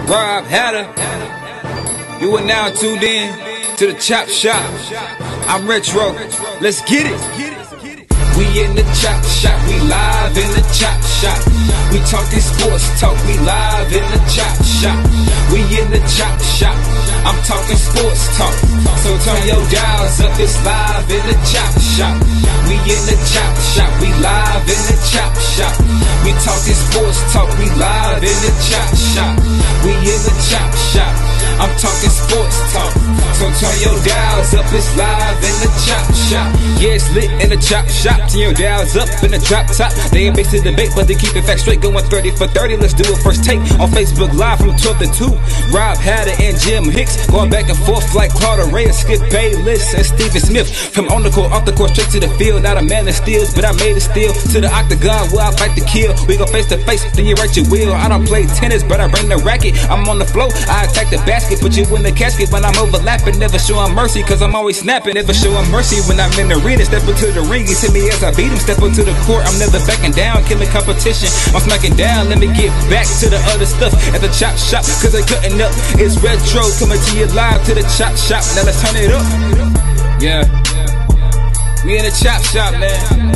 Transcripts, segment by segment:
Rob Hatter. You are now tuned in to the Chop Shop. I'm Retro. Let's get it. We in the Chop Shop. We live in the Chop Shop. We talking sports talk. We live in the Chop Shop. We in the Chop Shop. I'm talking sports talk. So turn your dials up. It's live in the Chop Shop. We in the Chop Shop. We live in the Chop Shop. We talking sports talk. We live in the Chop Shop. We in the Chop Shop. I'm talking sports talk. So turn your dials up. It's live in the Chop Shop. Yeah, it's lit in the Chop Shop. Turn your dials up in the drop top. They ain't based in debate, but they keep it fact straight. Going 30 for 30. Let's do a first take on Facebook Live from 12 to 2. Rob Hatter and Jim Hicks going back and forth like Carter Ray and Skip Bayless and Stephen Smith. From on the court, off the court, straight to the field. Not a man that steals, but I made it steal. To the octagon where I fight to kill. We go face to face, then you write your will. I don't play tennis, but I bring the racket. I'm on the floor, I attack the basket. Put you in the casket when I'm overlapping. Never showing mercy, cause I'm always snapping. Never showing mercy when I'm in the arena. Step into the ring, he hit me as I beat him. Step into the court, I'm never backing down. Killing competition, I'm smacking down. Let me get back to the other stuff at the Chop Shop, cause they cutting up. It's Retro coming to you live to the Chop Shop. Now let's turn it up. Yeah, we in the Chop Shop, man.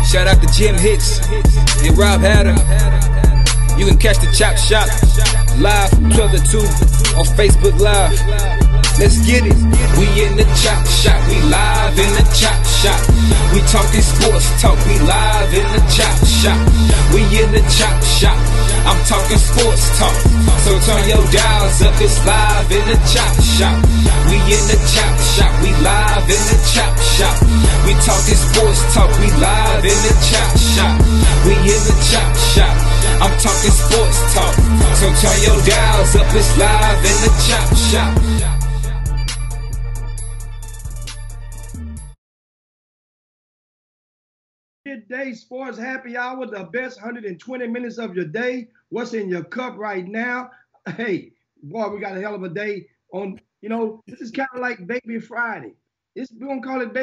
Shout out to Jim Hicks and Rob Hatter. You can catch the Chop Shop live from 12 to 2 on Facebook Live. Let's get it. We in the Chop Shop. We live in the Chop Shop. We talking sports talk. We live in the Chop Shop. We in the Chop Shop. I'm talking sports talk. So turn your dials up. It's live in the Chop Shop. We in the Chop Shop. We live in the Chop Shop. We talking sports talk. We live in the Chop Shop. We in the Chop Shop. I'm talking sports talk. So turn your dials up. It's live in the Chop Shop. Midday Sports Happy Hour, the best 120 minutes of your day. What's in your cup right now? Hey, boy, we got a hell of a day on, this is kind of like Baby Friday. We're going to call it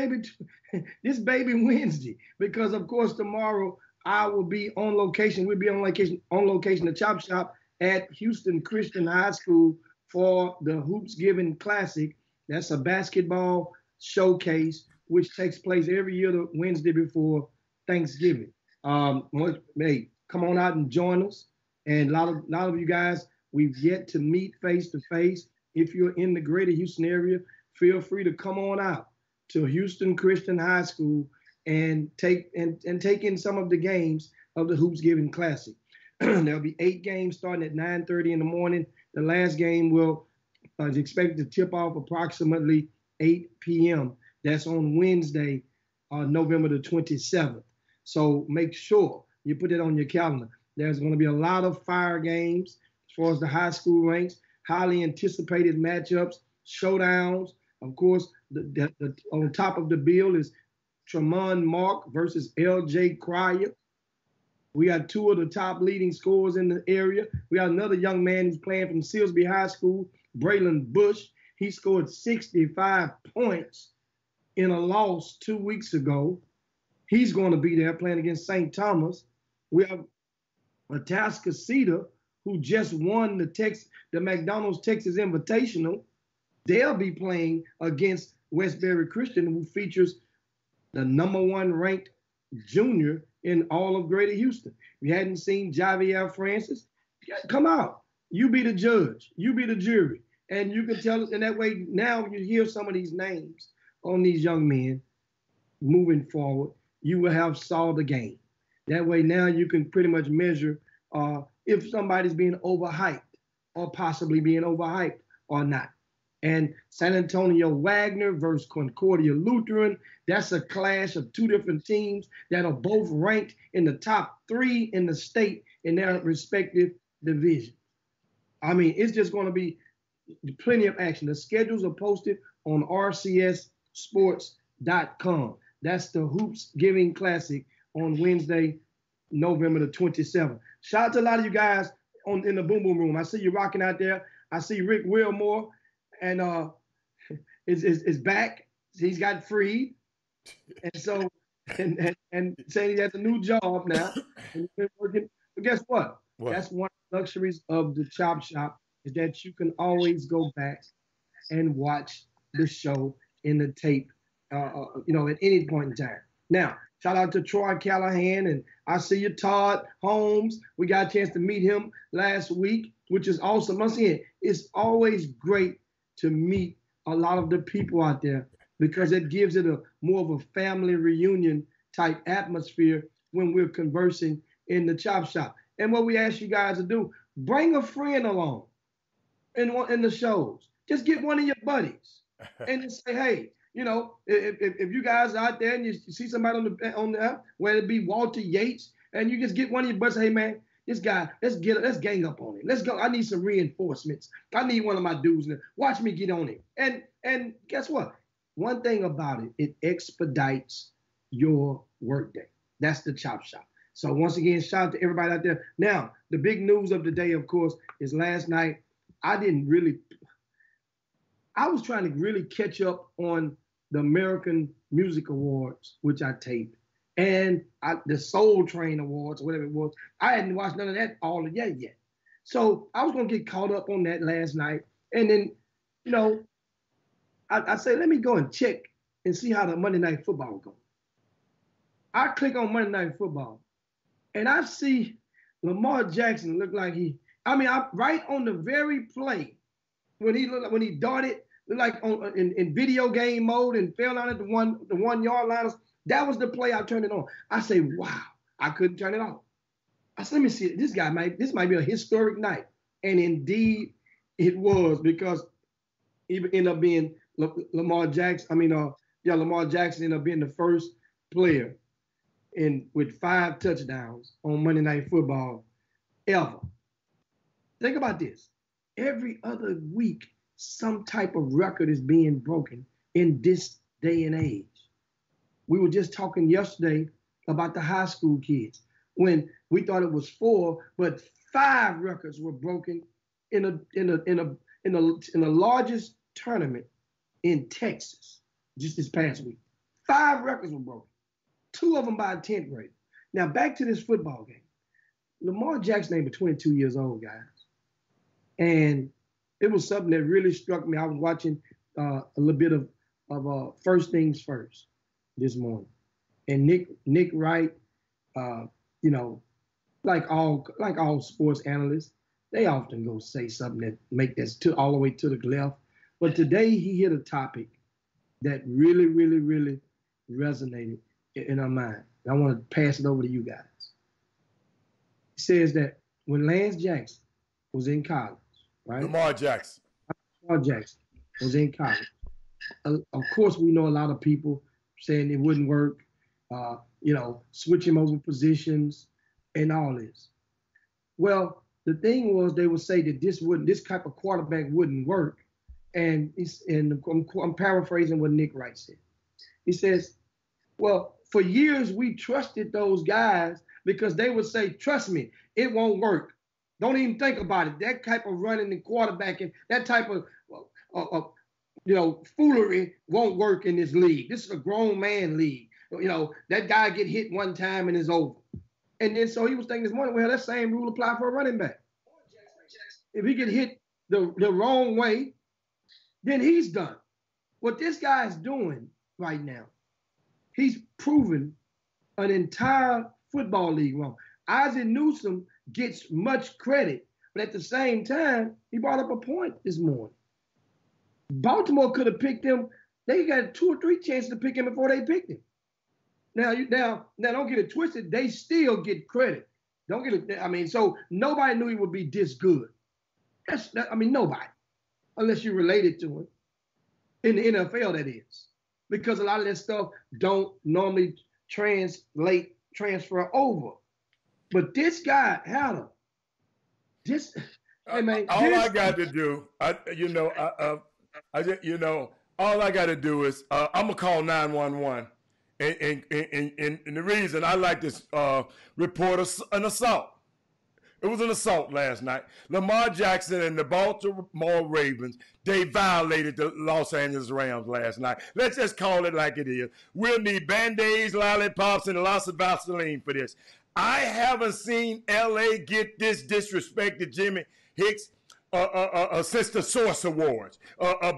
this Baby Wednesday, because of course tomorrow I will be on location. We'll be on location, the Chop Shop at Houston Christian High School for the Hoops Giving Classic. That's a basketball showcase, which takes place every year the Wednesday before Thanksgiving. Hey, come on out and join us. And a lot of you guys we've yet to meet face to face. If you're in the greater Houston area, feel free to come on out to Houston Christian High School and take in some of the games of the Hoops Giving Classic. There'll be 8 games starting at 9:30 in the morning. The last game is expected to tip off approximately 8 p.m. That's on Wednesday, November the 27th. So make sure you put it on your calendar. There's going to be a lot of fire games as far as the high school ranks, highly anticipated matchups, showdowns. Of course, on top of the bill is Tremont Mark versus L.J. Cryer. We got 2 of the top leading scorers in the area. We got another young man who's playing from Silsbee High School, Braylon Bush. He scored 65 points in a loss 2 weeks ago. He's going to be there playing against St. Thomas. We have Atascocita, who just won the McDonald's Texas Invitational. They'll be playing against Westbury Christian, who features the #1 ranked junior in all of Greater Houston. If you hadn't seen Javier Francis, come out. You be the judge. You be the jury. And you can tell us, and that way now when you hear some of these names on these young men moving forward, you will have saw the game. That way now you can pretty much measure if somebody's being overhyped or possibly being overhyped or not. And San Antonio Wagner versus Concordia Lutheran, that's a clash of 2 different teams that are both ranked in the top 3 in the state in their respective divisions. I mean, it's just going to be plenty of action. The schedules are posted on rcssports.com. That's the Hoops Giving Classic on Wednesday, November the 27th. Shout out to a lot of you guys in the Boom Boom Room. I see you rocking out there. I see Rick Wilmore and is back. He's got freed. And so and saying he has a new job now. And he's been working. But guess what? What? That's one of the luxuries of the Chop Shop is that you can always go back and watch the show in the tape, at any point in time. Now, shout out to Troy Callahan, and I see you, Todd Holmes. We got a chance to meet him last week, which is awesome. Once again, it's always great to meet a lot of the people out there because it gives it a more of a family reunion type atmosphere when we're conversing in the Chop Shop. And what we ask you guys to do, bring a friend along in the shows. Just get one of your buddies and just say, hey, if you guys are out there and you see somebody on the whether it be Walter Yates, and you just get one of your buddies, hey man, this guy, let's gang up on him. Let's go. I need some reinforcements. I need one of my dudes. Watch me get on him. And guess what? One thing about it, it expedites your workday. That's the Chop Shop. So once again, shout out to everybody out there. Now, the big news of the day, of course, is last night. I was trying to really catch up on the American Music Awards, which I taped, and the Soul Train Awards, whatever it was. I hadn't watched none of that all yet. So I was going to get caught up on that last night. And then, I said, let me go and check and see how the Monday Night Football goes. I click on Monday Night Football, and I see Lamar Jackson look like right on the very play when he darted, like in video game mode and fell down at the 1 yard line. That was the play I turned it on. I say, wow, I couldn't turn it off. I said, let me see, this might be a historic night. And indeed it was, because it ended up being Lamar Jackson. Lamar Jackson ended up being the first player with 5 touchdowns on Monday Night Football ever. Think about this. Every other week, some type of record is being broken in this day and age. We were just talking yesterday about the high school kids when we thought it was 4, but 5 records were broken in the largest tournament in Texas just this past week. 5 records were broken, 2 of them by a 10th grader. Now back to this football game. Lamar Jackson ain't but 22 years old, guys. And it was something that really struck me. I was watching a little bit of First Things First this morning, and Nick Wright, like all sports analysts, they often go say something that make this all the way to the left. But today he hit a topic that really, really, really resonated in our mind. I want to pass it over to you guys. He says that when Lance Jackson was in college, right? Lamar Jackson was in college. Of course, we know a lot of people saying it wouldn't work, switch him over positions and all this. Well, the thing was, they would say that this type of quarterback wouldn't work. And I'm paraphrasing what Nick Wright said. He says, well, for years we trusted those guys because they would say, trust me, it won't work. Don't even think about it. That type of running and quarterbacking, that type of foolery won't work in this league. This is a grown man league. That guy get hit one time and it's over. And then so he was thinking this morning, well, that same rule apply for a running back. If he get hit the wrong way, then he's done. What this guy is doing right now, he's proven an entire football league wrong. Isaac Newsom gets much credit, but at the same time, he brought up a point this morning. Baltimore could have picked him. They got 2 or 3 chances to pick him before they picked him. Now don't get it twisted. They still get credit. Don't get it. So nobody knew he would be this good. Nobody, unless you related to him in the NFL, that is, because a lot of that stuff don't normally transfer over. But this guy had him. All I got to do, all I got to do is I'm gonna call 911, and the reason I like this report an assault. It was an assault last night. Lamar Jackson and the Baltimore Ravens, they violated the Los Angeles Rams last night. Let's just call it like it is. We'll need Band-Aids, lollipops, and lots of Vaseline for this. I haven't seen LA get this disrespected, Jimmy Hicks, since the Source Awards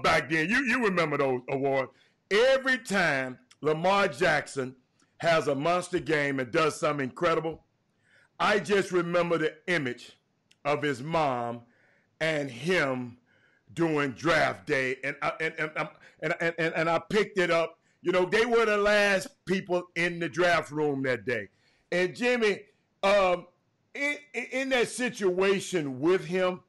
back then. You remember those awards. Every time Lamar Jackson has a monster game and does something incredible, I just remember the image of his mom and him doing draft day, and I picked it up. You know, they were the last people in the draft room that day. And Jimmy, in that situation with him,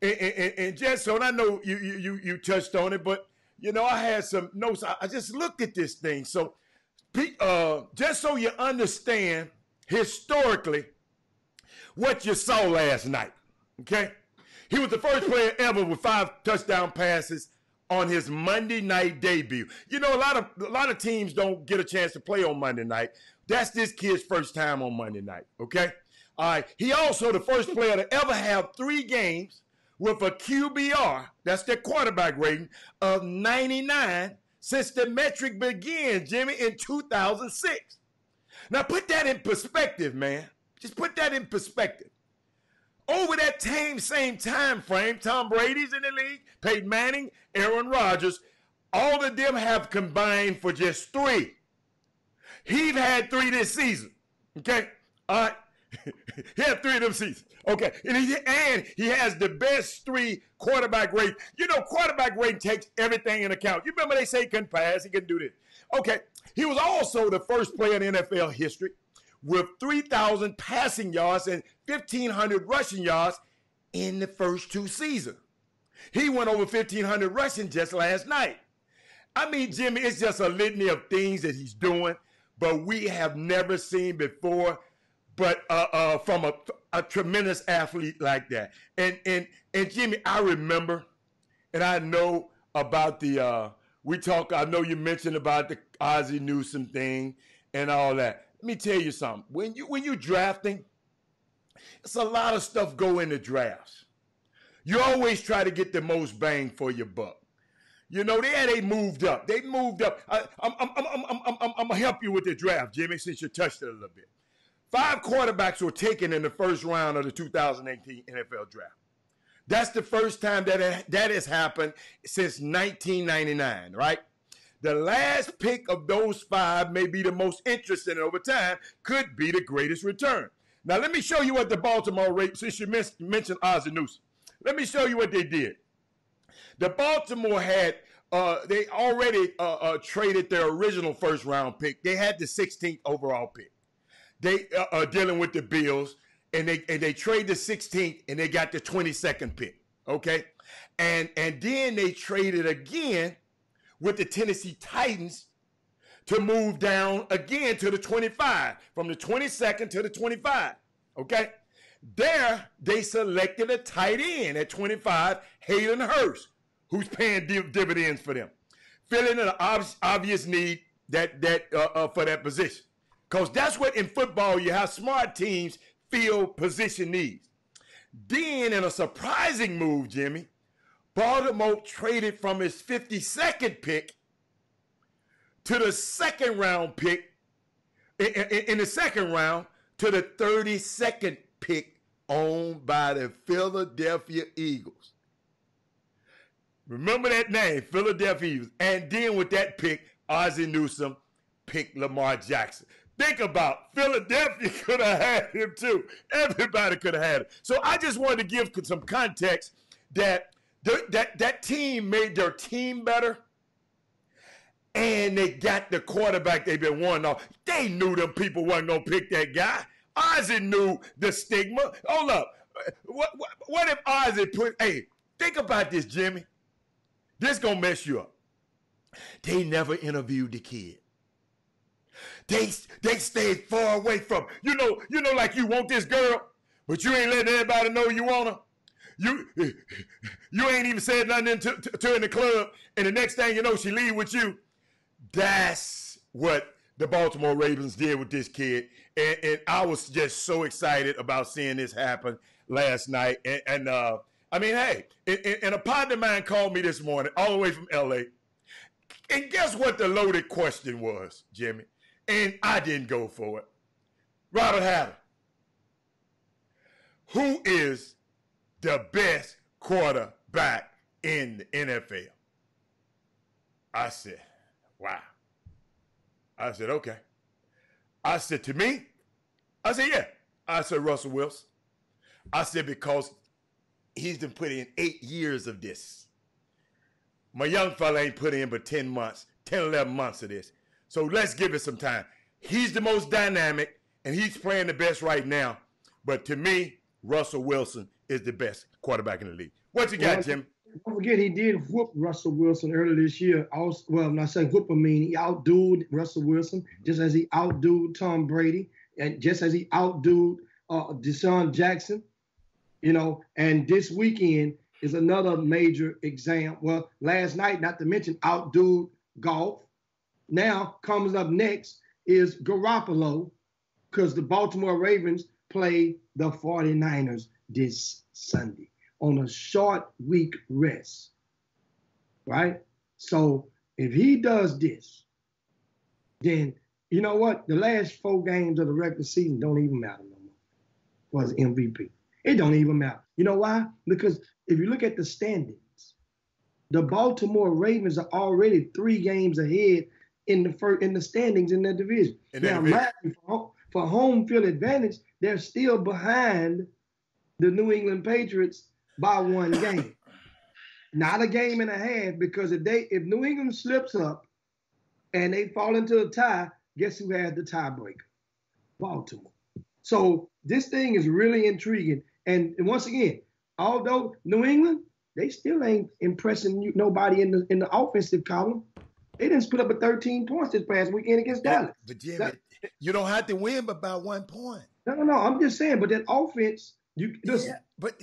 and just so, and I know you touched on it, but you know, I had some notes. I just looked at this thing. So, just so you understand historically what you saw last night, okay? He was the first player ever with 5 touchdown passes on his Monday night debut. You know, a lot of teams don't get a chance to play on Monday night. That's this kid's first time on Monday night, okay? All right. He also the first player to ever have 3 games with a QBR, that's their quarterback rating, of 99 since the metric began, Jimmy, in 2006. Now put that in perspective, man. Just put that in perspective. Over that same time frame, Tom Brady's in the league, Peyton Manning, Aaron Rodgers, all of them have combined for just 3. He's had 3 this season. Okay? All right. He had 3 of them seasons. Okay. And he has the best 3 quarterback rate. You know, quarterback rate takes everything into account. You remember they say he couldn't pass, he couldn't do this. Okay. He was also the first player in NFL history with 3,000 passing yards and 1,500 rushing yards in the first 2 seasons. He went over 1,500 rushing just last night. I mean, Jimmy, it's just a litany of things that he's doing, but we have never seen before, but from a tremendous athlete like that. And Jimmy, I remember, and I know about I know you mentioned about the Ozzie Newsome thing and all that. Let me tell you something. When you're drafting, it's a lot of stuff go into drafts. You always try to get the most bang for your buck. You know, they moved up. They moved up. I'm gonna help you with the draft, Jimmy, since you touched it a little bit. 5 quarterbacks were taken in the first round of the 2018 NFL draft. That's the first time that has happened since 1999, right? The last pick of those 5 may be the most interesting over time, could be the greatest return. Now, let me show you what the Baltimore Ravens, since you mentioned Ozzie Newsome, let me show you what they did. The Baltimore had, they already traded their original first-round pick. They had the 16th overall pick. They are dealing with the Bills, and they trade the 16th, and they got the 22nd pick, okay? And then they traded again with the Tennessee Titans to move down again to the 25, from the 22nd to the 25, okay? There, they selected a tight end at 25, Hayden Hurst, who's paying dividends for them, filling an obvious need for that position. Because that's what in football, you have smart teams fill position needs. Then, in a surprising move, Jimmy, Baltimore traded from his 52nd pick to the second round pick, in the second round, to the 32nd pick owned by the Philadelphia Eagles. Remember that name, Philadelphia Eagles. And then with that pick, Ozzie Newsome picked Lamar Jackson. Think about Philadelphia could have had him too. Everybody could have had him. So I just wanted to give some context that that team made their team better, and they got the quarterback they've been wanting off. They knew them people wasn't going to pick that guy. Ozzie knew the stigma. Hold up. What if Ozzie hey, think about this, Jimmy. This going to mess you up. They never interviewed the kid. They stayed far away from, you know, like you want this girl, but you ain't letting everybody know you want her. You ain't even said nothing to her in the club, and the next thing you know, she leave with you. That's what the Baltimore Ravens did with this kid, and I was just so excited about seeing this happen last night. And I mean, hey, and a partner of mine called me this morning, all the way from L.A., and guess what the loaded question was, Jimmy? And I didn't go for it. Robert Hatter, who is the best quarterback in the NFL? I said, wow. I said, okay. I said, to me, I said, yeah. I said, Russell Wilson. I said, because he's been put in 8 years of this. My young fella ain't put in but 10 months, 10, 11 months of this. So let's give it some time. He's the most dynamic, and he's playing the best right now. But to me, Russell Wilson is the best quarterback in the league. What you got, Jim? Don't forget, he did whoop Russell Wilson earlier this year. Also, well, I'm not saying whoop, I mean he outdoed Russell Wilson, just as he outdoed Tom Brady, and just as he outdoed Deshaun Jackson. You know, and this weekend is another major exam. Well, last night, not to mention outdoed Goff. Now, comes up next is Garoppolo, because the Baltimore Ravens play the 49ers this Sunday on a short week rest, right? So if he does this, then you know what? The last 4 games of the regular season don't even matter no more for his MVP. It don't even matter. You know why? Because if you look at the standings, the Baltimore Ravens are already 3 games ahead in the standings in their division. Now, for home field advantage, they're still behind the New England Patriots by 1 game. Not a game and a half, because if New England slips up and they fall into a tie, guess who has the tiebreaker? Baltimore. So this thing is really intriguing. And once again, although New England, they still ain't impressing nobody in the offensive column. They didn't split up at 13 points this past weekend against Dallas. But Jimmy, you don't have to win but by 1 point. No. I'm just saying, but that offense,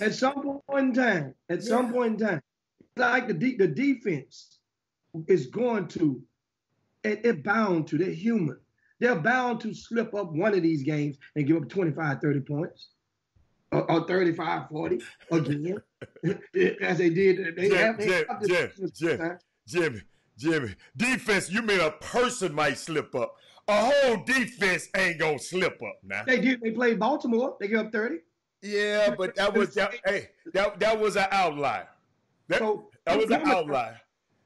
at some point in time, like the defense is going to, and they're bound to, they're human. They're bound to slip up one of these games and give up 25, 30 points. Or 35, 40 again, as they did. Jimmy, defense, you mean a person might slip up. A whole defense ain't going to slip up now. They did. They played Baltimore. They gave up 30. Yeah, but that was an outlier. That was an outlier.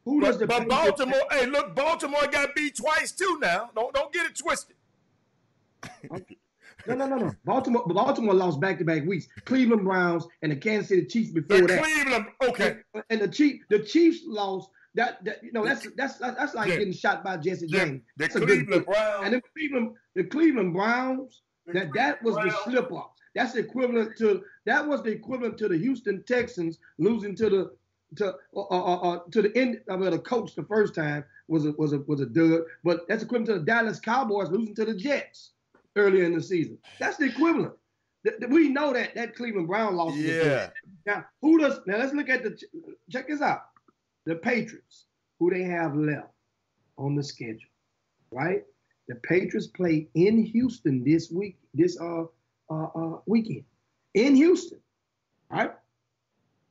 But Baltimore, look, Baltimore got beat twice too now. Don't get it twisted. No. Baltimore lost back-to-back weeks. Cleveland Browns and the Kansas City Chiefs before that. Cleveland, okay. And the Chiefs lost. That's like getting shot by Jesse James. The Cleveland Browns and the Cleveland Browns. That was the slip up. That was the equivalent to the Houston Texans losing to the end of the coach the first time was a dud. But that's equivalent to the Dallas Cowboys losing to the Jets earlier in the season. That's the equivalent. We know that Cleveland Brown lost. Yeah. Now let's look at check this out. The Patriots, who they have left on the schedule, right? The Patriots play in Houston this weekend. In Houston, right?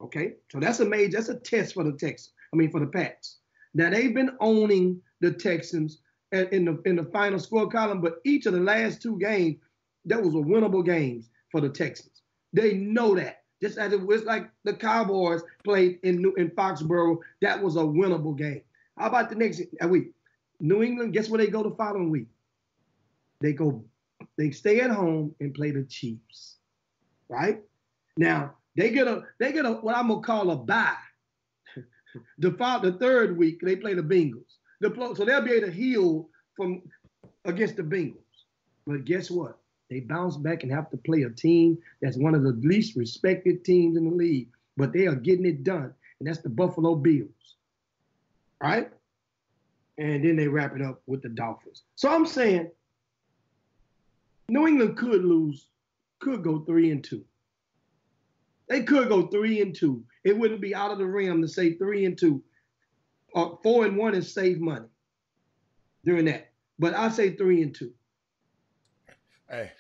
Okay, so that's a test for the Pats. Now they've been owning the Texans in the final score column, but each of the last 2 games, that was a winnable games for the Texans. They know that. Just as it was like the Cowboys played in Foxborough, that was a winnable game. How about the next week? New England, guess where they go the following week? They stay at home and play the Chiefs, right? Now, they get a what I'm gonna call a bye. The third week, they play the Bengals. So they'll be able to heal from against the Bengals. But guess what? They bounce back and have to play a team that's one of the least respected teams in the league, but they are getting it done, and that's the Buffalo Bills, right? And then they wrap it up with the Dolphins. So I'm saying New England could go 3-2. They could go 3-2. It wouldn't be out of the realm to say 3-2. 4-1 is save money during that. But I say 3-2. Hey,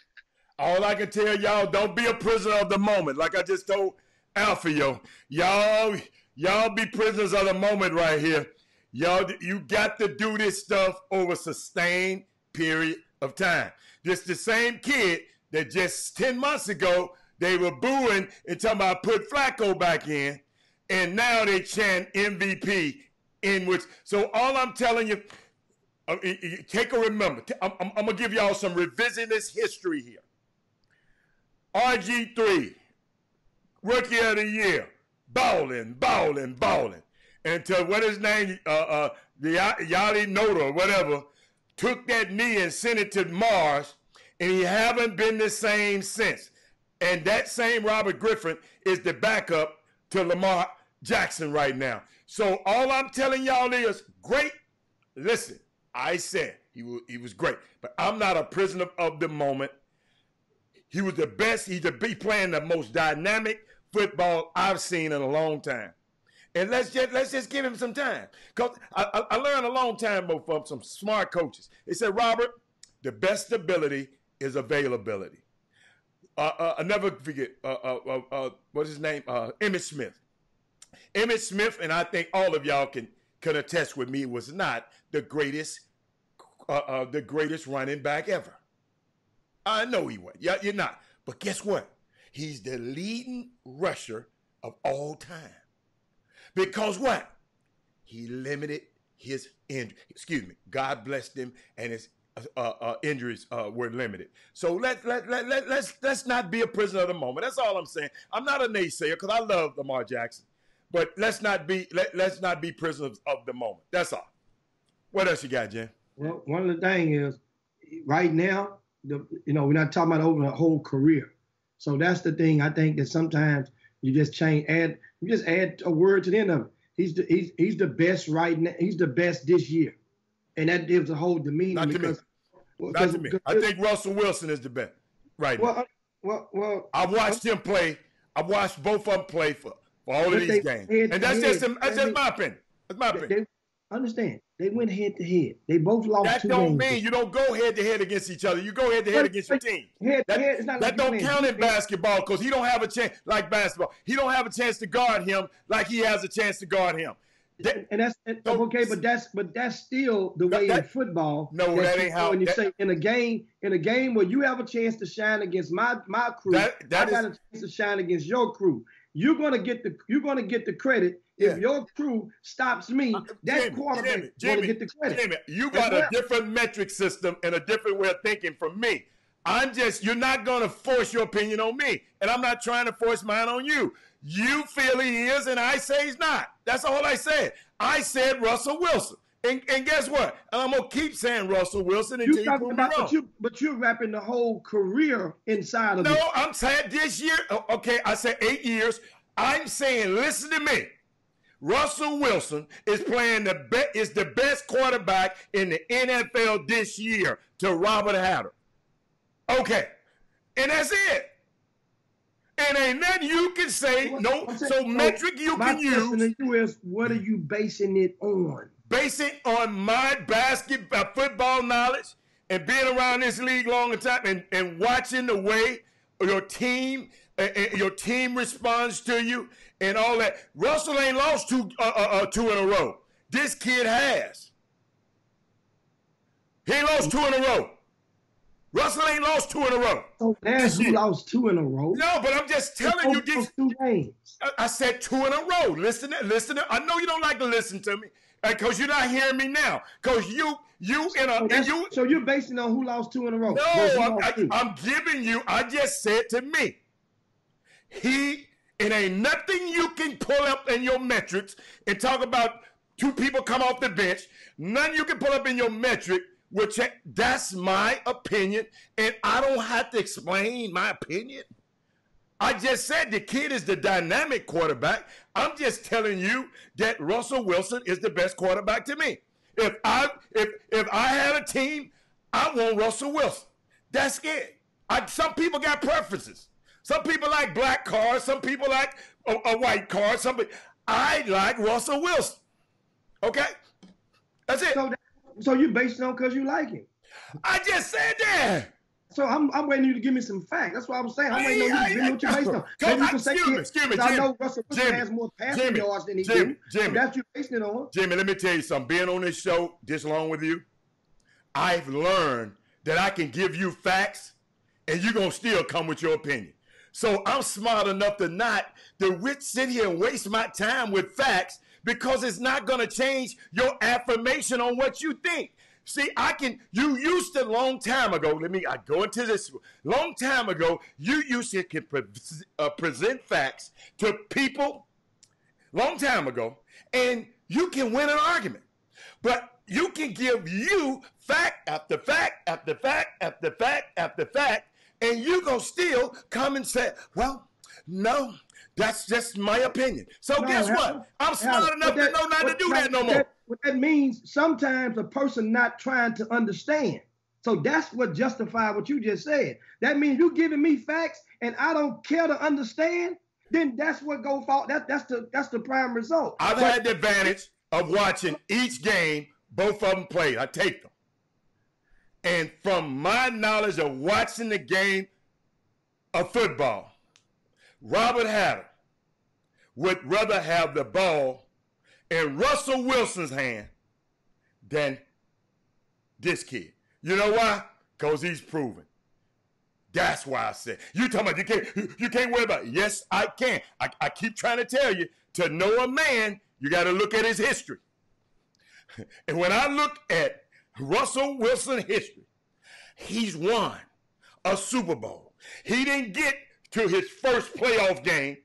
all I can tell y'all, don't be a prisoner of the moment. Like I just told Alfio, y'all be prisoners of the moment right here. You got to do this stuff over a sustained period of time. Just the same kid that just 10 months ago They were booing and talking about put Flacco back in, and now they chant MVP in which. So all I'm telling you, take a remember. I'm going to give y'all some revisionist history here. RG3, Rookie of the Year, balling. Until what his name, the Yali Noda or whatever, took that knee and sent it to Mars, and he haven't been the same since. And that same Robert Griffin is the backup to Lamar Jackson right now. So all I'm telling y'all is, great. Listen, I said he was great, but I'm not a prisoner of the moment. He was the best. He's playing the most dynamic football I've seen in a long time. And let's just give him some time. Because I learned a long time ago from some smart coaches. They said, Robert, the best ability is availability. I'll never forget, what's his name? Emmitt Smith. Emmitt Smith, and I think all of y'all can attest with me, was not the greatest running back ever. I know he was. Yeah, you're not. But guess what? He's the leading rusher of all time. Because what? He limited his injury. Excuse me. God blessed him, and his injuries were limited. So let's not be a prisoner of the moment. That's all I'm saying. I'm not a naysayer because I love Lamar Jackson, but let's not be prisoners of the moment. That's all. What else you got, Jim? Well, one of the things is right now, we're not talking about over the whole career. So that's the thing. I think that sometimes you just add a word to the end of it. He's the best right now. He's the best this year, and that gives a whole demeanor. Not to me. I think Russell Wilson is the best right now. Well, I've watched him play. I've watched both of them play for all of these games, and that's just my opinion. That's my opinion. Understand? They went head to head. They both lost. That don't mean you don't go head to head against each other. You go head to head against your team. That don't count in basketball because he don't have a chance like basketball. He don't have a chance to guard him like he has a chance to guard him. Okay, but that's still the way in football. No, that ain't how. When you say in a game where you have a chance to shine against my crew, I got a chance to shine against your crew. You're gonna get the credit. If your crew stops me, that quarterback going to get the credit. Jimmy, you got a different metric system and a different way of thinking from me. You're not going to force your opinion on me, and I'm not trying to force mine on you. You feel he is, and I say he's not. That's all I said. I said Russell Wilson. And guess what? I'm going to keep saying Russell Wilson until you prove me wrong. But you're wrapping the whole career inside of it. No, I'm saying this year. Okay, I said 8 years. I'm saying, listen to me. Russell Wilson is playing is the best quarterback in the NFL this year to Robert Hatter. Okay. And that's it. And ain't nothing you can say. Metric you can use. My question to you is, what are you basing it on? Basing on my football knowledge and being around this league long time and watching the way your team responds to you and all that. Russell ain't lost two in a row. This kid has. He ain't lost 2 in a row. Russell ain't lost 2 in a row. So that's who lost 2 in a row. No, but I'm just telling you. Those 2 games. I said 2 in a row. Listen. I know you don't like to listen to me because you're not hearing me now. Because So you're basing on who lost 2 in a row. No, I'm giving you. I just said to me. It ain't nothing you can pull up in your metrics and talk about 2 people come off the bench. None you can pull up in your metric, which that's my opinion, and I don't have to explain my opinion. I just said the kid is the dynamic quarterback. I'm just telling you that Russell Wilson is the best quarterback to me. If I had a team, I want Russell Wilson. That's it. Some people got preferences. Some people like black cars. Some people like a white car. I like Russell Wilson. Okay? That's it. So you based it on because you like him. I just said that. So I'm waiting you to give me some facts. That's what I was saying. I'm waiting on you to give me what you're based on. Maybe you can say excuse me, I know Russell Wilson has more passing yards than he do. Jimmy, that's you basing it on. Jimmy, let me tell you something. Being on this show this long with you, I've learned that I can give you facts and you're going to still come with your opinion. So I'm smart enough to not to sit here and waste my time with facts because it's not going to change your affirmation on what you think. See, you used to long time ago, I go into this, long time ago, you used to present facts to people, long time ago, and you can win an argument. But you can give you fact after fact after fact after fact after fact, and you gonna still come and say, well, no, that's just my opinion. So no, guess what? I'm smart enough to know not to do that no more. What that means, sometimes a person not trying to understand. So that's what justifies what you just said. That means you giving me facts and I don't care to understand, then that's what go fault. That's the prime result. I've had the advantage of watching each game, both of them play. I take them. And from my knowledge of watching the game of football, Robert Hatter would rather have the ball in Russell Wilson's hand than this kid. You know why? Because he's proven. That's why I said, you talking about you can't worry about it. Yes, I can. I keep trying to tell you, to know a man, you got to look at his history. And when I look at Russell Wilson's history, he's won a Super Bowl. He didn't get to his first playoff game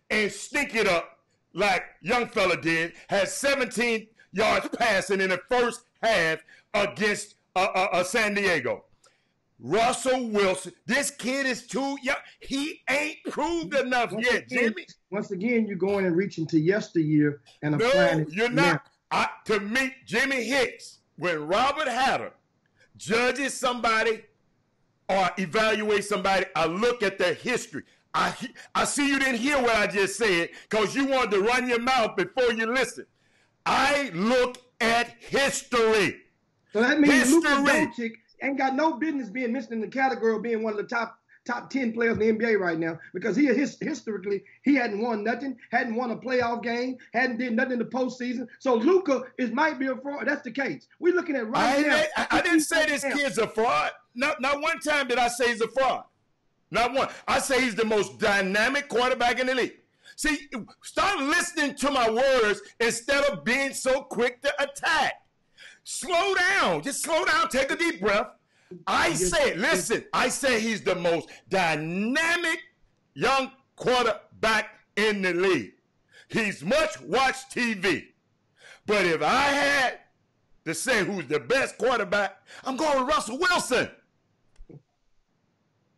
and stink it up like young fella did, had 17 yards passing in the first half against San Diego. Russell Wilson, this kid is too young. He ain't proved enough yet, Jimmy. Once again, you're going and reaching to yesteryear and applying it. No, you're not. To meet Jimmy Hicks, when Robert Hatter judges somebody or evaluates somebody, I look at their history. I see you didn't hear what I just said because you wanted to run your mouth before you listen. I look at history. So that means Luka Doncic ain't got no business being mentioned in the category of being one of the top 10 players in the NBA right now, because historically he hadn't won nothing, hadn't won a playoff game, hadn't did nothing in the postseason. So Luka might be a fraud. That's the case. We're looking at now. I didn't say this kid's a fraud. Not one time did I say he's a fraud. Not one. I say he's the most dynamic quarterback in the league. See, start listening to my words instead of being so quick to attack. Slow down. Just slow down. Take a deep breath. I say he's the most dynamic young quarterback in the league. He's much watched TV. But if I had to say who's the best quarterback, I'm going with Russell Wilson.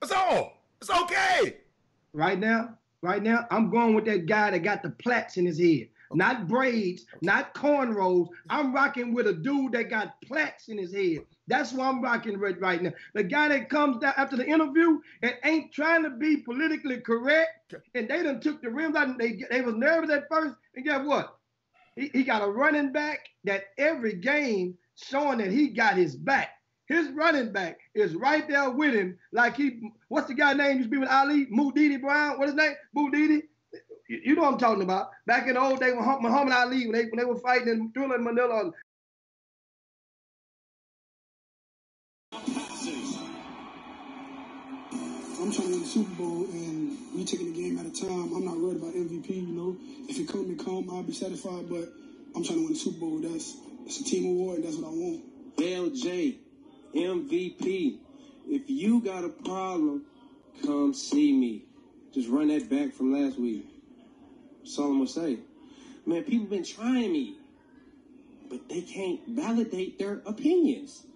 That's all. It's okay. Right now, I'm going with that guy that got the plaits in his head. Not braids, not cornrows. I'm rocking with a dude that got plaits in his head. That's what I'm rocking with right now. The guy that comes down after the interview and ain't trying to be politically correct, and they done took the rims out, and they was nervous at first, and guess what? He got a running back that every game showing that he got his back. His running back is right there with him, like what's the guy name used to be with Ali? Muhammad Brown. What his name? Muhammad. You know what I'm talking about. Back in the old days, Muhammad Ali, when they were fighting in Thriller and Manila. I'm trying to win the Super Bowl, and we taking the game at a time. I'm not worried about MVP, you know. If it come, it come. I'll be satisfied, but I'm trying to win the Super Bowl. It's a team award, and that's what I want. LJ, MVP. If you got a problem, come see me. Just run that back from last week. That's all I'm going to say. Man, people been trying me, but they can't validate their opinions.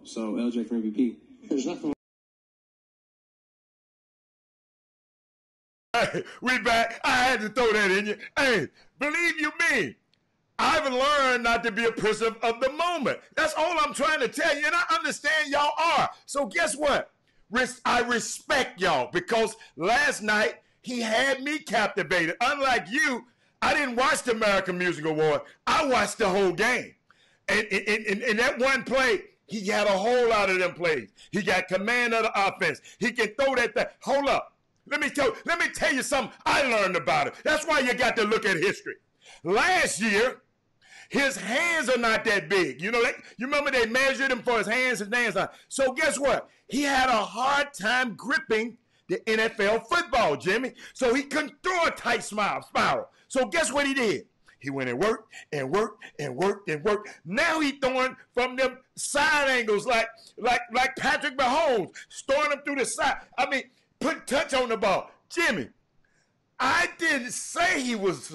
So, LJ for MVP. There's nothing. Hey, we back. I had to throw that in you. Hey, believe you me, I've learned not to be a prisoner of the moment. That's all I'm trying to tell you, and I understand y'all are. So guess what? I respect y'all, because last night he had me captivated. Unlike you, I didn't watch the American Music Award. I watched the whole game. And in that one play, he had a whole lot of them plays. He got command of the offense. He can throw that thing. Hold up. Let me tell you something I learned about it. That's why you got to look at history. Last year, his hands are not that big. You know, you remember they measured him for his hands. His hands are. So guess what? He had a hard time gripping the NFL football, Jimmy. So he couldn't throw a tight spiral. So guess what he did? He went and worked and worked and worked and worked. Now he throwing from them side angles like Patrick Mahomes, throwing them through the side. I mean, put touch on the ball. Jimmy, I didn't say he was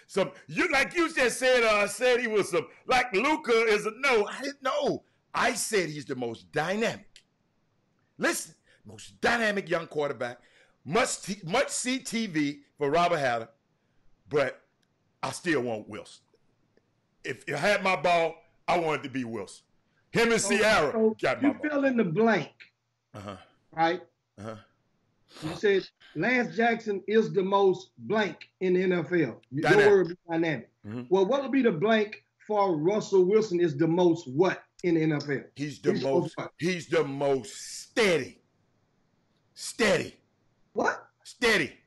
some you like you just said he was some like Luka is a no. I didn't know. I said he's the most dynamic. Listen, most dynamic young quarterback. Must see TV for Robert Haller, but I still want Wilson. If I had my ball, I wanted to be Wilson. Him and Ciara got my ball. You fill in the blank, right? You said Lance Jackson is the most blank in the NFL. Your word be dynamic. Well, what would be the blank for Russell Wilson is the most what in the NFL? He's the most steady. Steady. What? Steady.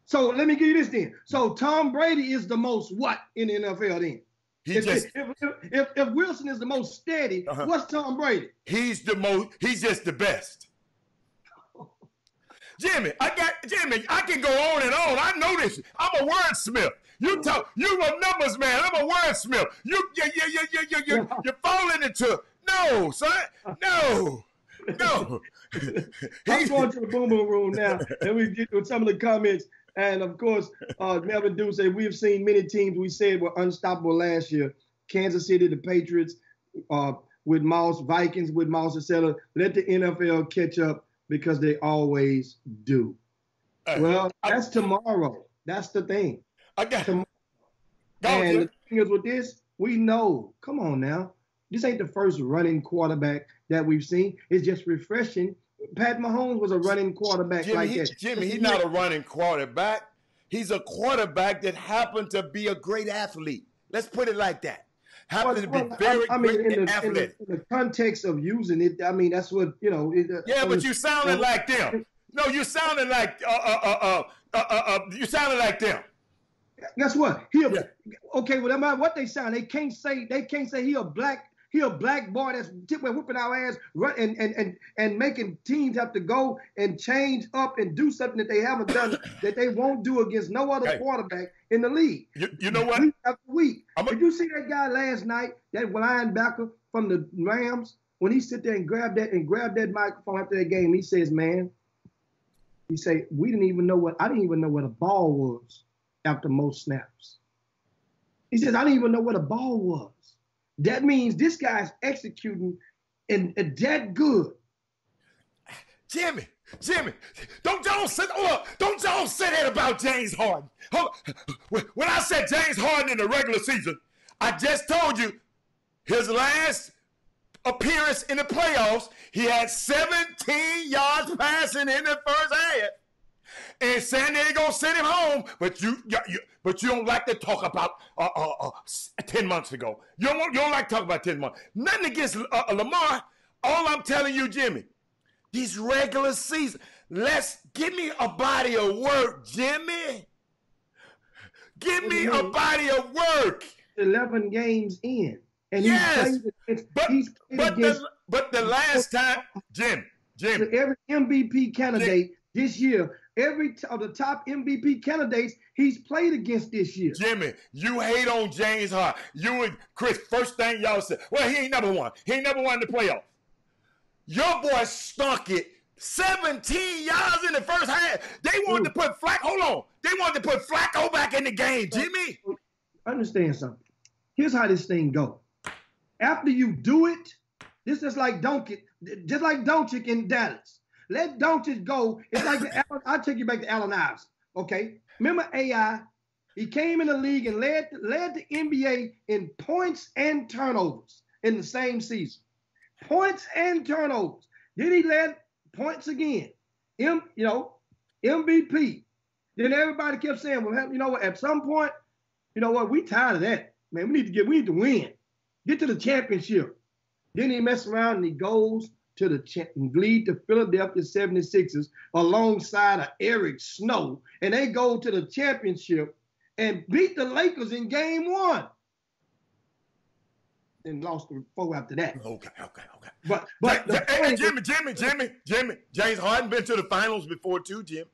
So let me give you this then. So Tom Brady is the most what in the NFL then? If Wilson is the most steady, what's Tom Brady? He's just the best. Jimmy, I can go on and on. I know this. I'm a wordsmith. You a numbers man. I'm a wordsmith. You're falling into no, son. No. I'm going to the boom room now, and we get to some of the comments. And of course, Melvin Dew said we've seen many teams we said were unstoppable last year. Kansas City, the Patriots, with Moss, Vikings with Moss, etc. Let the NFL catch up because they always do. Well, that's tomorrow. That's the thing. I got it. And the thing is with this, we know. Come on now. This ain't the first running quarterback that we've seen. It's just refreshing. Pat Mahomes was a running quarterback that. Jimmy, he's not a running quarterback. He's a quarterback that happened to be a great athlete. Let's put it like that. Happened to be great athletic. In the context of using it, I mean, that's what, but you sounded like them. No, you sounded like them. Guess what? Okay, well, no matter what they sound, they can't say he a black boy that's whipping our ass and making teams have to go and change up and do something that they haven't done that they won't do against no other quarterback in the league. You know what? Week after week. Did you see that guy last night, that linebacker from the Rams, when he sit there and grabbed that microphone after that game? He says, "Man," he say, I didn't even know what a ball was after most snaps. He says, "I didn't even know what a ball was." That means this guy's executing and that good. Jimmy, don't y'all say that about James Harden. When I said James Harden in the regular season, I just told you his last appearance in the playoffs, he had 17 yards passing in the first half. And San Diego sent him home, but you don't like to talk about 10 months ago. You don't like to talk about 10 months. Nothing against Lamar. All I'm telling you, Jimmy, these regular season, give me a body of work, Jimmy. Give me a body of work. 11 games in, and yes, but the last time, Jim, every MVP candidate this year. Every of the top MVP candidates he's played against this year. Jimmy, you hate on James Harden. You and Chris, first thing y'all said, well, he ain't never won. He ain't never won the playoffs. Your boy stunk it 17 yards in the first half. They wanted to put Flacco back in the game, Jimmy. Understand something. Here's how this thing goes. After you do it, this is like Doncic, just like Doncic in Dallas. Let Doncic go. It's like I'll take you back to Allen Iverson. Okay, remember AI? He came in the league and led the NBA in points and turnovers in the same season. Points and turnovers. Then he led points again. MVP. Then everybody kept saying, well, you know what? At some point, you know what? We tired of that, man. We need to win. Get to the championship. Then he messed around and he goes to lead the Philadelphia 76ers alongside of Eric Snow, and they go to the championship and beat the Lakers in game 1. and lost 4 after that. Okay. But Hey, Jimmy, James Harden been to the finals before too, Jim.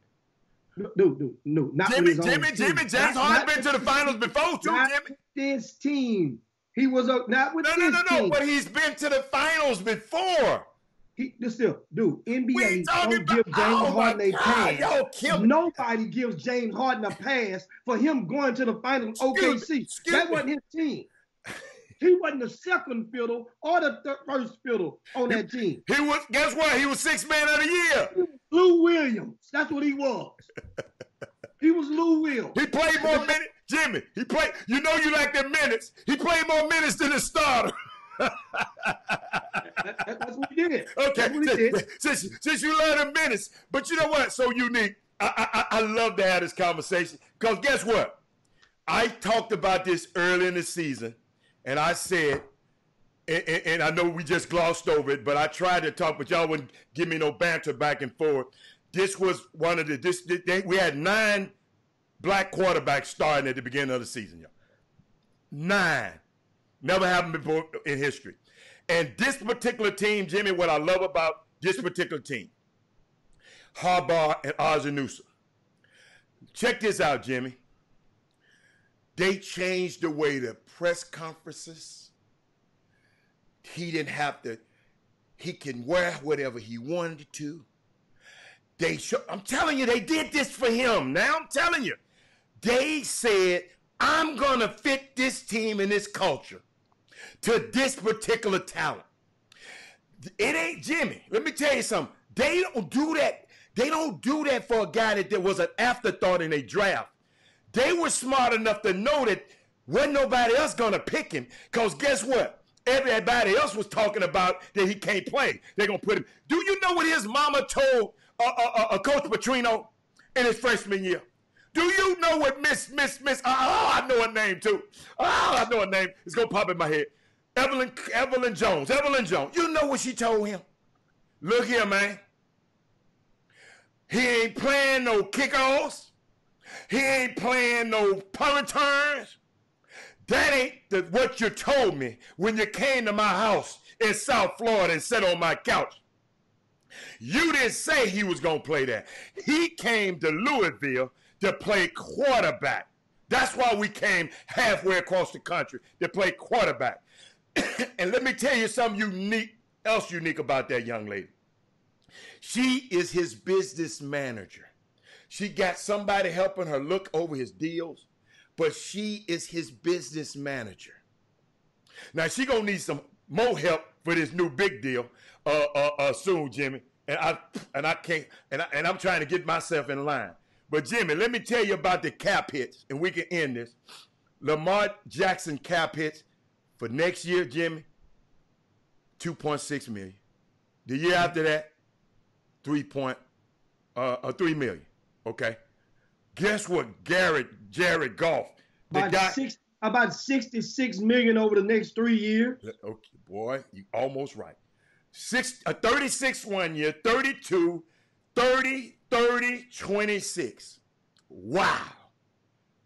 No, not Jimmy, with his own team. James Harden been to the finals before too, not Jimmy. With this team. He was not with this team. But he's been to the finals before. NBA don't give James Harden a pass. Nobody gives James Harden a pass for him going to the finals. OKC. That wasn't his team. He wasn't the second fiddle or the first fiddle on that team. He was. Guess what? He was 6th man of the year. Lou Williams. That's what he was. He was Lou Williams. He played more minutes. Jimmy, he played. You know you like the minutes. He played more minutes than the starter. That's what he did. Okay, since you love the minutes, but you know what? So unique. I love to have this conversation because guess what? I talked about this early in the season, and I said, and I know we just glossed over it, but I tried to talk, but y'all wouldn't give me no banter back and forth. This was one of we had 9 black quarterbacks starting at the beginning of the season, y'all. 9. Never happened before in history. And this particular team, Jimmy, what I love about this particular team, Harbaugh and Arzanusa. Check this out, Jimmy. They changed the way the press conferences. He didn't have to. He can wear whatever he wanted to. I'm telling you, they did this for him. Now I'm telling you. They said, I'm going to fit this team and this culture to this particular talent. It ain't Jimmy. Let me tell you something. They don't do that. They don't do that for a guy that there was an afterthought in a draft. They were smart enough to know that wasn't nobody else going to pick him because guess what? Everybody else was talking about that he can't play. They're going to put him. Do you know what his mama told Coach Petrino in his freshman year? Do you know what Miss, I know her name too. I know her name. It's going to pop in my head. Evelyn Jones. You know what she told him? Look here, man. He ain't playing no kickoffs. He ain't playing no punt returns. That ain't what you told me when you came to my house in South Florida and sat on my couch. You didn't say he was going to play that. He came to Louisville to play quarterback. That's why we came halfway across the country to play quarterback. And let me tell you something unique about that young lady. She is his business manager. She got somebody helping her look over his deals, but she is his business manager. Now she gonna need some more help for this new big deal soon, Jimmy. And I'm trying to get myself in line. But Jimmy, let me tell you about the cap hits, and we can end this. Lamar Jackson cap hits for next year, Jimmy, $2.6 million. The year after that, $3 million. Okay. Guess what? Jared Goff, about $66 million over the next 3 years. Okay, boy, you almost right. 36 1 year, 32, 30, 26. Wow.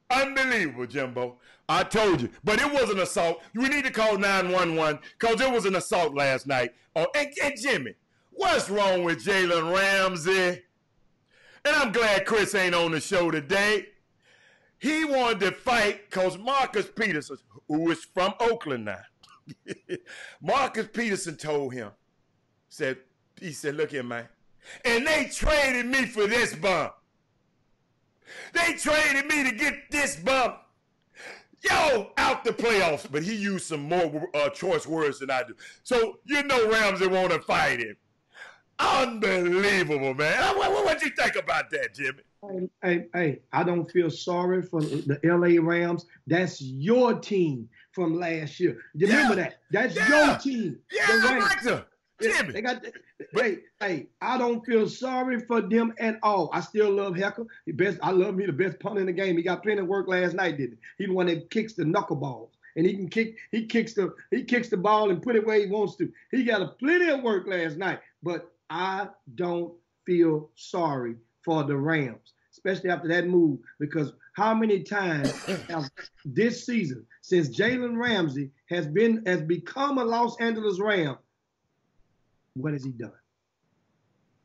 Unbelievable, Jimbo. I told you. But it was an assault. We need to call 911 because it was an assault last night. Oh, and Jimmy, what's wrong with Jalen Ramsey? And I'm glad Chris ain't on the show today. He wanted to fight because Marcus Peterson, who is from Oakland now, Marcus Peterson told him, he said, look here, man. And they traded me for this bum. They traded me to get this bum. Yo, out the playoffs. But he used some more choice words than I do. So, you know Ramsey want to fight him. Unbelievable, man. What you think about that, Jimmy? Hey, I don't feel sorry for the LA Rams. That's your team from last year. Remember that. That's your team. Yeah, I like them. Jimmy. They got hey, I don't feel sorry for them at all. I still love Hecker. I love him. He the best punter in the game. He got plenty of work last night, didn't he? He the one that kicks the knuckleballs. And he kicks the ball and put it where he wants to. He got plenty of work last night. But I don't feel sorry for the Rams, especially after that move, because how many times have this season, since Jalen Ramsey has become a Los Angeles Ram, what has he done?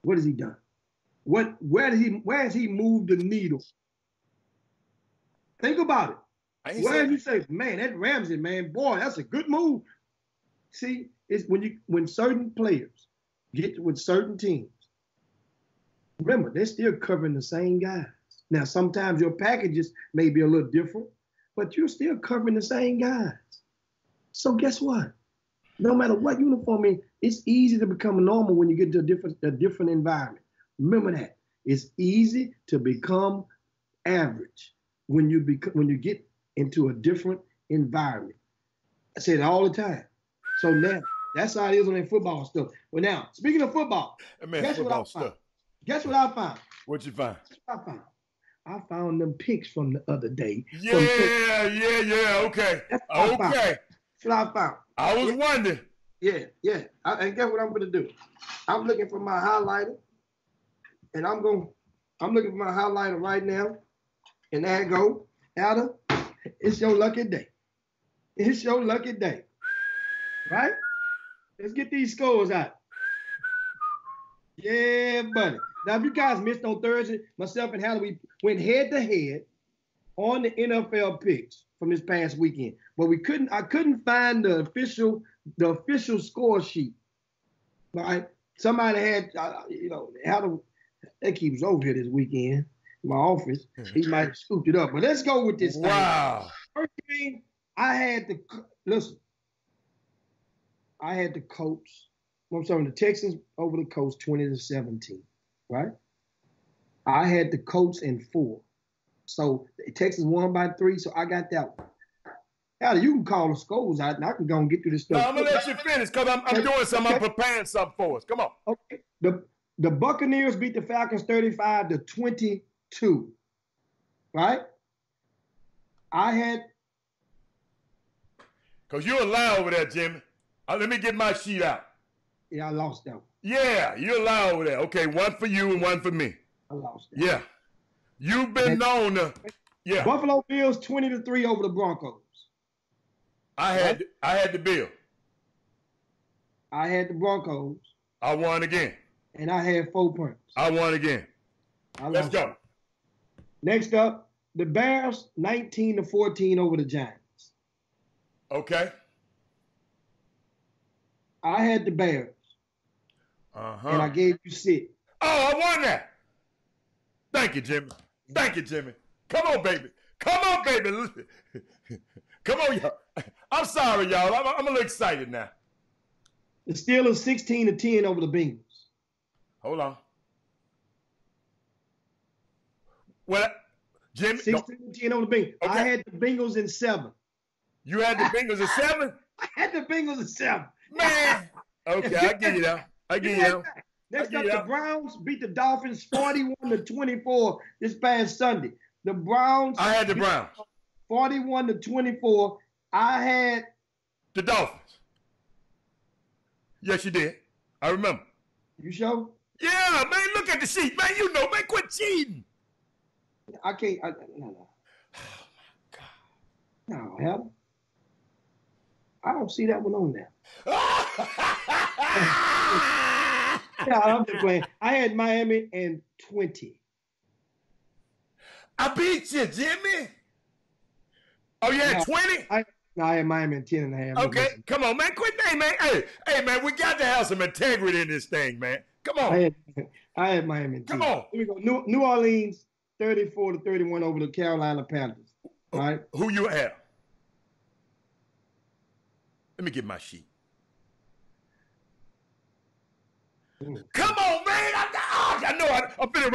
What has he done? Where has he moved the needle? Think about it. Where you say, man, that Ramsey, man, boy, that's a good move. See, it's when certain players get with certain teams, remember, they're still covering the same guys. Now, sometimes your packages may be a little different, but you're still covering the same guys. So guess what? No matter what uniform is, it's easy to become normal when you get to a different environment. Remember that. It's easy to become average when you get into a different environment. I say it all the time. So now, that's how it is on that football stuff. Well, now, speaking of football, guess what I found? Guess what I found? What you find? I found them picks from the other day. Yeah, okay. That's what I found. I was wondering. Yeah. And guess what I'm going to do? I'm looking for my highlighter, and I'm looking for my highlighter right now, and there you go. Adam, it's your lucky day. It's your lucky day. Right? Let's get these scores out. Yeah, buddy. Now, if you guys missed on Thursday, myself and Hannah, we went head-to-head on the NFL picks from this past weekend. But I couldn't find the official score sheet. Right? Somebody had, that keeps over here this weekend in my office. He might have scooped it up. But let's go with this thing. Wow. First game, I had the Colts. I'm sorry, the Texans over the Colts 20-17, right? I had the Colts in 4. So the Texans won by 3, so I got that one. Now, you can call the scores out, and I can go and get through this stuff. No, I'm going to let you finish because I'm doing something. I'm preparing something for us. Come on. Okay. The Buccaneers beat the Falcons 35-22, right? I had... Because you're allowed over there, Jimmy. Let me get my sheet out. Yeah, I lost that one. Yeah, you're allowed over there. Okay, one for you and one for me. I lost that. Yeah. You've been known to... Yeah. Buffalo Bills 20-3 over the Broncos. I had the Bill. I had the Broncos. I won again. And I had 4 points. I won again. Let's go. Next up, the Bears 19-14 over the Giants. Okay. I had the Bears. And I gave you 6. Oh, I won that. Thank you, Jimmy. Thank you, Jimmy. Come on, baby. Come on, baby. Come on, y'all. I'm sorry, y'all. I'm a little excited now. The Steelers 16-10 over the Bengals. Hold on. What? Jimmy? 16-10 over the Bengals. Okay. I had the Bengals in 7. You had the Bengals in 7? I had the Bengals in 7. Man. Okay, I give you that. Next up, the Browns beat the Dolphins 41-24 this past Sunday. The Browns. I had the Browns. 41-24. I had the Dolphins. Yes, you did. I remember. You sure? Yeah, man. Look at the sheet, man. You know, man. Quit cheating. I can't. No. Oh my God. No, Helen. I don't see that one on there. Yeah, I'm just playing. I had Miami and 20. I beat you, Jimmy. Oh, you had 20? I had Miami and 10.5. Okay, come on, man. Quit that, man. Hey, man, we got to have some integrity in this thing, man. Come on. I had Miami and 10. Come on. Here we go. New Orleans 34-31 over the Carolina Panthers. All right. Who you have? Let me get my sheet. Come on, man! I know. I'm finna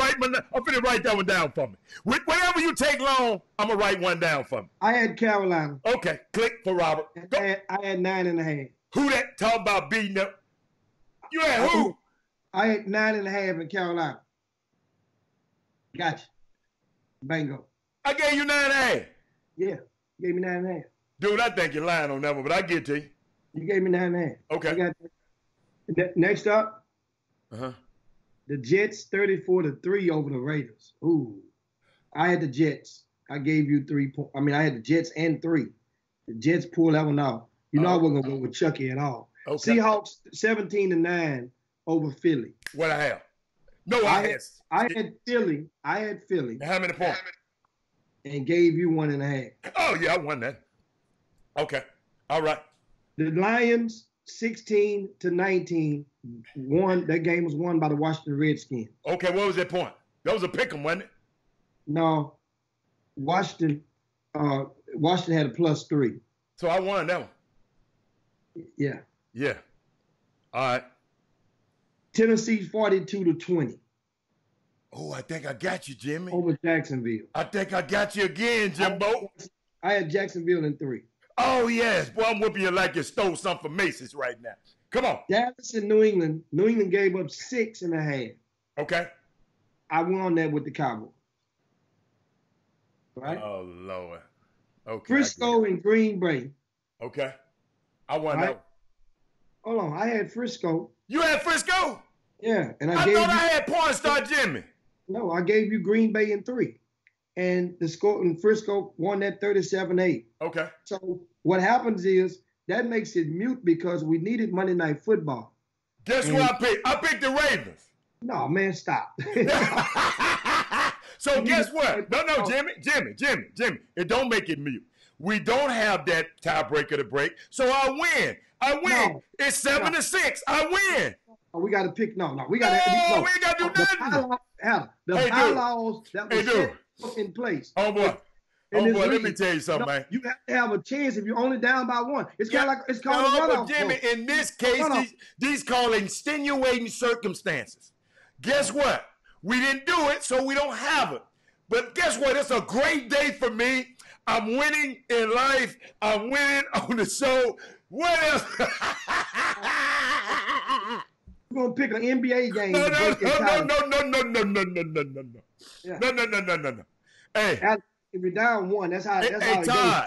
write that one down for me. Whenever you take long, I'm gonna write one down for me. I had Carolina. Okay, click for Robert. I had 9.5. Who that? Talk about beating up. You had who? I had 9.5 in Carolina. Gotcha. Bingo. I gave you 9.5. Yeah, you gave me 9.5. Dude, I think you're lying on that one, but I get to you. You gave me 9.5. Okay. Next up. The Jets 34-3 over the Raiders. Ooh. I had the Jets. I gave you 3 points. I mean, I had the Jets and 3. The Jets pulled that one out. You know I wasn't gonna go with Chucky at all. Okay. Seahawks 17-9 over Philly. What I have? No, I had Philly. I had Philly. How many points? And gave you 1.5. Oh yeah, I won that. Okay. All right. The Lions 16-19 won. That game was won by the Washington Redskins. Okay, what was that point? That was a pick 'em, wasn't it? No, Washington had a +3. So I won that one. Yeah. Yeah. All right. Tennessee 42-20 Oh, I think I got you, Jimmy. over Jacksonville. I think I got you again, Jimbo. I had Jacksonville in 3. Oh, yes. Boy, I'm whooping you like you stole something from Macy's right now. Come on. Dallas and New England. New England gave up 6.5. Okay. I won that with the Cowboys. Right? Oh, Lord. Okay. Frisco and Green Bay. Okay. I won that one. Hold on. I had Frisco. You had Frisco? Yeah. And I gave thought you, I had porn star Jimmy. No, I gave you Green Bay in 3. And the score in Frisco won that 37-8. Okay. So what happens is that makes it mute because we needed Monday Night Football. Guess what I picked? I picked the Ravens. No, man, stop. So guess what? No, Jimmy. It don't make it mute. We don't have that tiebreaker to break, so I win. No. It's 7-6. I win. We got to pick. We got to. We ain't got to do nothing. The bylaws that were set in place. Oh boy. Let me tell you something, man. You have to have a chance if you're only down by 1. It's kind of like it's called a runoff. But Jimmy, in this case, these call extenuating circumstances. Guess what? We didn't do it, so we don't have it. But guess what? It's a great day for me. I'm winning in life. I'm winning on the show. What else? We're gonna pick an NBA game. No. Yeah. Hey. If you're down 1, that's how it Todd, goes.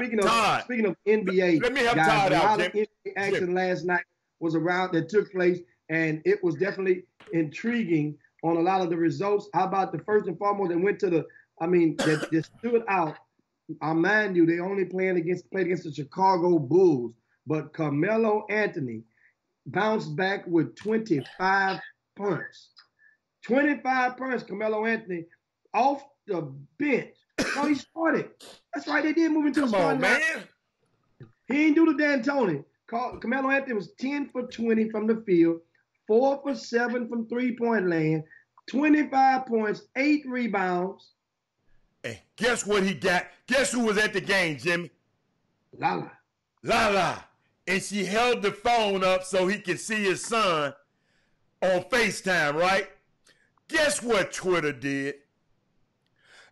Speaking of NBA, let me help guys, Todd out. A lot of NBA action last night was around that took place, and it was definitely intriguing on a lot of the results. How about the first and foremost that went to that stood out? I mind you, they only played against the Chicago Bulls, but Carmelo Anthony bounced back with 25 points. 25 points, Carmelo Anthony off the bench. No, he started. That's right, they did move into the starting. Come on, man. He didn't do the D'Antoni. Carmelo Anthony was 10 for 20 from the field, 4 for 7 from three-point land, 25 points, 8 rebounds. Hey, guess what he got? Guess who was at the game, Jimmy? Lala. And she held the phone up so he could see his son on FaceTime, right? Guess what Twitter did?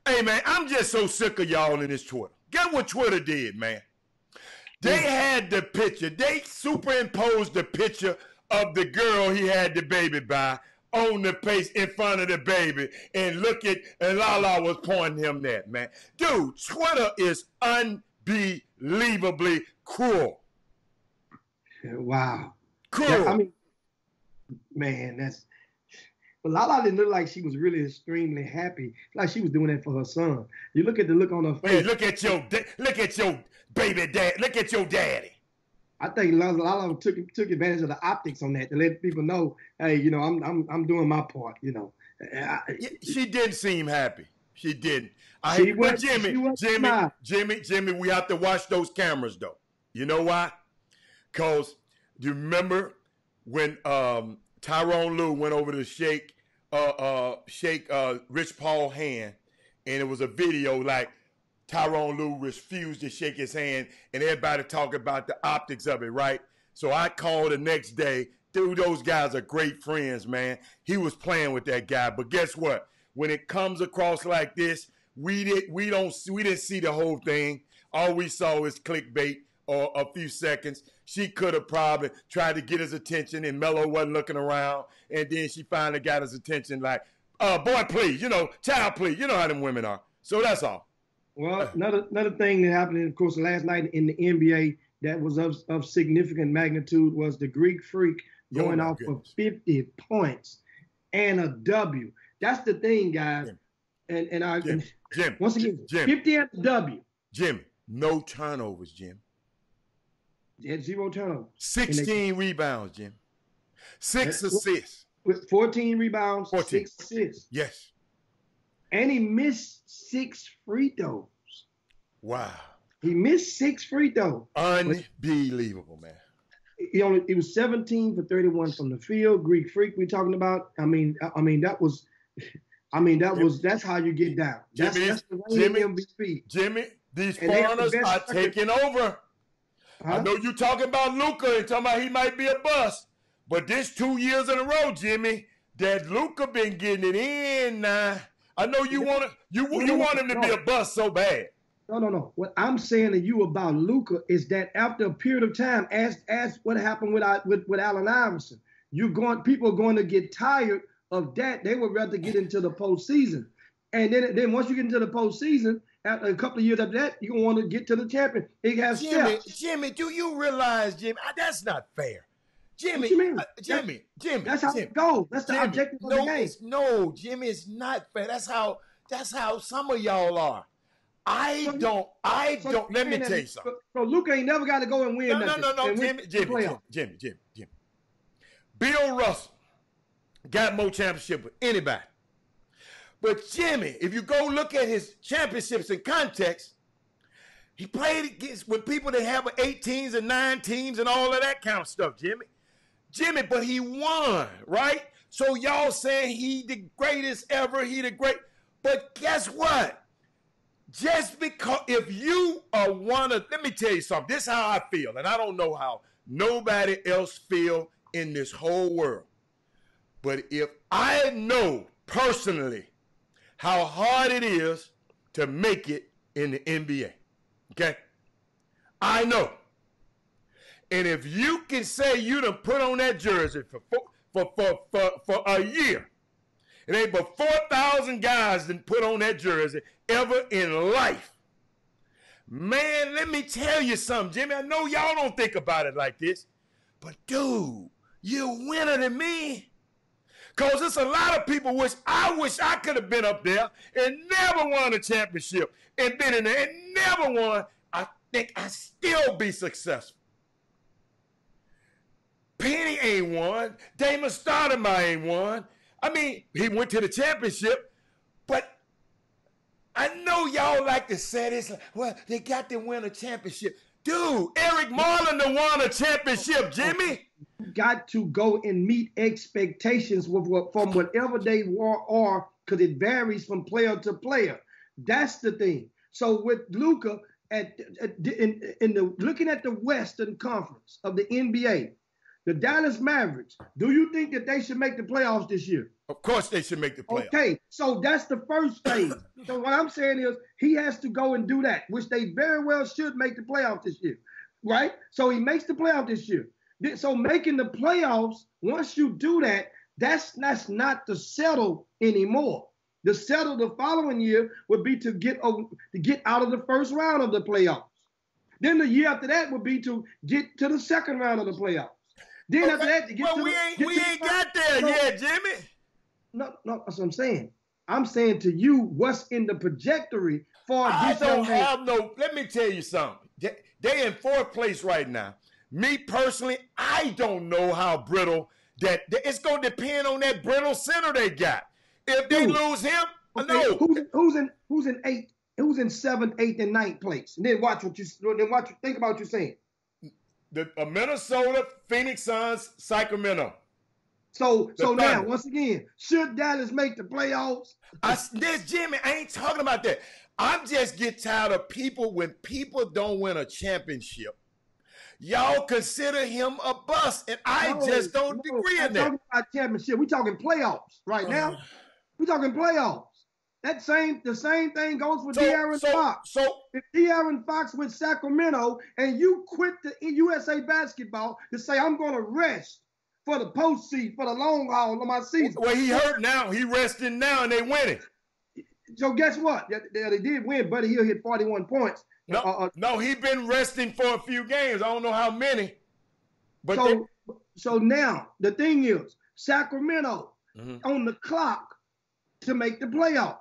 Hey, man, I'm just so sick of y'all in this Twitter. Guess what Twitter did, man? They had the picture. They superimposed the picture of the girl he had the baby by on the face in front of the baby. And Lala was pointing him that, man. Dude, Twitter is unbelievably cruel. Wow. Cruel. Yeah, man, but Lala didn't look like she was really extremely happy. Like she was doing that for her son. You look at the look on her face. Hey, look at your baby dad. Look at your daddy. I think Lala took advantage of the optics on that to let people know, hey, I'm doing my part. She didn't seem happy. She didn't. Jimmy, we have to watch those cameras though. You know why? Because do you remember when Tyronn Lue went over to shake Rich Paul's hand, and it was a video like Tyronn Lue refused to shake his hand, and everybody talking about the optics of it, right? So I called the next day. Dude, those guys are great friends, man. He was playing with that guy, but guess what? When it comes across like this, we didn't see the whole thing. All we saw is clickbait or a few seconds. She could have probably tried to get his attention, and Melo wasn't looking around, and then she finally got his attention like, boy, please, child, please. You know how them women are. So that's all. Well, another thing that happened, of course, last night in the NBA that was of significant magnitude was the Greek Freak going off for 50 points and a W. That's the thing, guys. And Jim. Once again, Jim. 50 and W. Jim, no turnovers, Jim. They had 0 turnovers. 16 rebounds, Jim. 6 assists. With 14 rebounds, 14. 6 assists. Yes. And he missed 6 free throws. Wow. He missed 6 free throws. Unbelievable, man. He was 17 for 31 from the field. Greek Freak we talking about. That's how you get down. That's the MVP. Jimmy, these foreigners are taking over. I know you talking about Luka and talking about he might be a bust, but this 2 years in a row, Jimmy, that Luka been getting it in now. I know you want him to be a bust so bad. No. What I'm saying to you about Luka is that after a period of time, as what happened with Allen Iverson, people are going to get tired of that. They would rather get into the postseason, and then once you get into the postseason, after a couple of years after that, you're going to want to get to the champion. It has steps. Jimmy, do you realize, Jimmy? That's not fair. Jimmy, what you mean? Jimmy. That's how it goes. That's the objective of the game. No, Jimmy, it's not fair. That's how some of y'all are. I don't. Let me tell you something. So Luka ain't never got to go and win nothing. No, Jimmy. Bill Russell got more championships with anybody. But Jimmy, if you go look at his championships in context, he played against with people that have 8 teams and 9 teams and all of that kind of stuff, Jimmy, but he won, right? So y'all saying he the greatest ever, but guess what? Just because if you are let me tell you something. This is how I feel, and I don't know how nobody else feel in this whole world. But if I know personally how hard it is to make it in the NBA, okay? I know. And if you can say you done put on that jersey for a year, it ain't but 4,000 guys done put on that jersey ever in life. Man, let me tell you something, Jimmy. I know y'all don't think about it like this, but dude, you're a winner than me. Because there's a lot of people wish I could have been up there and never won a championship and been in there and never won. I think I'd still be successful. Penny ain't won. Damon Stoudemire ain't won. I mean, he went to the championship, but I know y'all like to say this, well, they got to win a championship. Dude, Eric Marlin done won a championship, Jimmy. You got to go and meet expectations from whatever they are, because it varies from player to player. That's the thing. So with Luka, looking at the Western Conference of the NBA, the Dallas Mavericks, do you think that they should make the playoffs this year? Of course they should make the playoffs. Okay, so that's the first phase. So what I'm saying is he has to go and do that, which they very well should make the playoffs this year, right? So he makes the playoff this year. So making the playoffs, once you do that, that's not to settle anymore. The settle the following year would be to get out of the first round of the playoffs. Then the year after that would be to get to the second round of the playoffs. Then after that, we ain't got there yet, Jimmy. No, that's what I'm saying. I'm saying to you, what's in the trajectory for this young man? Let me tell you something. They in 4th place right now. Me personally, I don't know how brittle that it's going to depend on that brittle center they got. If they lose him, no. Who's in 8th? Who's in 7th, 8th, and 9th place? And then think about what you're saying. The Minnesota, Phoenix Suns, Sacramento. So now, once again, should Dallas make the playoffs? Jimmy, I ain't talking about that. I'm just get tired of people when people don't win a championship. Y'all consider him a bust, and I just don't agree in that. Talking about championship, we talking playoffs right now. We talking playoffs. The same thing goes for De'Aaron Fox. So if De'Aaron Fox with Sacramento and you quit the USA Basketball to say I'm going to rest for the postseason, for the long haul of my season. Well, he hurt now. He resting now, and they winning. So guess what? They did win, buddy. He'll hit 41 points. No, he been resting for a few games. I don't know how many. But so now the thing is, Sacramento on the clock to make the playoffs.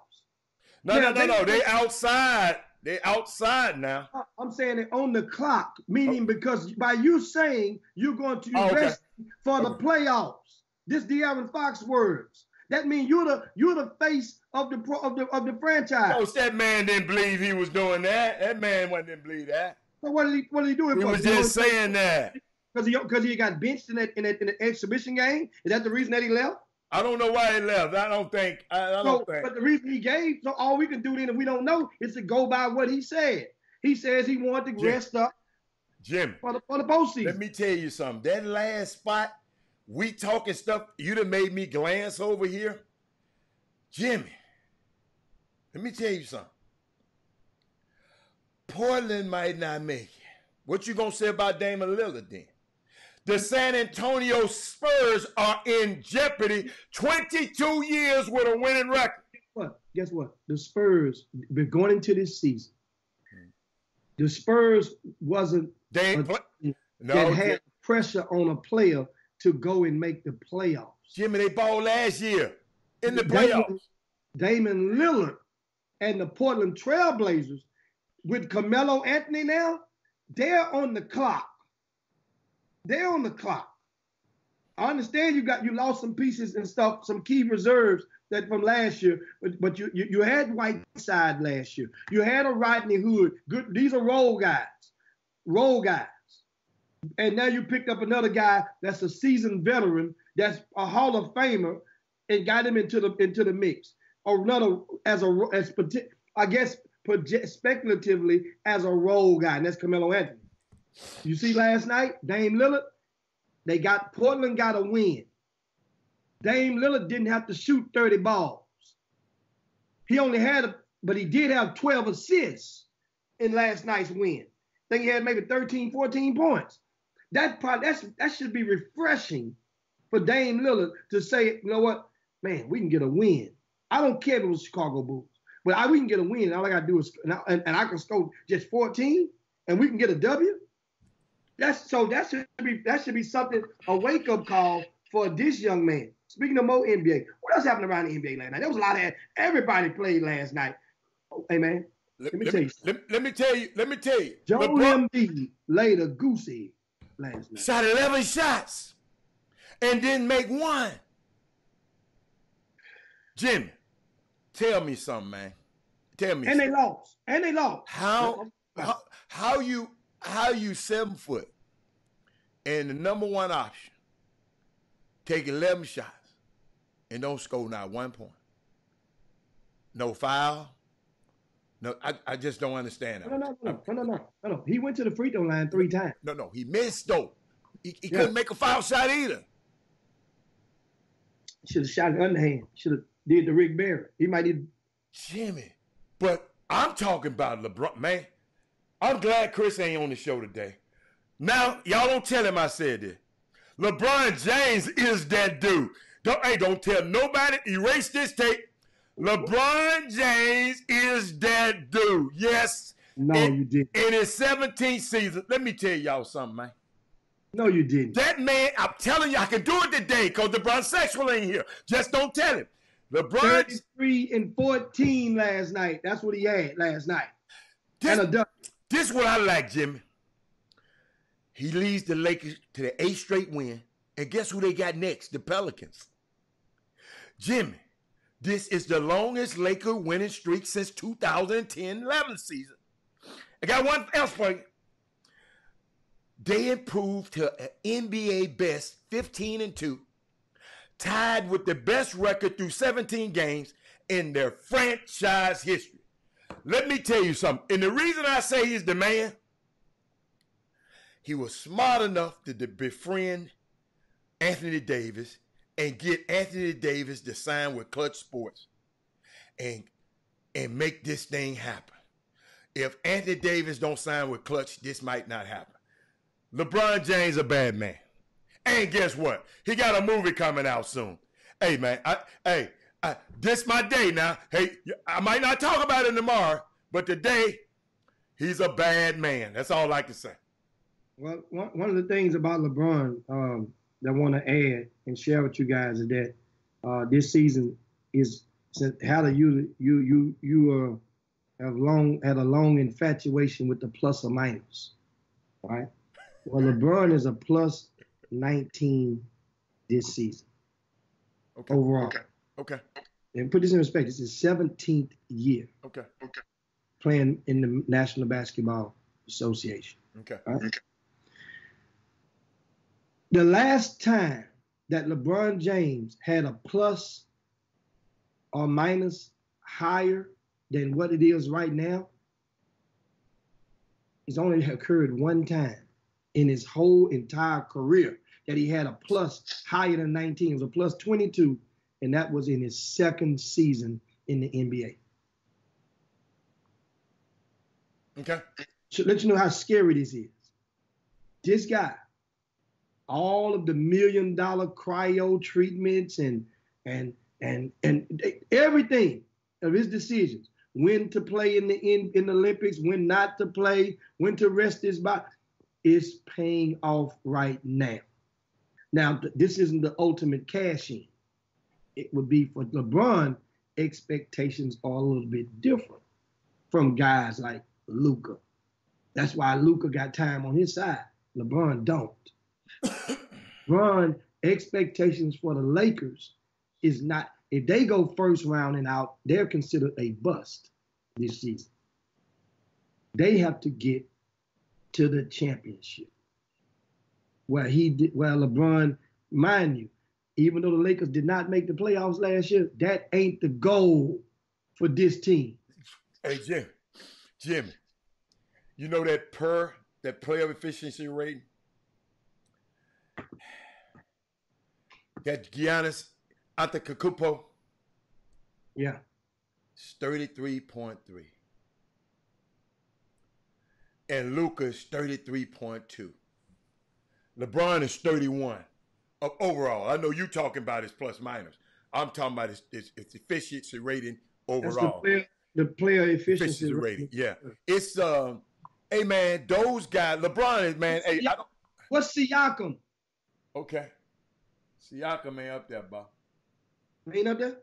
No. They outside. They outside now. I'm saying it on the clock, meaning because by you saying you're going to rest for the playoffs. This De'Aaron Fox words. That means you're the face of the franchise. Coach, that man didn't believe he was doing that. That man didn't believe that. So what did he do it for? He was just saying that. Because he got benched in the exhibition game? Is that the reason that he left? I don't know why he left. I don't think. But the reason he gave, so all we can do then if we don't know is to go by what he said. He says he wanted to rest up for the postseason. Let me tell you something. That last spot, we talking stuff, you done made me glance over here. Jimmy, let me tell you something. Portland might not make it. What you gonna say about Damian Lillard then? The San Antonio Spurs are in jeopardy. 22 years with a winning record. Guess what? The Spurs, going into this season, the Spurs wasn't had pressure on a player to go and make the playoffs. Jimmy, they balled last year in the playoffs. Damian Lillard and the Portland Trailblazers with Carmelo Anthony now, they're on the clock. They're on the clock. I understand you lost some pieces and stuff, some key reserves that from last year, but you had Whiteside last year. You had a Rodney Hood. Good, these are role guys. And now you picked up another guy that's a seasoned veteran, that's a Hall of Famer, and got him into the mix. Or another speculatively as a role guy, and that's Carmelo Anthony. You see last night, Dame Lillard, Portland got a win. Dame Lillard didn't have to shoot 30 balls. He only but he did have 12 assists in last night's win. I think he had maybe 13, 14 points. That should be refreshing for Dame Lillard to say, you know what, man, we can get a win. I don't care if it was Chicago Bulls, but we can get a win. And all I got to do is, and I can score just 14, and we can get a W. That should be something, a wake-up call for this young man. Speaking of more NBA, what else happened around the NBA last night? There was a lot of everybody played last night. Hey man, let me tell you. Let me tell you. Joel Embiid laid a goose egg last night. Shot 11 shots and didn't make one. Jimmy, tell me something, man. Tell me. And they lost. How you 7 foot and the number one option take 11 shots and don't score not 1 point? No foul. No, I just don't understand that. No. He went to the free throw line 3 times. No. He missed though. He couldn't make a foul shot either. Should have shot an underhand. Should have did the Rick Barry. He might have. Jimmy, but I'm talking about LeBron, man. I'm glad Chris ain't on the show today. Now, y'all don't tell him I said this. LeBron James is that dude. Don't tell nobody. Erase this tape. LeBron James is that dude. Yes. No, you didn't. In his 17th season, let me tell y'all something, man. No, you didn't. That man, I'm telling you, I can do it today because LeBron Sexual ain't here. Just don't tell him. LeBron 33 and 14 last night. That's what he had last night. This is what I like, Jimmy. He leads the Lakers to the 8th straight win. And guess who they got next? The Pelicans. Jimmy, this is the longest Laker winning streak since 2010-11 season. I got one else for you. They improved to an NBA best 15-2, tied with the best record through 17 games in their franchise history. Let me tell you something. And the reason I say he's the man, he was smart enough to befriend Anthony Davis and get Anthony Davis to sign with Clutch Sports and make this thing happen. If Anthony Davis don't sign with Clutch, this might not happen. LeBron James a bad man. And guess what? He got a movie coming out soon. Hey, man, this my day now. Hey, I might not talk about it tomorrow, but today, he's a bad man. That's all I can say. Well, one of the things about LeBron that I want to add and share with you guys is that this season is had a long infatuation with the plus or minus, right? Well, LeBron is a plus 19 this season overall. Okay. And put this in respect, this is 17th year playing in the National Basketball Association. Okay. Right? The last time that LeBron James had a plus or minus higher than what it is right now, it's only occurred one time in his whole entire career that he had a plus higher than 19. It was a plus 22, and that was in his second season in the NBA. Okay. So let you know how scary this is. This guy, all of the $1 million cryo treatments and everything of his decisions, when to play in the Olympics, when not to play, when to rest his body, is paying off right now. Now, this isn't the ultimate cash in. It would be for LeBron, expectations are a little bit different from guys like Luka. That's why Luka got time on his side. LeBron don't. LeBron, expectations for the Lakers is not, if they go first round and out, they're considered a bust this season. They have to get to the championship. Where LeBron, mind you, even though the Lakers did not make the playoffs last year, that ain't the goal for this team. Hey, Jimmy, you know that player efficiency rating? That Giannis Antetokounmpo? Yeah. It's 33.3. And Luka is 33.2. LeBron is 31 of overall. I know you talking about his plus minus. I'm talking about his efficiency rating overall. That's the player efficiency rating. Yeah. It's hey man, those guys, LeBron is man. Hey, what's Siakam? Okay. Siakam ain't up there, Bob. Ain't up there?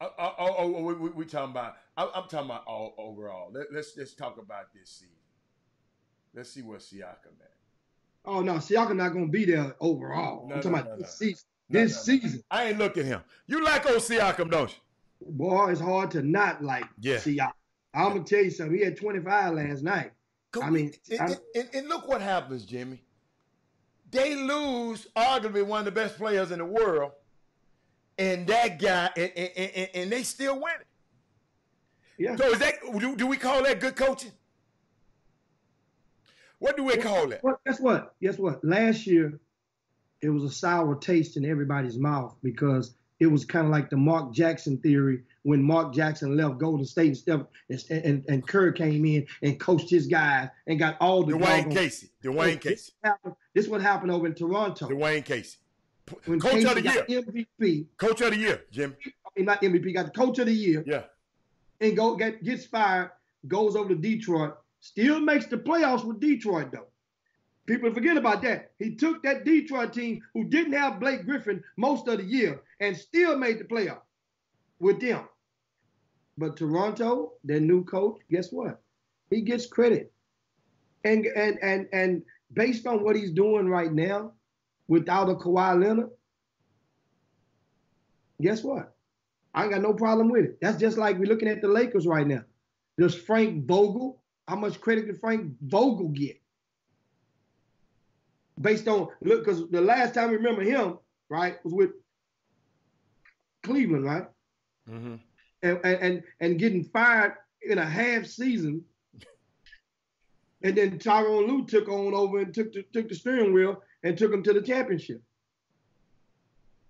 We talking about. I'm talking about all overall. Let's talk about this season. Let's see where Siakam at. Oh no, Siakam not gonna be there overall. I'm talking about this season. This season. I ain't look at him. You like old Siakam, don't you? Boy, it's hard to not like Siakam. I'm gonna tell you something. He had 25 last night. And look what happens, Jimmy. They lose arguably one of the best players in the world, and that guy, and they still win it. Yeah. So is that? Do we call that good coaching? What do we call that? Well, guess what? Last year, it was a sour taste in everybody's mouth because it was kind of like the Mark Jackson theory when Mark Jackson left Golden State and Kerr came in and coached his guys and got all the Dwayne Casey. This is what happened over in Toronto. Dwayne Casey. When Coach Casey of the year. MVP. Coach of the year, Jim. Not MVP, got the coach of the year. Yeah. And gets fired, goes over to Detroit, still makes the playoffs with Detroit though. People forget about that. He took that Detroit team who didn't have Blake Griffin most of the year and still made the playoff with them. But Toronto, their new coach, guess what? He gets credit. And based on what he's doing right now, without a Kawhi Leonard, guess what? I ain't got no problem with it. That's just like we're looking at the Lakers right now. Does Frank Vogel, how much credit did Frank Vogel get? Based on, look, because the last time we remember him, right, was with Cleveland, right? Mm-hmm. And getting fired in a half season. And then Tyronn Lue took on over and took the steering wheel and took him to the championship.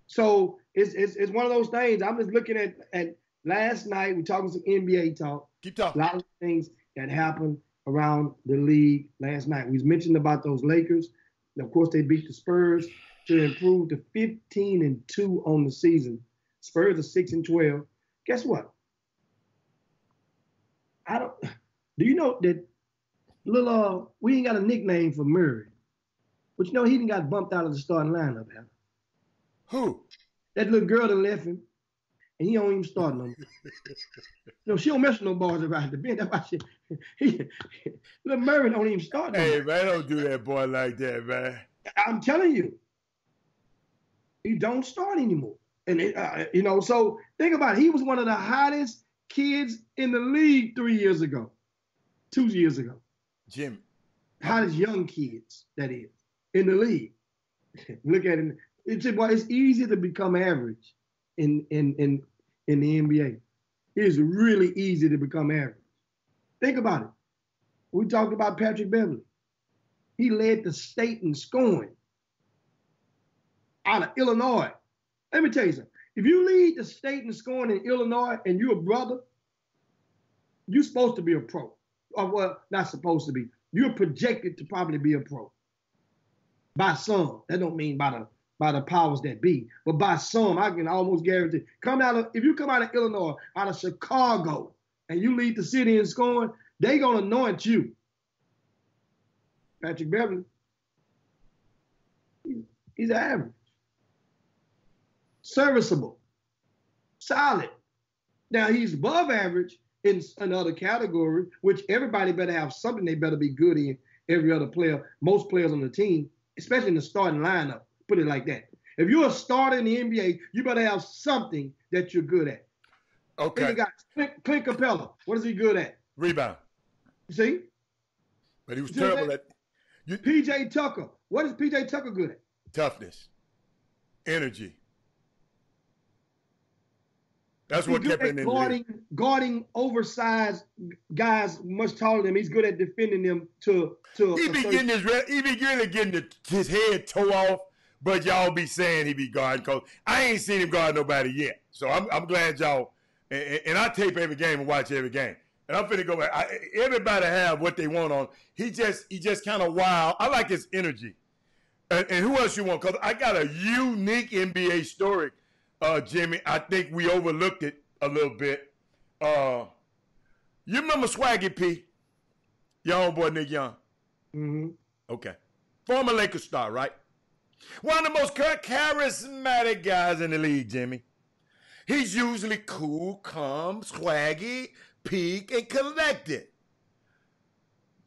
So it's one of those things. I'm just looking at last night, we're talking some NBA talk. Keep talking. A lot of things that happened around the league last night. We mentioned about those Lakers. And of course, they beat the Spurs to improve to 15-2 on the season. Spurs are 6-12. Guess what? Do you know that we ain't got a nickname for Murray, but you know he didn't got bumped out of the starting lineup. Who? That little girl that left him, and he don't even start no more. She don't mess with no bars around the bench. That's why Little Murray don't even start no more. Hey, man, don't do that boy like that, man. I'm telling you, he don't start anymore. And so think about it. He was one of the hottest kids in the league 2 years ago. Jim. Hottest young kids, that is, in the league. Look at him. It's easy to become average in the NBA. It's really easy to become average. Think about it. We talked about Patrick Beverly. He led the state in scoring out of Illinois. Let me tell you something. If you lead the state in scoring in Illinois and you're a brother, you're supposed to be a pro. Or, well, not supposed to be. You're projected to probably be a pro. By some. That don't mean by the powers that be. But by some, I can almost guarantee. If you come out of Illinois, out of Chicago, and you lead the city in scoring, they're going to anoint you. Patrick Beverly, he's average. Serviceable. Solid. Now, he's above average in another category, which everybody better have something they better be good in. Every other player, most players on the team, especially in the starting lineup, put it like that. If you're a starter in the NBA, you better have something that you're good at. Okay. Then you got Clint Capella. What is he good at? Rebound. You see? But he was terrible at... P.J. Tucker. What is P.J. Tucker good at? Toughness. Energy. That's what kept him in the league. Guarding oversized guys much taller than him. He's good at defending them to he be getting his head toe off, but y'all be saying he be guarding, because I ain't seen him guard nobody yet. So I'm glad y'all, and I tape every game and watch every game. And I'm finna go back. Everybody have what they want on. He just kind of wild. I like his energy. And who else you want? Because I got a unique NBA story, Jimmy. I think we overlooked it a little bit. You remember Swaggy P? Your own boy Nick Young. Mm-hmm. Okay. Former Lakers star, right? One of the most charismatic guys in the league, Jimmy. He's usually cool, calm, swaggy, peak, and collected.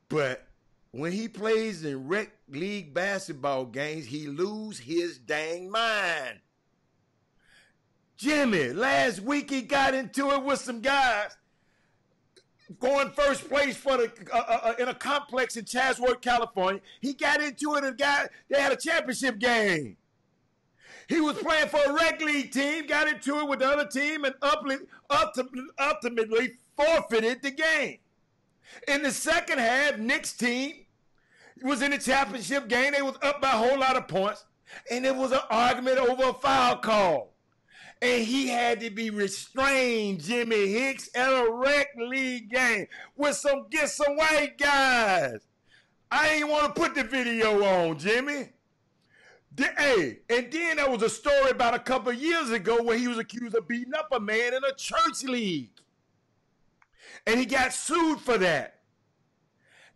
But when he plays in rec league basketball games, he lose his dang mind. Jimmy, last week he got into it with some guys going first place for in a complex in Chatsworth, California. He got into it and they had a championship game. He was playing for a rec league team, got into it with the other team, and ultimately forfeited the game. In the second half, Nick's team was in the championship game. They was up by a whole lot of points, and there was an argument over a foul call. And he had to be restrained, Jimmy Hicks, at a rec league game with some white guys. I ain't want to put the video on, Jimmy. Hey, and then there was a story about a couple of years ago where he was accused of beating up a man in a church league. And he got sued for that.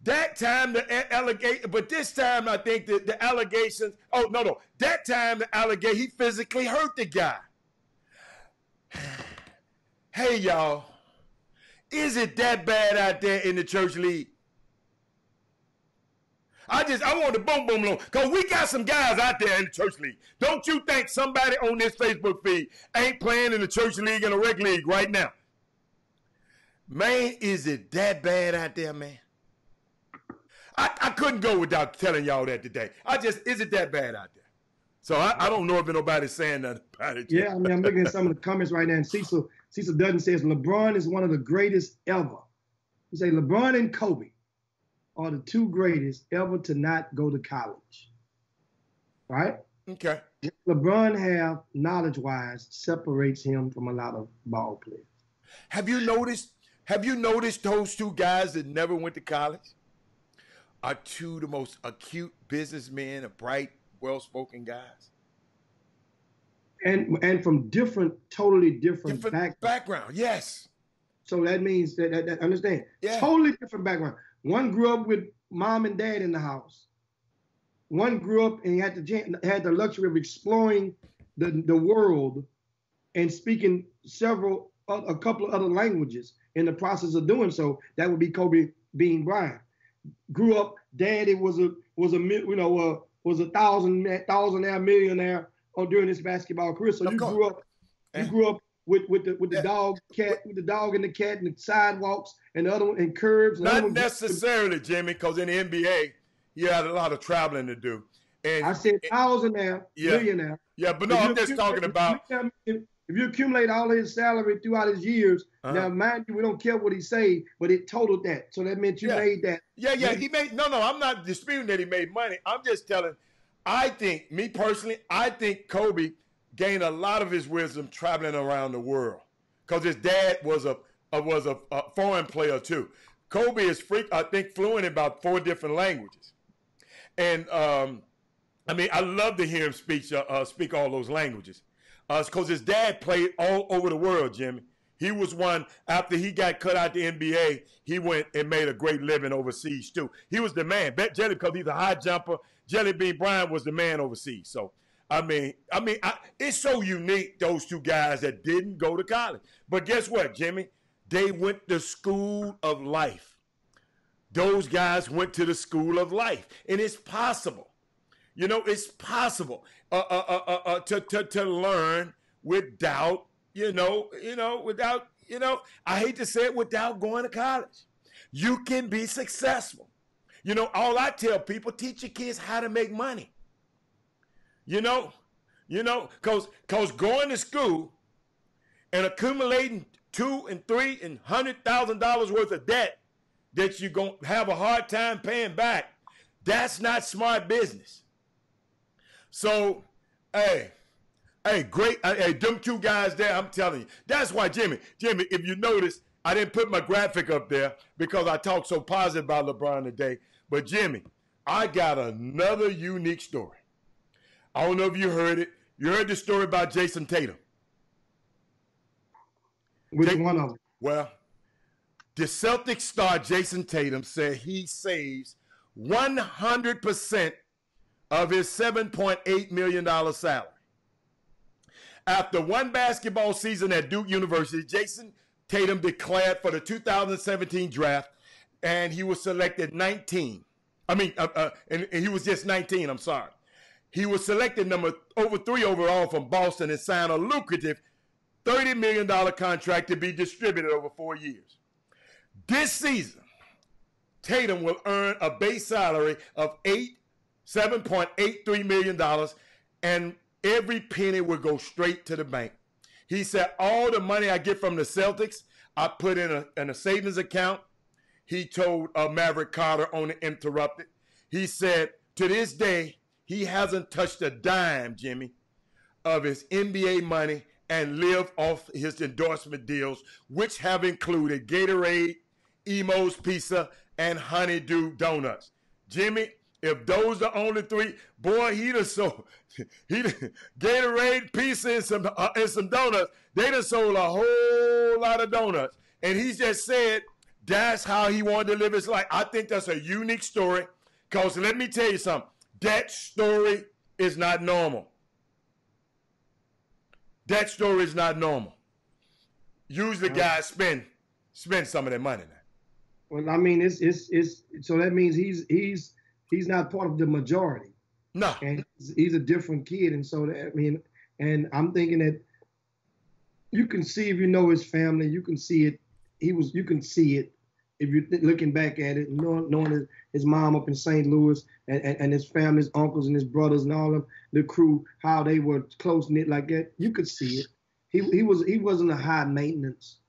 That time the allegation, but this time I think the allegations, that time the allegation, he physically hurt the guy. Hey, y'all, is it that bad out there in the church league? I want the boom boom loan, because we got some guys out there in the church league. Don't you think somebody on this Facebook feed ain't playing in the church league and the rec league right now? Man, is it that bad out there, man? I couldn't go without telling y'all that today. Is it that bad out there? So I don't know if nobody's saying nothing about it. Yeah, I mean, I'm looking at some of the comments right now, and Cecil Dutton says LeBron is one of the greatest ever. He say LeBron and Kobe are the two greatest ever to not go to college. Right? Okay. LeBron have, knowledge-wise, separates him from a lot of ball players. Have you noticed those two guys that never went to college are two of the most acute businessmen, bright, well-spoken guys? And from totally different background, yes. So that means that understand, totally different background. One grew up with mom and dad in the house. One grew up and had the luxury of exploring the world and speaking a couple of other languages in the process of doing so. That would be Kobe Bean Bryant. Grew up, daddy was a thousandaire millionaire during his basketball career. So you grew up with the dog and the cat and the sidewalks and the other one and curbs. Not necessarily, Jimmy, because in the NBA you had a lot of traveling to do. And I said thousandaire, millionaire. Yeah, but no, I'm just talking about. If you accumulate all his salary throughout his years, now mind you, we don't care what he say, but it totaled that. So that meant you made that. Yeah, he made. No, I'm not disputing that he made money. I'm just telling. I think, me personally, I think Kobe gained a lot of his wisdom traveling around the world, because his dad was a foreign player too. Kobe is I think fluent in about 4 different languages, and I mean, I love to hear him speak all those languages. Because his dad played all over the world, Jimmy. He was one, after he got cut out the NBA, he went and made a great living overseas, too. He was the man. Bet Jelly, because he's a high jumper. Jelly Bean Bryant was the man overseas. So, I mean, it's so unique, those two guys that didn't go to college. But guess what, Jimmy? They went to school of life. Those guys went to the school of life. And it's possible. You know, it's possible to learn without, I hate to say it, without going to college. You can be successful. You know, all I tell people, teach your kids how to make money. Because going to school and accumulating $200,000 and $300,000 and $100,000 worth of debt that you're going to have a hard time paying back, that's not smart business. So, hey, great. Hey, them two guys there, I'm telling you. That's why, Jimmy, if you notice, I didn't put my graphic up there because I talked so positive about LeBron today. But, Jimmy, I got another unique story. I don't know if you heard it. You heard the story about Jason Tatum. Which one of them? Well, the Celtics star Jason Tatum said he saves 100% of his $7.8 million salary. After one basketball season at Duke University, Jason Tatum declared for the 2017 draft, and he was selected 19. And he was just 19, I'm sorry. He was selected number 3 overall from Boston and signed a lucrative $30 million contract to be distributed over 4 years. This season, Tatum will earn a base salary of $7.83 million, and every penny will go straight to the bank. He said, all the money I get from the Celtics, I put in a savings account. He told Maverick Carter on the Interrupted. He said, to this day, he hasn't touched a dime, Jimmy, of his NBA money and lived off his endorsement deals, which have included Gatorade, Emo's Pizza, and Honeydew Donuts. Jimmy, if those are only 3, boy, Gatorade, pizza, and some donuts. They done sold a whole lot of donuts. And he just said that's how he wanted to live his life. I think that's a unique story, because let me tell you something. That story is not normal. That story is not normal. Usually guys spend some of their money now. Well, I mean, it's so that means he's not part of the majority. No. And he's a different kid. And so, and I'm thinking that you can see, if you know his family, you can see it. You can see it if you're looking back at it, knowing his mom up in St. Louis and his family, his uncles and his brothers and all of the crew, how they were close-knit like that. You could see it. He wasn't a high maintenance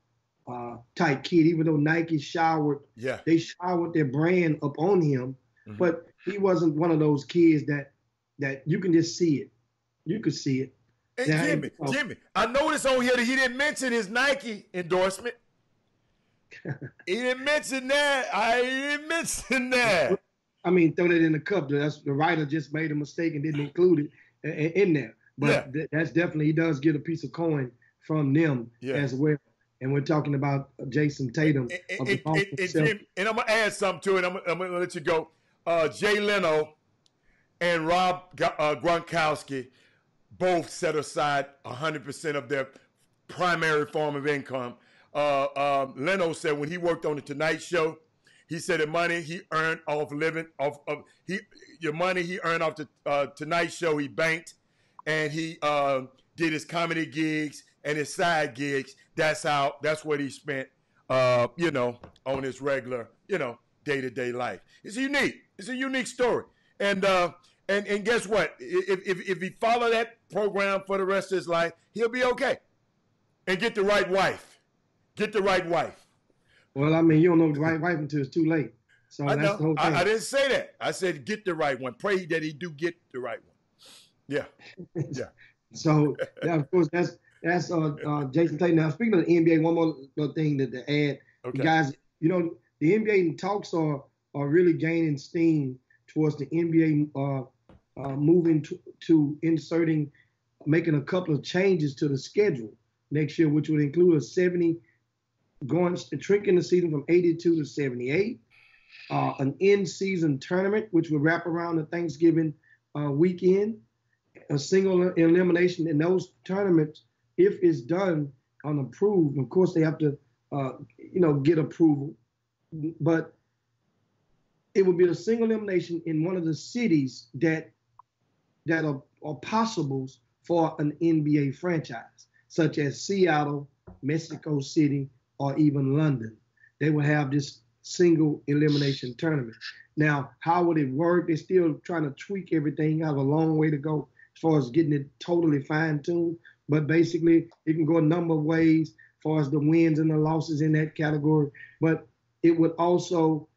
type kid, even though Nike they showered their brand up on him. Mm-hmm. But he wasn't one of those kids that you can just see it. You could see it. Hey, Jimmy, I noticed on here that he didn't mention his Nike endorsement. He didn't mention that. I didn't mention that. I mean, throw that in the cup. The writer just made a mistake and didn't include it in there. But that's definitely, he does get a piece of coin from them as well. And we're talking about Jason Tatum. And I'm going to add something to it. I'm going to let you go. Jay Leno and Rob Gronkowski both set aside 100% of their primary form of income. Leno said when he worked on the Tonight Show, he said the money he earned off living your money he earned off the Tonight Show, he banked, and he did his comedy gigs and his side gigs. That's what he spent, on his regular, day-to-day life. It's unique. It's a unique story. And guess what? If he follow that program for the rest of his life, he'll be okay. And get the right wife. Get the right wife. Well, I mean, you don't know the right wife until it's too late. So I that's know. the whole thing. I didn't say that. I said get the right one. Pray that he do get the right one. Yeah. Yeah. So yeah, of course, that's Jason Tatum. Now, speaking of the NBA, one more thing to add, Okay. guys. The NBA talks are really gaining steam towards the NBA moving to making a couple of changes to the schedule next year, which would include a 70 shrinking the season from 82 to 78, an in-season tournament which would wrap around the Thanksgiving weekend, a single elimination in those tournaments. If it's done and approved, of course they have to get approval, but it would be a single elimination in one of the cities that are possibles for an NBA franchise, such as Seattle, Mexico City, or even London. They would have this single elimination tournament. Now, how would it work? They're still trying to tweak everything. Have a long way to go as far as getting it totally fine-tuned. But basically, it can go a number of ways as far as the wins and the losses in that category. But it would also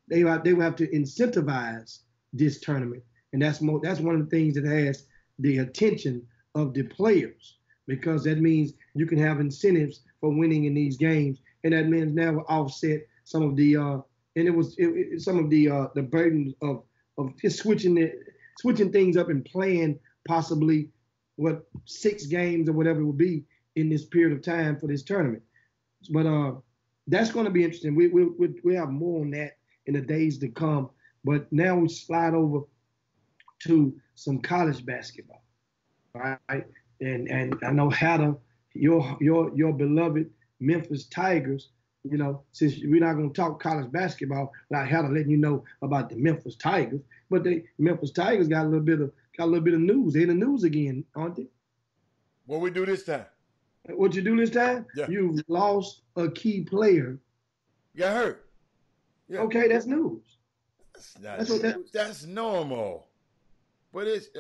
they would have to incentivize this tournament, and that's one of the things that has the attention of the players, because that means you can have incentives for winning in these games, and that means now will offset some of the the burden of just switching things up and playing possibly 6 games or whatever it will be in this period of time for this tournament. But that's going to be interesting. We have more on that in the days to come. But now we slide over to some college basketball, all right? And I know Hatter, your beloved Memphis Tigers, since we're not going to talk college basketball without Hatter letting you know about the Memphis Tigers, but the Memphis Tigers got a little bit of news. They're in the news again, aren't they? What we do this time? What you do this time? Yeah. You've lost a key player. Got hurt. Yeah. Okay, that's news. That's normal. But it's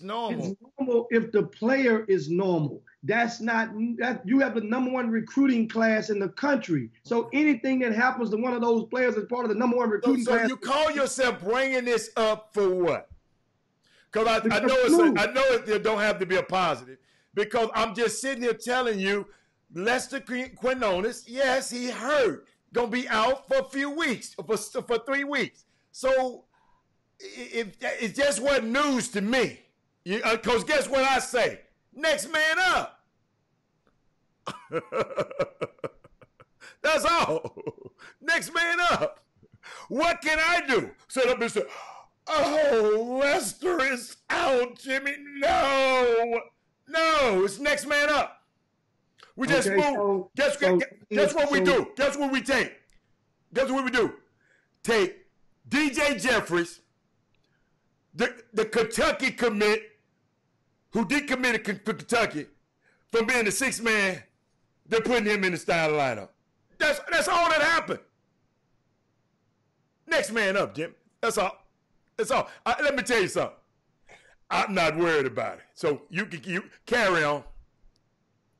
normal. It's normal if the player is normal. That's not that you have the #1 recruiting class in the country. So anything that happens to one of those players as part of the #1 recruiting class. So you call yourself bringing this up for what? Because I know it don't have to be a positive. Because I'm just sitting here telling you, Lester Quinones, yes, he hurt. Gonna be out for a few weeks, for 3 weeks. So it just wasn't news to me. Because guess what I say? Next man up. That's all. Next man up. What can I do? Sit up and say, oh, Lester is out, Jimmy. No, it's next man up. We just move. Guess what we do? Guess what we take? Guess what we do? Take DJ Jeffries, the Kentucky commit, who did commit to Kentucky, from being the 6th man, they're putting him in the starting lineup. That's all that happened. Next man up, Jim. That's all. That's all. Let me tell you something. I'm not worried about it. So you carry on.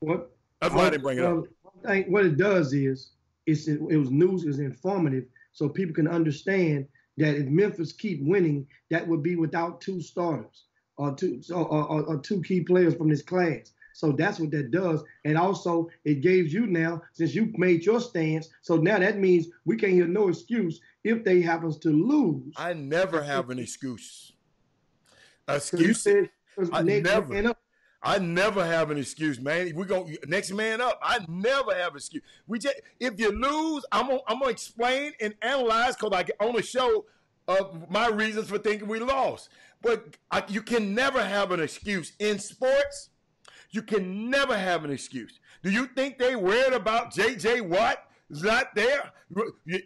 What? That's why I didn't bring it up. I think what it does is it was news, is informative, so people can understand that if Memphis keep winning, that would be without 2 starters or two key players from this class. So that's what that does. And also it gives you now, since you made your stance, so now that means we can't hear no excuse if they happens to lose. I never have an excuse. I never have an excuse, man. We go next man up. I never have an excuse. If you lose, I'm gonna explain and analyze, because I get on the show of my reasons for thinking we lost. But you can never have an excuse in sports. You can never have an excuse. Do you think they worried about J.J. Watt is not there? You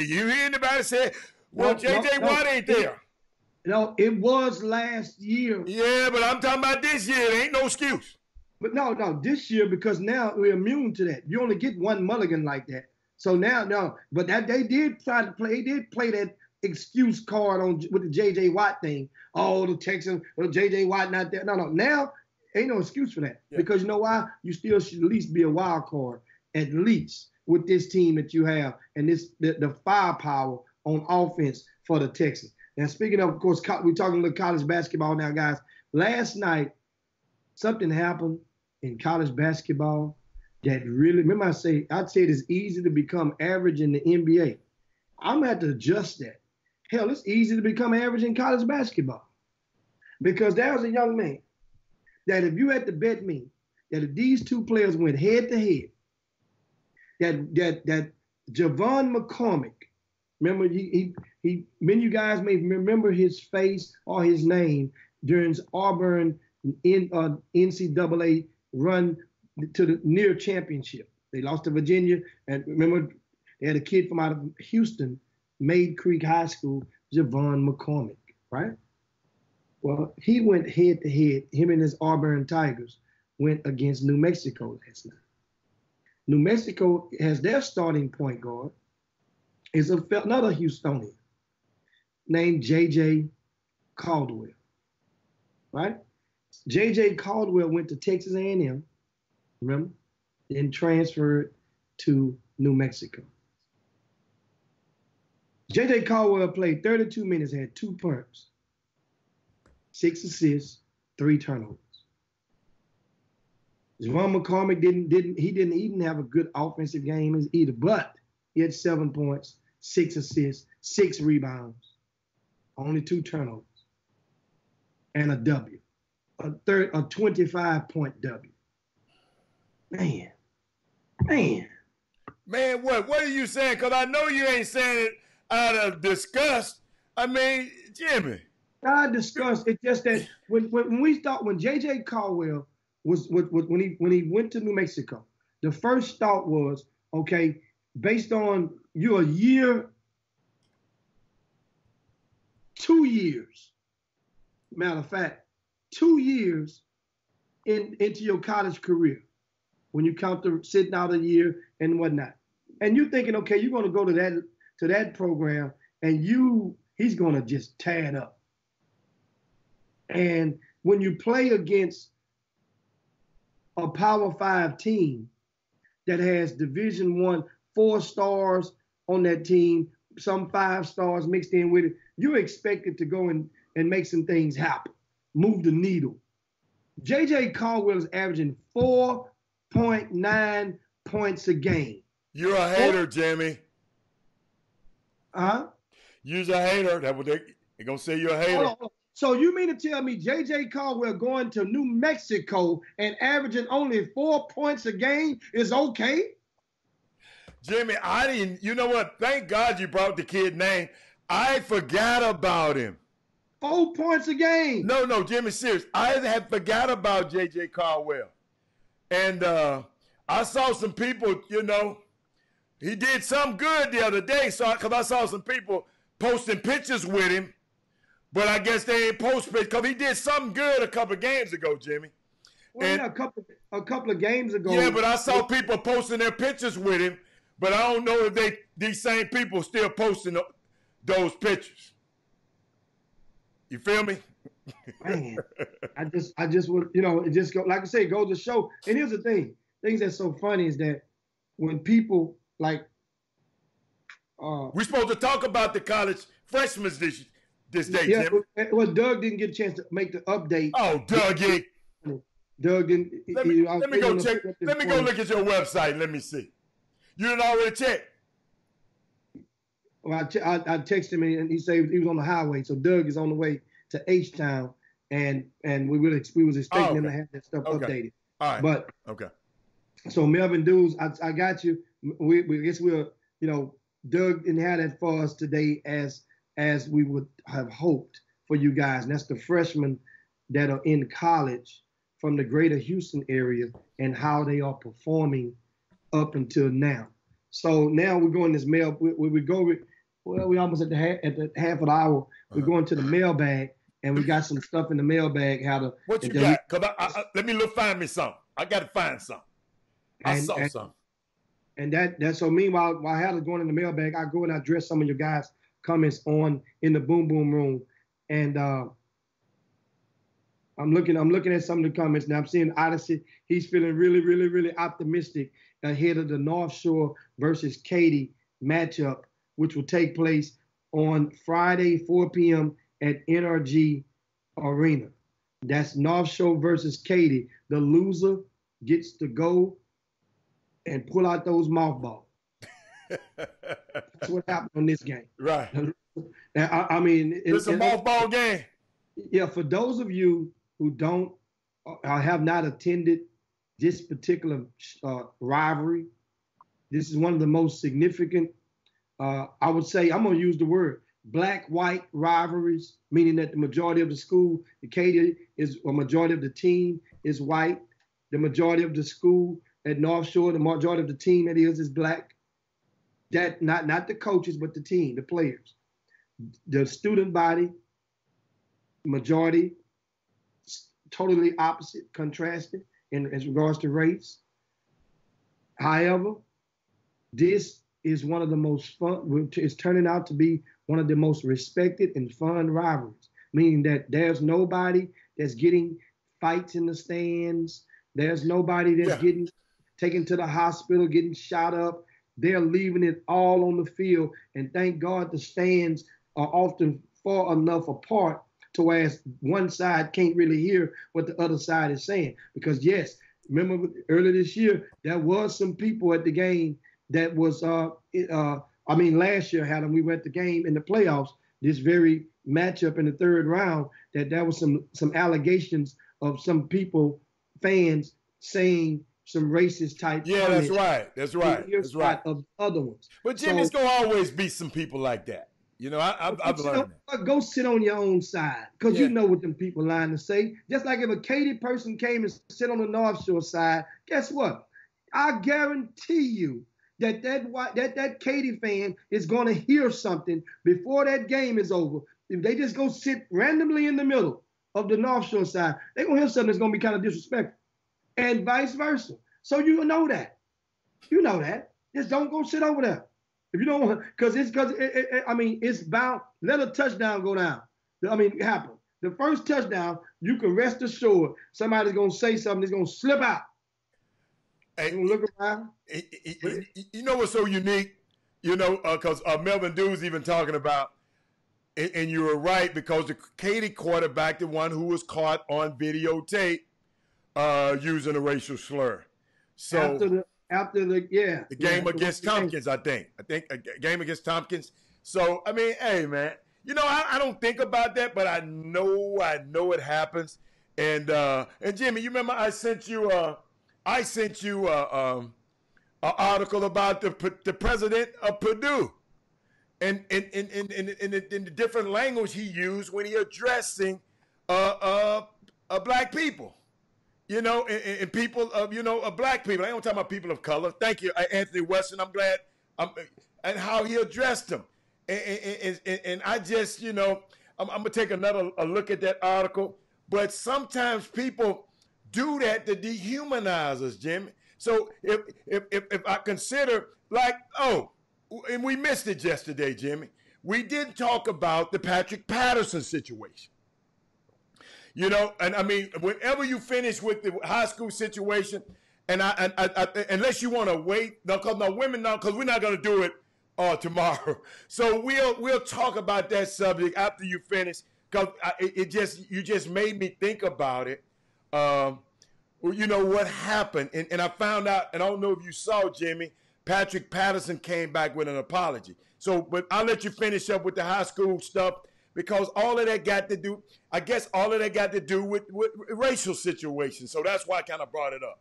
hear anybody say, well, J.J. Watt ain't there? No, it was last year. Yeah, but I'm talking about this year. There ain't no excuse. But no, this year, because now we're immune to that. You only get one mulligan like that. So now, no, but that they did try to play. They did play that excuse card on with the J.J. Watt thing. Oh, the Texans, well, J.J. Watt not there. No. Now ain't no excuse for that, because you know why? You still should at least be a wild card, at least with this team that you have and the firepower on offense for the Texans. Now, speaking of course, we're talking a little college basketball now, guys. Last night, something happened in college basketball that really, remember I'd say it's easy to become average in the NBA. I'm going to have to adjust that. Hell, it's easy to become average in college basketball, because there was a young man that if you had to bet me that if these two players went head to head, that Javon McCormick, remember many of you guys may remember his face or his name during Auburn NCAA run to the near championship. They lost to Virginia, and remember they had a kid from out of Houston, Maid Creek High School, Javon McCormick, right? Well, he went head to head. Him and his Auburn Tigers went against New Mexico last night. New Mexico has their starting point guard is another Houstonian named J.J. Caldwell, right? J.J. Caldwell went to Texas A&M, remember, then transferred to New Mexico. J.J. Caldwell played 32 minutes, had 2 punts, 6 assists, 3 turnovers. Javon McCormick didn't even have a good offensive game either, but he had 7 points, 6 assists, 6 rebounds, only 2 turnovers, and a W, a 25-point W. Man, what are you saying? Because I know you ain't saying it out of disgust. I mean, Jimmy. Not disgust. It's just that when J.J. Caldwell when he went to New Mexico, the first thought was, okay, based on you're a year, 2 years, matter of fact, 2 years into your college career, when you count the sitting out a year and whatnot, and you're thinking, okay, you're going to go to that program, and he's going to just tear it up. And when you play against a Power 5 team that has Division I 4 stars on that team, some 5 stars mixed in with it, you're expected to go and make some things happen, move the needle. J.J. Caldwell is averaging 4.9 points a game. You're a hater, Jimmy. Huh? You're a hater. That's what they're going to say, you're a hater. So you mean to tell me J.J. Caldwell going to New Mexico and averaging only 4 points a game is okay? Jimmy, you know what? Thank God you brought the kid name. I forgot about him. 4 points a game. No, Jimmy, serious. I had forgot about J.J. Caldwell. And I saw some people, he did some good the other day, because I saw some people posting pictures with him. But I guess they ain't post pictures because he did something good a couple of games ago, Jimmy. Well, yeah, a couple of games ago. Yeah, but I saw people posting their pictures with him, but I don't know if these same people still posting those pictures. You feel me? Man, I just would, it just go, like I say, it goes to show. And here's the thing. Things that's so funny is that when people like we're supposed to talk about the college freshmen this day, Jim. Well, Doug didn't get a chance to make the update. Oh, Doug, Doug didn't. Let me go check. Let me go look at your website. Let me see. You didn't already check? Well, I texted him and he said he was on the highway. So Doug is on the way to H-Town, and we was expecting him to have that stuff updated. All right. But okay. So Melvin Dews, I got you. We guess Doug didn't have that for us today as we would have hoped for you guys. And that's the freshmen that are in college from the greater Houston area and how they are performing up until now. So now we're going this mail. We almost at the half of the hour. We're going to the mailbag, and we got some stuff in the mailbag. What you got? Cause let me find me something. I got to find something. I saw something. And that's so. Meanwhile, while Hattie's going in the mailbag, I go and I address some of your guys' comments in the Boom Boom Room, and I'm looking at some of the comments now. I'm seeing Odyssey. He's feeling really, really, really optimistic ahead of the North Shore versus Katy matchup, which will take place on Friday, 4 p.m. at NRG Arena. That's North Shore versus Katy. The loser gets to go and pull out those mothballs. That's what happened on this game. Right. Now, I mean, it's a mothball game. Yeah, for those of you who don't have not attended this particular rivalry, this is one of the most significant, I would say, I'm going to use the word black-white rivalries, meaning that the majority of the school, the Katy is a majority of the team is white. The majority of the school at North Shore, the majority of the team that is black. That not the coaches, but the team, the players. The student body, majority, totally opposite, contrasted in as regards to race. However, this is one of the most fun, it's turning out to be one of the most respected and fun rivalries, meaning that there's nobody that's getting fights in the stands. There's nobody that's getting taken to the hospital, getting shot up. They're leaving it all on the field. And thank God the stands are often far enough apart to where one side can't really hear what the other side is saying. Because yes, remember earlier this year, there was some people at the game that was, last year, Adam, we were at the game in the playoffs, this very matchup in the third round, there was some allegations of some people, fans, saying some racist type. Yeah, that's right. That's right. Of other ones. But Jimmy, it's gonna always be some people like that. You know, I've learned that. Go sit on your own side, because you know what them people lying to say. Just like if a Katy person came and sit on the North Shore side, guess what? I guarantee you that Katy fan is going to hear something before that game is over. If they just go sit randomly in the middle of the North Shore side, they're going to hear something that's going to be kind of disrespectful, and vice versa. So you know that. You know that. Just don't go sit over there. If you don't want, it's bound. Let a touchdown go down. Happen. The first touchdown, you can rest assured somebody's going to say something that's going to slip out. Hey, look around. You know what's so unique? You know, because Melvin Dew's even talking about, and you were right, because the Katy quarterback, the one who was caught on videotape using a racial slur. So after the game against Tompkins, I think a game against Tompkins. So hey man, you know I don't think about that, but I know it happens. And Jimmy, you remember I sent you an article about the president of Purdue, and in the different language he used when he addressing black people. You know, and people of, black people. I ain't talking about people of color. Thank you, Anthony Weston. I'm glad. And how he addressed them. And I just, I'm going to take a look at that article. But sometimes people do that to dehumanize us, Jimmy. So if I consider, and we missed it yesterday, Jimmy. We didn't talk about the Patrick Patterson situation. You know, and whenever you finish with the high school situation, and I unless you want to wait, because we're not going to do it tomorrow. So we'll talk about that subject after you finish, because you just made me think about it. You know what happened, and I found out, and I don't know if you saw, Jimmy, Patrick Patterson came back with an apology. So, but I'll let you finish up with the high school stuff. Because all of that got to do with racial situations. So that's why I kind of brought it up.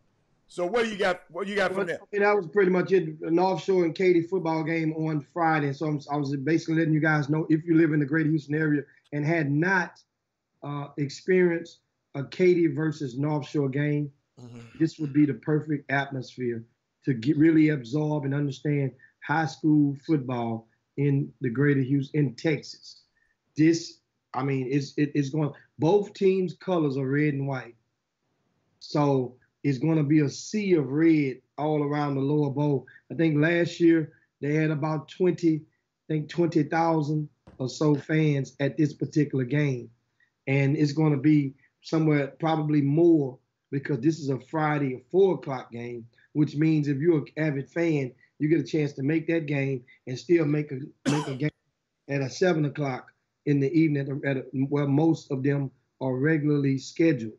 So what do you got from there? That was pretty much it. The North Shore and Katy football game on Friday. So I was basically letting you guys know, if you live in the greater Houston area and had not experienced a Katy versus North Shore game, this would be the perfect atmosphere to really absorb and understand high school football in the greater Houston, in Texas. It's going, both teams' colors are red and white. So it's going to be a sea of red all around the lower bowl. I think last year they had about 20,000 or so fans at this particular game. And it's going to be somewhere probably more because this is a Friday, a 4 o'clock game, which means if you're an avid fan, you get a chance to make that game and still make a game at a 7 o'clock in the evening where most of them are regularly scheduled.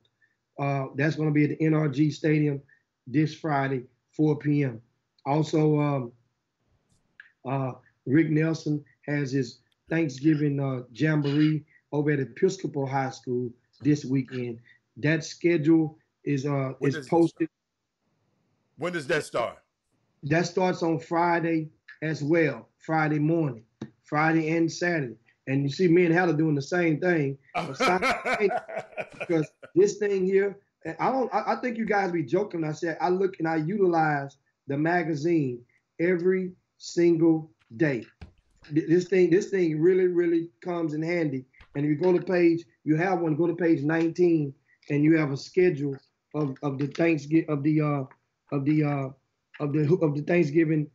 That's going to be at the NRG Stadium this Friday, 4 p.m. Also, Rick Nelson has his Thanksgiving Jamboree over at Episcopal High School this weekend. That schedule is posted. When does that start? That starts on Friday as well, Friday morning, Friday and Saturday. And you see me and Haller doing the same thing. Because this thing here, I think you guys be joking when I said I look and I utilize the magazine every single day. This thing really, really comes in handy. And if you go to page 19, and you have a schedule of the Thanksgiving the Thanksgiving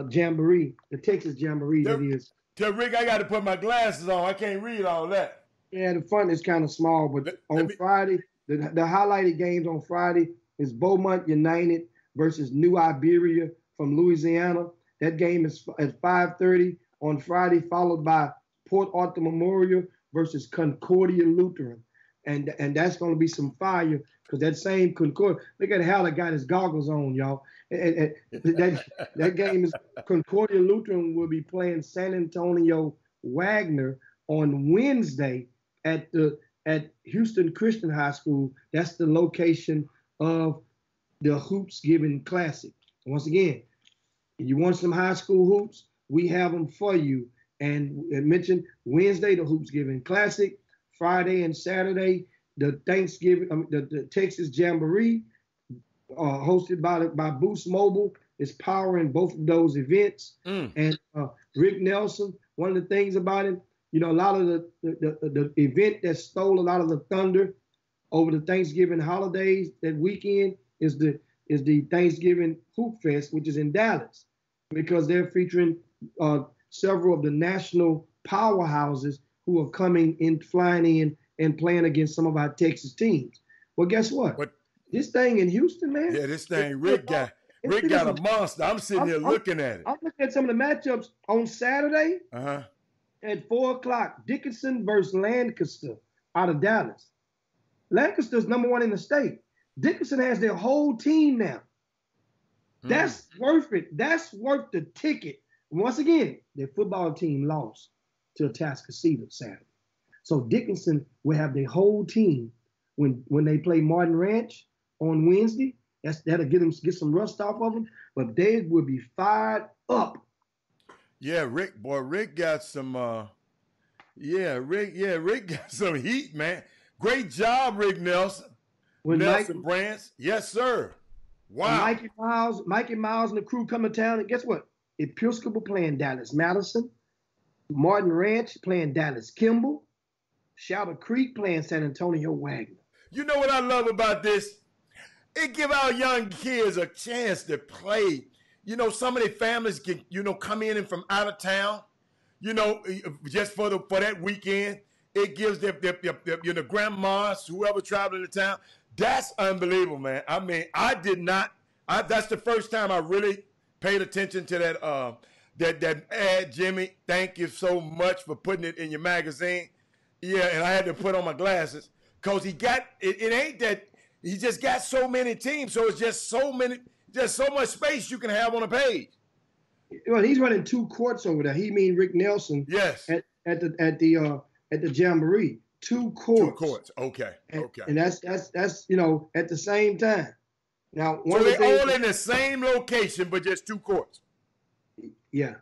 Jamboree, the Texas Jamboree that is. Tell Rick I got to put my glasses on. I can't read all that. Yeah, the front is kind of small, but on Friday, the highlighted games on Friday is Beaumont United versus New Iberia from Louisiana. That game is at 5:30 on Friday, followed by Port Arthur Memorial versus Concordia Lutheran. And that's going to be some fire because that same Concordia, look at how the got his goggles on, y'all. That game is Concordia Lutheran will be playing San Antonio Wagner on Wednesday at Houston Christian High School. That's the location of the Hoops Giving Classic. Once again, if you want some high school hoops, we have them for you. And I mentioned Wednesday, the Hoops Giving Classic. Friday and Saturday, the the Texas Jamboree, hosted by Boost Mobile, is powering both of those events. And Rick Nelson, one of the things about him, a lot of the event that stole a lot of the thunder over the Thanksgiving holidays that weekend is the Thanksgiving Hoop Fest, which is in Dallas, because they're featuring several of the national powerhouses who are flying in and playing against some of our Texas teams. Well, guess what? This thing in Houston, man. Yeah, this thing Rick got a monster. I'm sitting here looking at it. I'm looking at some of the matchups on Saturday at 4 o'clock. Dickinson versus Lancaster out of Dallas. Lancaster's #1 in the state. Dickinson has their whole team now. That's worth it. That's worth the ticket. Once again, their football team lost to Atascocita Saturday. So Dickinson will have their whole team when they play Martin Ranch on Wednesday. That'll get some rust off of them, but they will be fired up. Yeah, Rick got some Rick got some heat, man. Great job, Rick Nelson. Nelson Brands. Yes, sir. Wow. Mikey Miles and the crew come to town, and guess what? Episcopal playing Dallas Madison. Martin Ranch playing Dallas Kimball. Shadow Creek playing San Antonio Wagner. You know what I love about this? It give our young kids a chance to play. Some of their families can, come in and from out of town, just for that weekend. It gives their grandmas, whoever traveling to town. That's unbelievable, man. I mean, that's the first time I really paid attention to that ad, Jimmy. Thank you so much for putting it in your magazine. Yeah, and I had to put on my glasses because he got it ain't that he just got so many teams, so it's just so much space you can have on a page. Well, he's running 2 courts over there. He mean Rick Nelson. Yes. At the Jamboree, 2 courts. 2 courts. Okay. And that's at the same time. Now, so they're all in the same location, but just 2 courts. Yeah.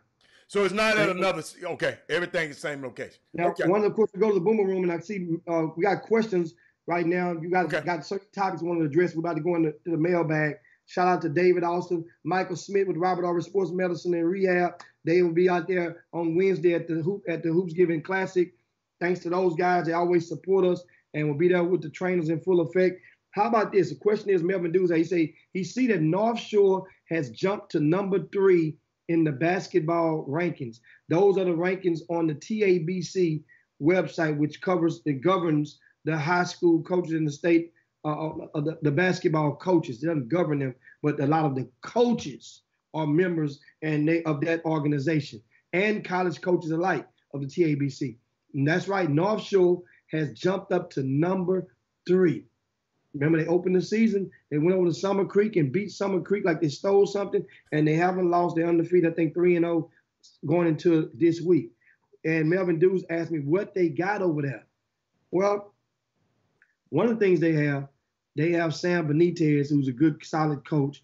So it's not at another. Okay, everything's the same location. Now, one of the courts, we go to the Boomer Room, and I see we got questions right now. You guys got certain topics you want to address. We're about to go into the mailbag. Shout out to David Austin, Michael Smith with Robert Aubrey Sports Medicine and Rehab. They will be out there on Wednesday at the Hoops Giving Classic. Thanks to those guys. They always support us and will be there with the trainers in full effect. How about this? The question is, Melvin Dewey, he see that North Shore has jumped to number 3 in the basketball rankings. Those are the rankings on the TABC website, which governs the high school coaches in the state, the basketball coaches. It doesn't govern them, but a lot of the coaches are members of that organization, and college coaches alike of the TABC. And that's right, North Shore has jumped up to number 3. Remember, they opened the season, they went over to Summer Creek and beat Summer Creek like they stole something, and they haven't lost. They're undefeated, I think 3-0 going into this week. And Melvin Dewes asked me what they got over there. Well, one of the things they have Sam Benitez, who's a good, solid coach.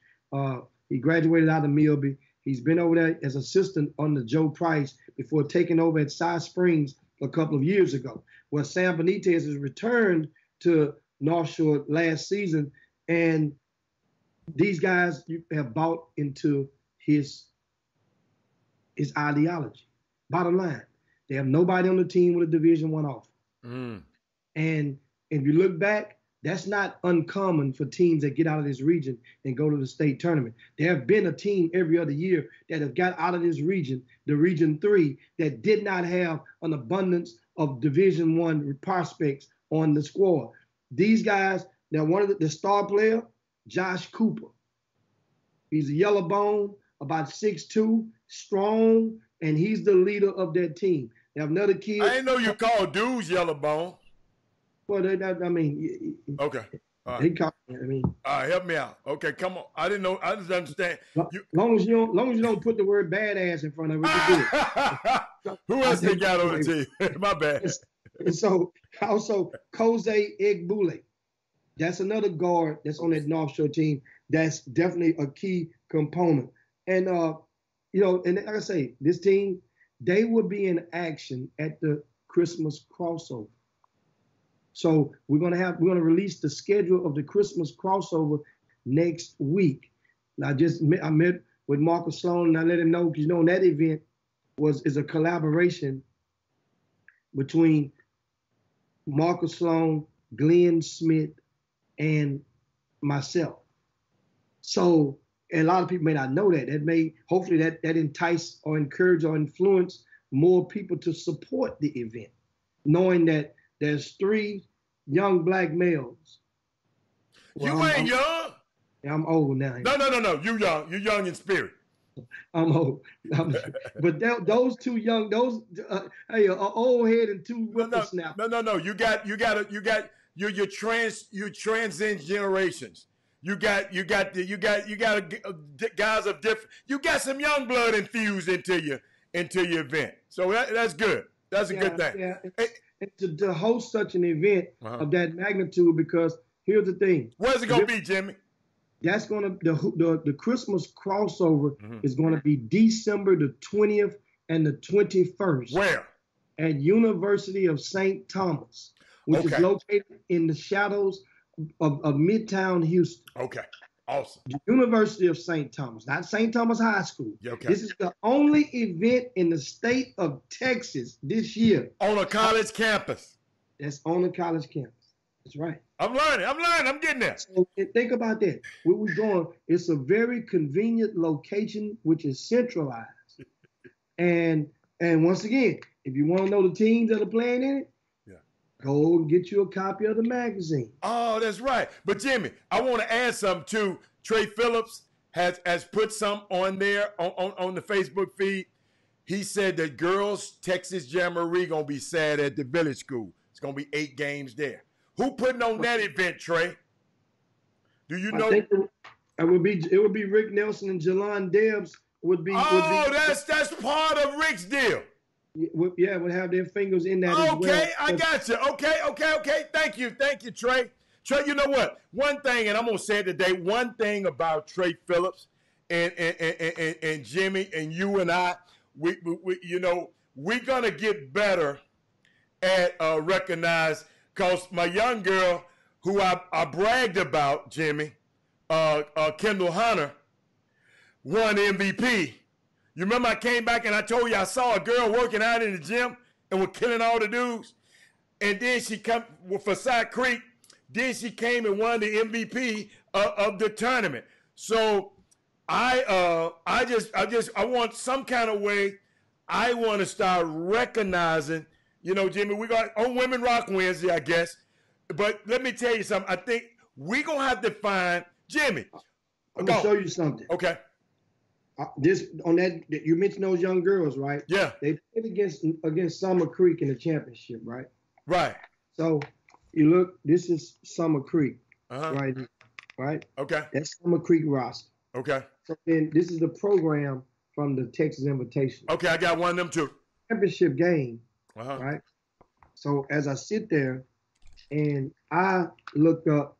He graduated out of Milby. He's been over there as assistant under Joe Price before taking over at Cy Springs a couple of years ago. Well, Sam Benitez has returned to North Shore last season, and these guys have bought into his ideology. Bottom line, they have nobody on the team with a Division I offer. And if you look back, that's not uncommon for teams that get out of this region and go to the state tournament. There have been a team every other year that have got out of this region, the Region 3, that did not have an abundance of Division I prospects on the squad. These guys, now one of the star player, Josh Cooper. He's a yellow bone, about 6'2", strong, and he's the leader of that team. They have another kid. I didn't know you called dudes yellow bone. Well, okay. All right. He called me. All right, help me out. Okay, come on. I didn't know. I just understand. Long as you don't put the word badass in front of it, you're good. Who else they got on the team? My bad. And so also Kose Egbule. That's another guard that's on that North Shore team. That's definitely a key component. And and like I say, this team, they will be in action at the Christmas crossover. So we're gonna release the schedule of the Christmas crossover next week. And I met with Marcus Sloan and I let him know, because that event is a collaboration between Marcus Sloan, Glenn Smith, and myself. So a lot of people may not know that. Hopefully that entice or encourage or influence more people to support the event, knowing that there's 3 young black males. Well, you ain't young. I'm old now. No. You young. You young in spirit. I'm old. But those 2 young, an old head and 2 whippersnappers. No. You transcend generations. You got guys of different. You got some young blood infused into your event. So that's good. That's a good thing. Yeah. And to host such an event of that magnitude, because here's the thing. Where's it gonna be, Jimmy? That's gonna the Christmas crossover is gonna be December the 20th and the 21st. Where? At University of St. Thomas, which is located in the shadows of Midtown Houston. Okay. Awesome. The University of St. Thomas, not St. Thomas High School. Okay. This is the only event in the state of Texas this year. On a college campus. That's on a college campus. That's right. I'm learning. I'm getting there. So think about that. Where we're going, it's a very convenient location, which is centralized. And once again, if you want to know the teams that are playing in it, go and get you a copy of the magazine. Oh, that's right. But Jimmy, I want to add something too. Trey Phillips has put some on there on the Facebook feed. He said that girls Texas Jamboree gonna be sad at the Village School. It's gonna be 8 games there. Who putting on that event, Trey? Do you know? I think it would be Rick Nelson and Jalon Debs would be. That's part of Rick's deal. Yeah, would have their fingers in that as well. Okay, I got you. Okay. Thank you, Trey. Trey, you know what? One thing, and I'm gonna say it today. One thing about Trey Phillips and Jimmy and you and I, we're gonna get better at recognize. Cause my young girl, who I bragged about, Jimmy, Kendall Hunter, won MVP. You remember I came back and I told you I saw a girl working out in the gym and was killing all the dudes? And then she come for Side Creek. Then she came and won the MVP of the tournament. So I want some kind of way. I want to start recognizing, Jimmy, we got on Women Rock Wednesday, I guess. But let me tell you something. I think we're going to have to find, Jimmy. I'm going to show you something. Okay. You mentioned those young girls, right? Yeah. They played against Summer Creek in the championship, right? Right. So you look, this is Summer Creek, Uh-huh. right here, right? Okay. That's Summer Creek roster. Okay. So then this is the program from the Texas Invitation. Okay, I got one of them too. Championship game, Uh-huh. right? So as I sit there and I look up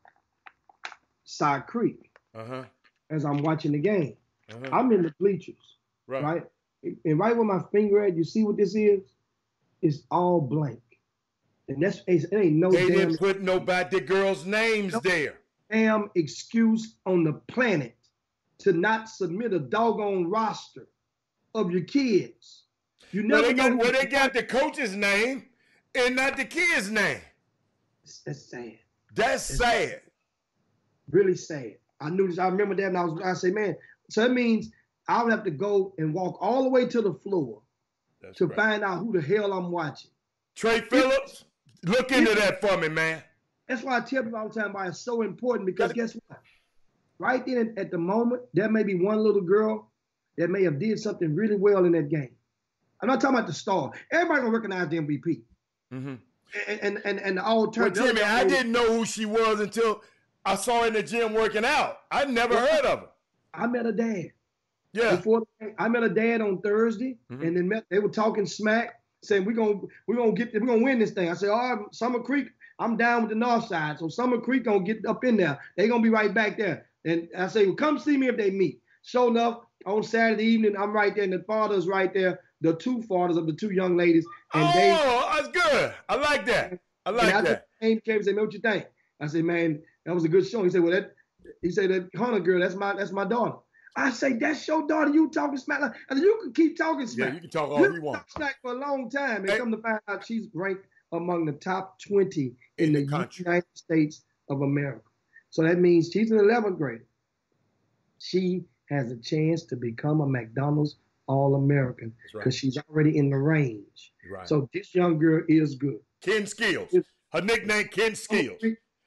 Side Creek Uh-huh. as I'm watching the game. Uh-huh. I'm in the bleachers, Right. right? And right where my finger at, you see what this is? It's all blank. And it ain't no They damn, didn't put nobody, the girls' names there. damn excuse on the planet to not submit a doggone roster of your kids. You never know. They got the coach's name and not the kid's name. That's sad. That's sad. Really sad. I knew this. I remember that, and I say, man. So that means I would have to go and walk all the way to the floor That's to right. find out who the hell I'm watching. Trey Phillips, look into that for me, man. That's why I tell people all the time why it's so important, because guess what? Right then at the moment, there may be one little girl that may have did something really well in that game. I'm not talking about the star. Everybody gonna recognize the MVP. Mm-hmm. And the all turn. Well, Jimmy, I didn't know who she was until I saw her in the gym working out. I'd never heard of her. I met her dad. Yeah. Before I met her dad on Thursday, and then they were talking smack, saying we're gonna win this thing. I said, oh, Summer Creek, I'm down with the north side, so Summer Creek gonna get up in there. They gonna be right back there. And I say, well, come see me if they meet. Sure enough, on Saturday evening, I'm right there, and the father's right there, the two fathers of the two young ladies. And that's good. I like that. I like that. Came and said, man, what you think? I said, man, that was a good show. He said, well, that Hunter girl, that's my daughter. I say, that's your daughter. You talking smack? I said, you can keep talking smack. Yeah, you can talk all you want. Talk smack for a long time, and come to find out she's ranked among the top 20 in the United States of America. So that means she's an 11th grader. She has a chance to become a McDonald's All-American because she's already in the range. Right. So this young girl is good. Ken Skills. Her nickname, Ken Skills.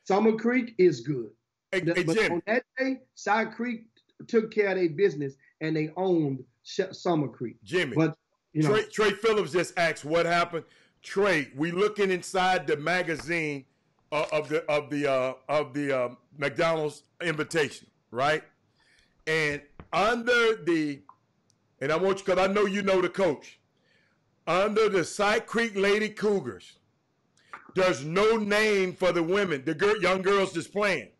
Summer Creek is good. Hey, but Jim. On that day, Side Creek took care of their business and they owned Summer Creek. Jimmy, but Trey Phillips just asked what happened. Trey, we looking inside the magazine of the McDonald's invitation, right? And under and I want you, because I know you know the coach, under the Side Creek Lady Cougars, there's no name for the women, the young girls that's playing.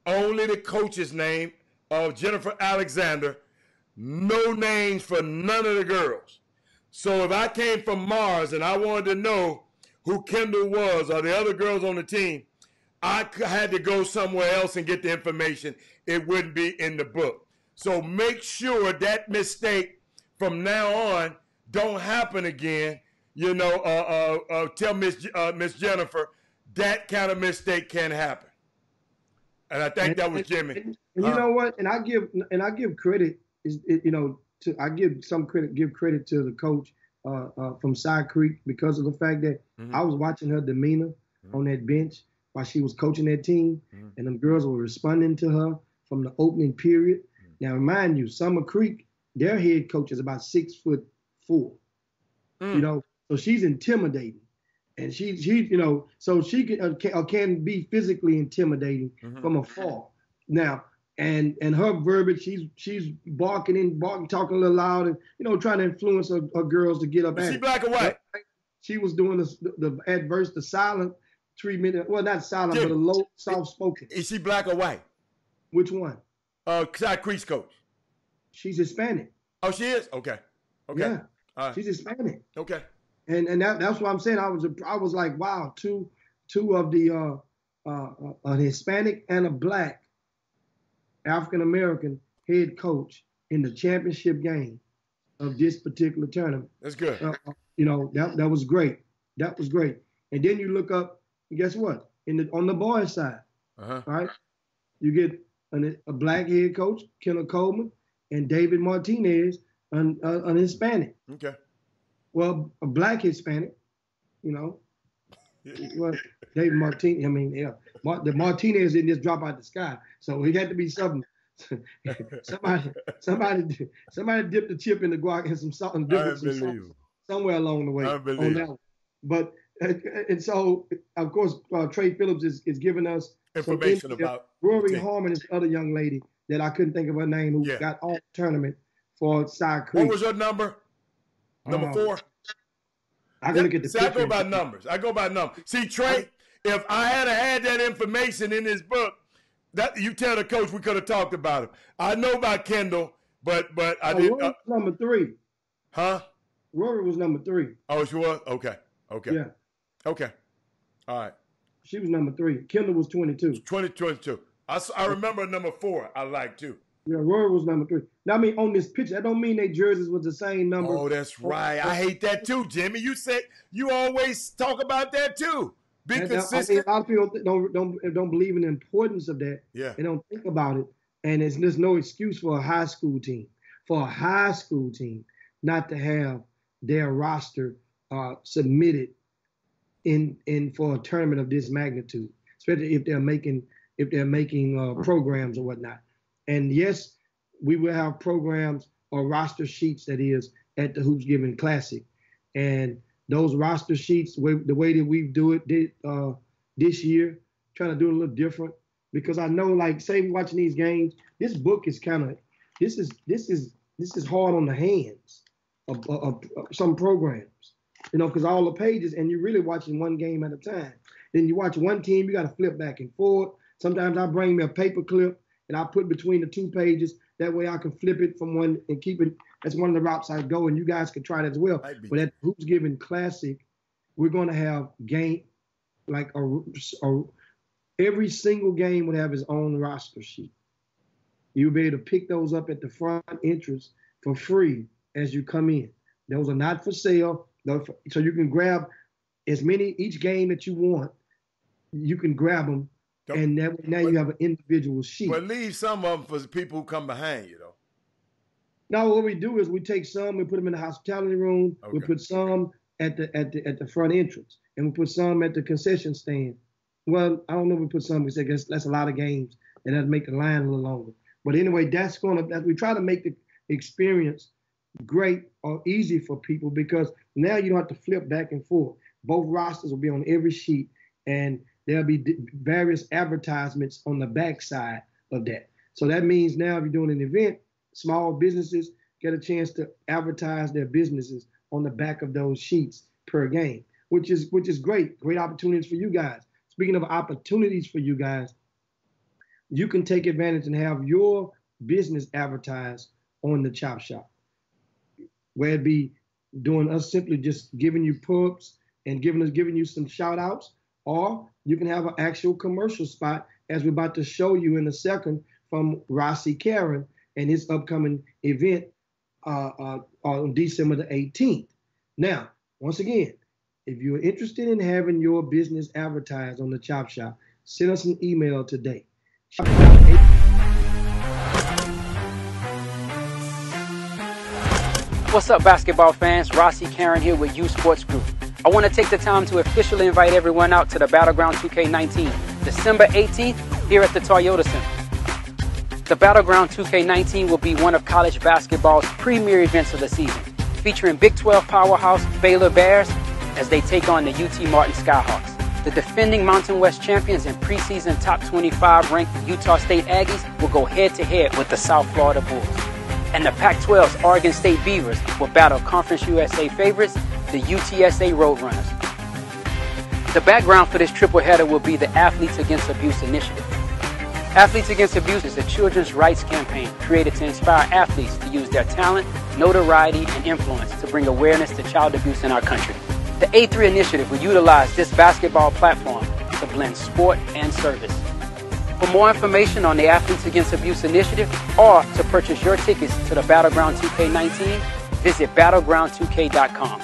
Only the coach's name of Jennifer Alexander. No names for none of the girls. So if I came from Mars and I wanted to know who Kendall was or the other girls on the team, I had to go somewhere else and get the information. It wouldn't be in the book. So make sure that mistake from now on don't happen again. Tell Miss Jennifer that kind of mistake can't happen. And I think that was Jimmy. And you know what? And I give credit. Give credit to the coach from Side Creek because of the fact that I was watching her demeanor on that bench while she was coaching that team, and them girls were responding to her from the opening period. Now, remind you, Summer Creek, their head coach is about 6'4". So she's intimidating, and she so she can be physically intimidating from afar. Now, and her verbiage, she's barking, talking a little loud, and trying to influence her girls to get up. Is she black or white? She was doing the silent treatment. Well, not silent, but a low, soft spoken. Is she black or white? Which one? Side Creek's coach. She's Hispanic. Oh, she is? Okay. Yeah. Right. She's Hispanic. Okay. And that's what I'm saying. I was like, wow, two of the a Hispanic and a black African-American head coach in the championship game of this particular tournament. That's good. That was great. That was great. And then you look up, and guess what? On the boys' side, right? You get a black head coach, Kendall Coleman, and David Martinez, an Hispanic. Okay. Well, a black Hispanic, well, David Martinez. I mean, yeah, the Martinez didn't just drop out the sky, so it had to be something. somebody dipped the chip in the guac and some salt and dipped some salt somewhere along the way on that one. But and so of course Trey Phillips is giving us information about Rory Harmon is the other young lady that I couldn't think of her name who got all tournament for Side Creek. What was your number? Number 4? I can look at the I go by numbers. See, Trey, if I had that information in this book, that you tell the coach we could have talked about him. I know about Kendall, but I didn't. Rory was number 3. Huh? Rory was number 3. Oh, she was? Okay. Yeah. Okay. All right. She was number 3. Kendall was 22. 22. I remember number 4 I like too. Yeah, Rory was number 3. Now, I mean, on this picture, that don't mean their jerseys was the same number. Oh, that's right. I hate that too, Jimmy. You said you always talk about that too. Be consistent. A lot of people don't believe in the importance of that. Yeah. They don't think about it. And there's no excuse for a high school team. For a high school team not to have their roster submitted in for a tournament of this magnitude, especially if they're making programs or whatnot. And yes, we will have programs or roster sheets, that is, at the Hoops Giving Classic. And those roster sheets, the way that we do it this year, trying to do it a little different, because I know, like, say watching these games, this book is this is hard on the hands of some programs, because all the pages, and you're really watching one game at a time. Then you watch one team, you got to flip back and forth. Sometimes I bring me a paper clip and I put between the 2 pages. That way I can flip it from one and keep it. That's one of the routes I go, and you guys can try that as well. But at Hoops Giving Classic, we're going to have game, like every single game would have its own roster sheet. You'll be able to pick those up at the front entrance for free as you come in. Those are not for sale. So you can grab as many each game that you want. You can grab them. And now you have an individual sheet. But leave some of them for the people who come behind you, though. Now, what we do is we take some, we put them in the hospitality room. Okay. We put some at the front entrance, and we put some at the concession stand. Well, I don't know if we put some. We said that's a lot of games, and that'll make the line a little longer. But anyway, we try to make the experience great or easy for people, because now you don't have to flip back and forth. Both rosters will be on every sheet, and there'll be various advertisements on the backside of that. So that means now if you're doing an event, small businesses get a chance to advertise their businesses on the back of those sheets per game, which is great. Great opportunities for you guys. Speaking of opportunities for you guys, you can take advantage and have your business advertised on the Chop Shop, where it be doing us simply just giving you pull-ups and giving you some shout outs, or you can have an actual commercial spot, as we're about to show you in a second, from Rossi Karen and his upcoming event on December the 18th. Now, once again, if you're interested in having your business advertised on the Chop Shop, send us an email today. What's up, basketball fans? Rossi Karen here with U Sports Group. I want to take the time to officially invite everyone out to the Battleground 2K19, December 18th, here at the Toyota Center. The Battleground 2K19 will be one of college basketball's premier events of the season, featuring Big 12 powerhouse Baylor Bears as they take on the UT Martin Skyhawks. The defending Mountain West champions and preseason top 25 ranked Utah State Aggies will go head-to-head with the South Florida Bulls. And the Pac-12's Oregon State Beavers will battle Conference USA favorites, the UTSA Roadrunners. The background for this triple header will be the Athletes Against Abuse initiative. Athletes Against Abuse is a children's rights campaign created to inspire athletes to use their talent, notoriety, and influence to bring awareness to child abuse in our country. The A3 initiative will utilize this basketball platform to blend sport and service. For more information on the Athletes Against Abuse initiative or to purchase your tickets to the Battleground 2K19, visit battleground2k.com.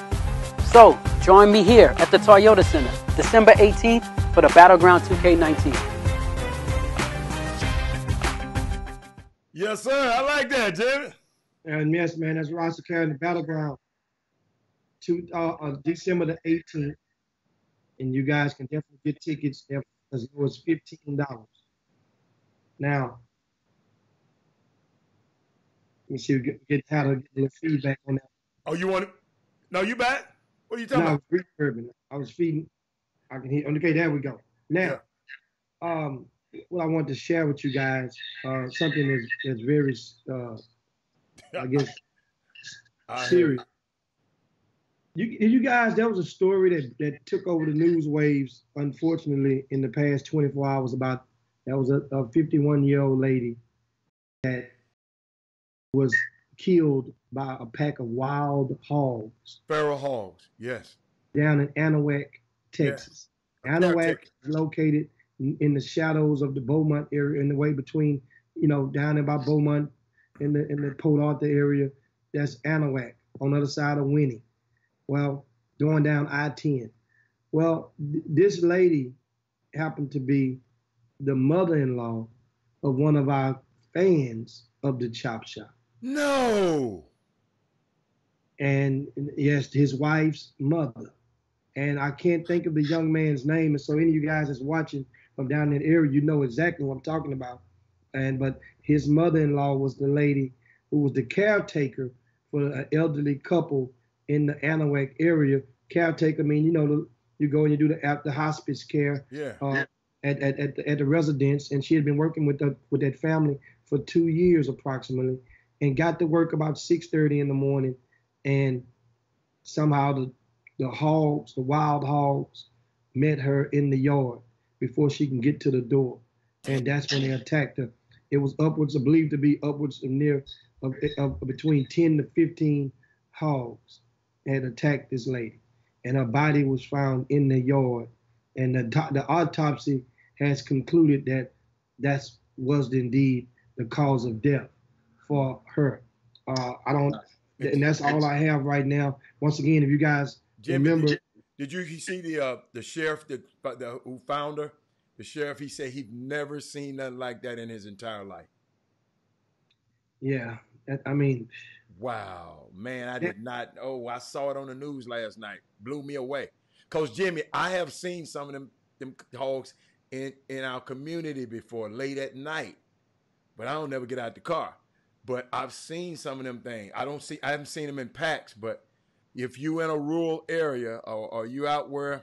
So, join me here at the Toyota Center, December 18th for the Battleground 2K19. Yes, sir. I like that, Jimmy. And yes, man, that's Rossi carrying the Battleground December the 18th. And you guys can definitely get tickets there as low as $15. Now, let me see if we get how to get a little feedback on that. Oh, you want it? No, you back? What are you talking about? I was reverbing. I was feeding. I can hear. Okay, there we go. Now, what I want to share with you guys, something that's very, I guess, serious. You guys, there was a story that took over the news waves, unfortunately, in the past 24 hours about that was a 51-year-old lady that was killed by a pack of wild hogs. Feral hogs, yes. Down in Anahuac, Texas. Yeah. Anahuac is located in the shadows of the Beaumont area, in the way between, down there by Beaumont in the Port Arthur area. That's Anahuac on the other side of Winnie. Well, going down I-10. Well, this lady happened to be the mother-in-law of one of our fans of the Chop Shop. No. And yes, his wife's mother. And I can't think of the young man's name. And so any of you guys that's watching from down in that area, you know exactly what I'm talking about. But his mother-in-law was the lady who was the caretaker for an elderly couple in the Anahuac area. Caretaker, you go and you do the hospice care. Yeah. At the residence, and she had been working with that family for 2 years approximately, and got to work about 6:30 in the morning, and somehow the wild hogs met her in the yard before she can get to the door, and that's when they attacked her. It was believed to be upwards of between 10 to 15 hogs had attacked this lady, and her body was found in the yard, and the autopsy has concluded that was indeed the cause of death for her. And that's all I have right now. Once again, if you guys remember. Did you see the sheriff who found her? The sheriff, he said he'd never seen nothing like that in his entire life. Yeah, Wow, man, I did not. Oh, I saw it on the news last night. Blew me away. Coach Jimmy, I have seen some of them hogs in our community before, late at night, but I don't never get out the car. But I've seen some of them things. I haven't seen them in packs, but if you in a rural area or you out where,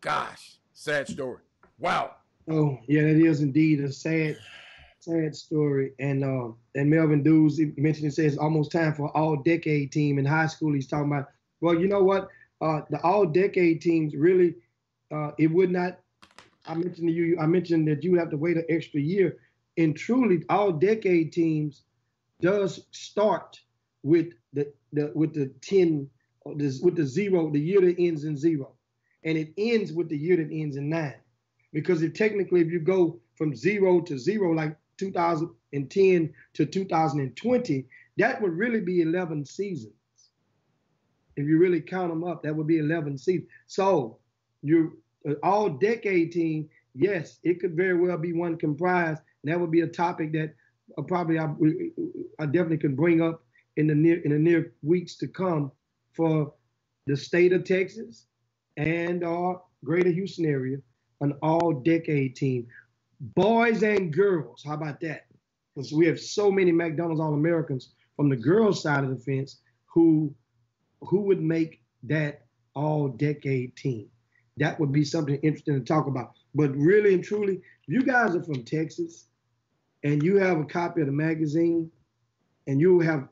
gosh, sad story. Wow. Oh yeah, it is indeed a sad story. And Melvin Dews, he mentioned, it says almost time for all-decade team in high school. He's talking about, well, you know what? The all-decade teams really, it would not. I mentioned that you would have to wait an extra year. And truly, all-decade teams does start with the 10, with the zero, the year that ends in 0, and it ends with the year that ends in 9. Because if you go from 0 to 0, like 2010 to 2020, that would really be 11 seasons. If you really count them up, that would be 11 seasons. So your all-decade team, yes, it could very well be one comprised. And that would be a topic that probably I definitely could bring up in the near weeks to come for the state of Texas and our greater Houston area, an all-decade team. Boys and girls, how about that? Because we have so many McDonald's All-Americans from the girls' side of the fence who would make that all-decade team. That would be something interesting to talk about. But really and truly, if you guys are from Texas and you have a copy of the magazine and you have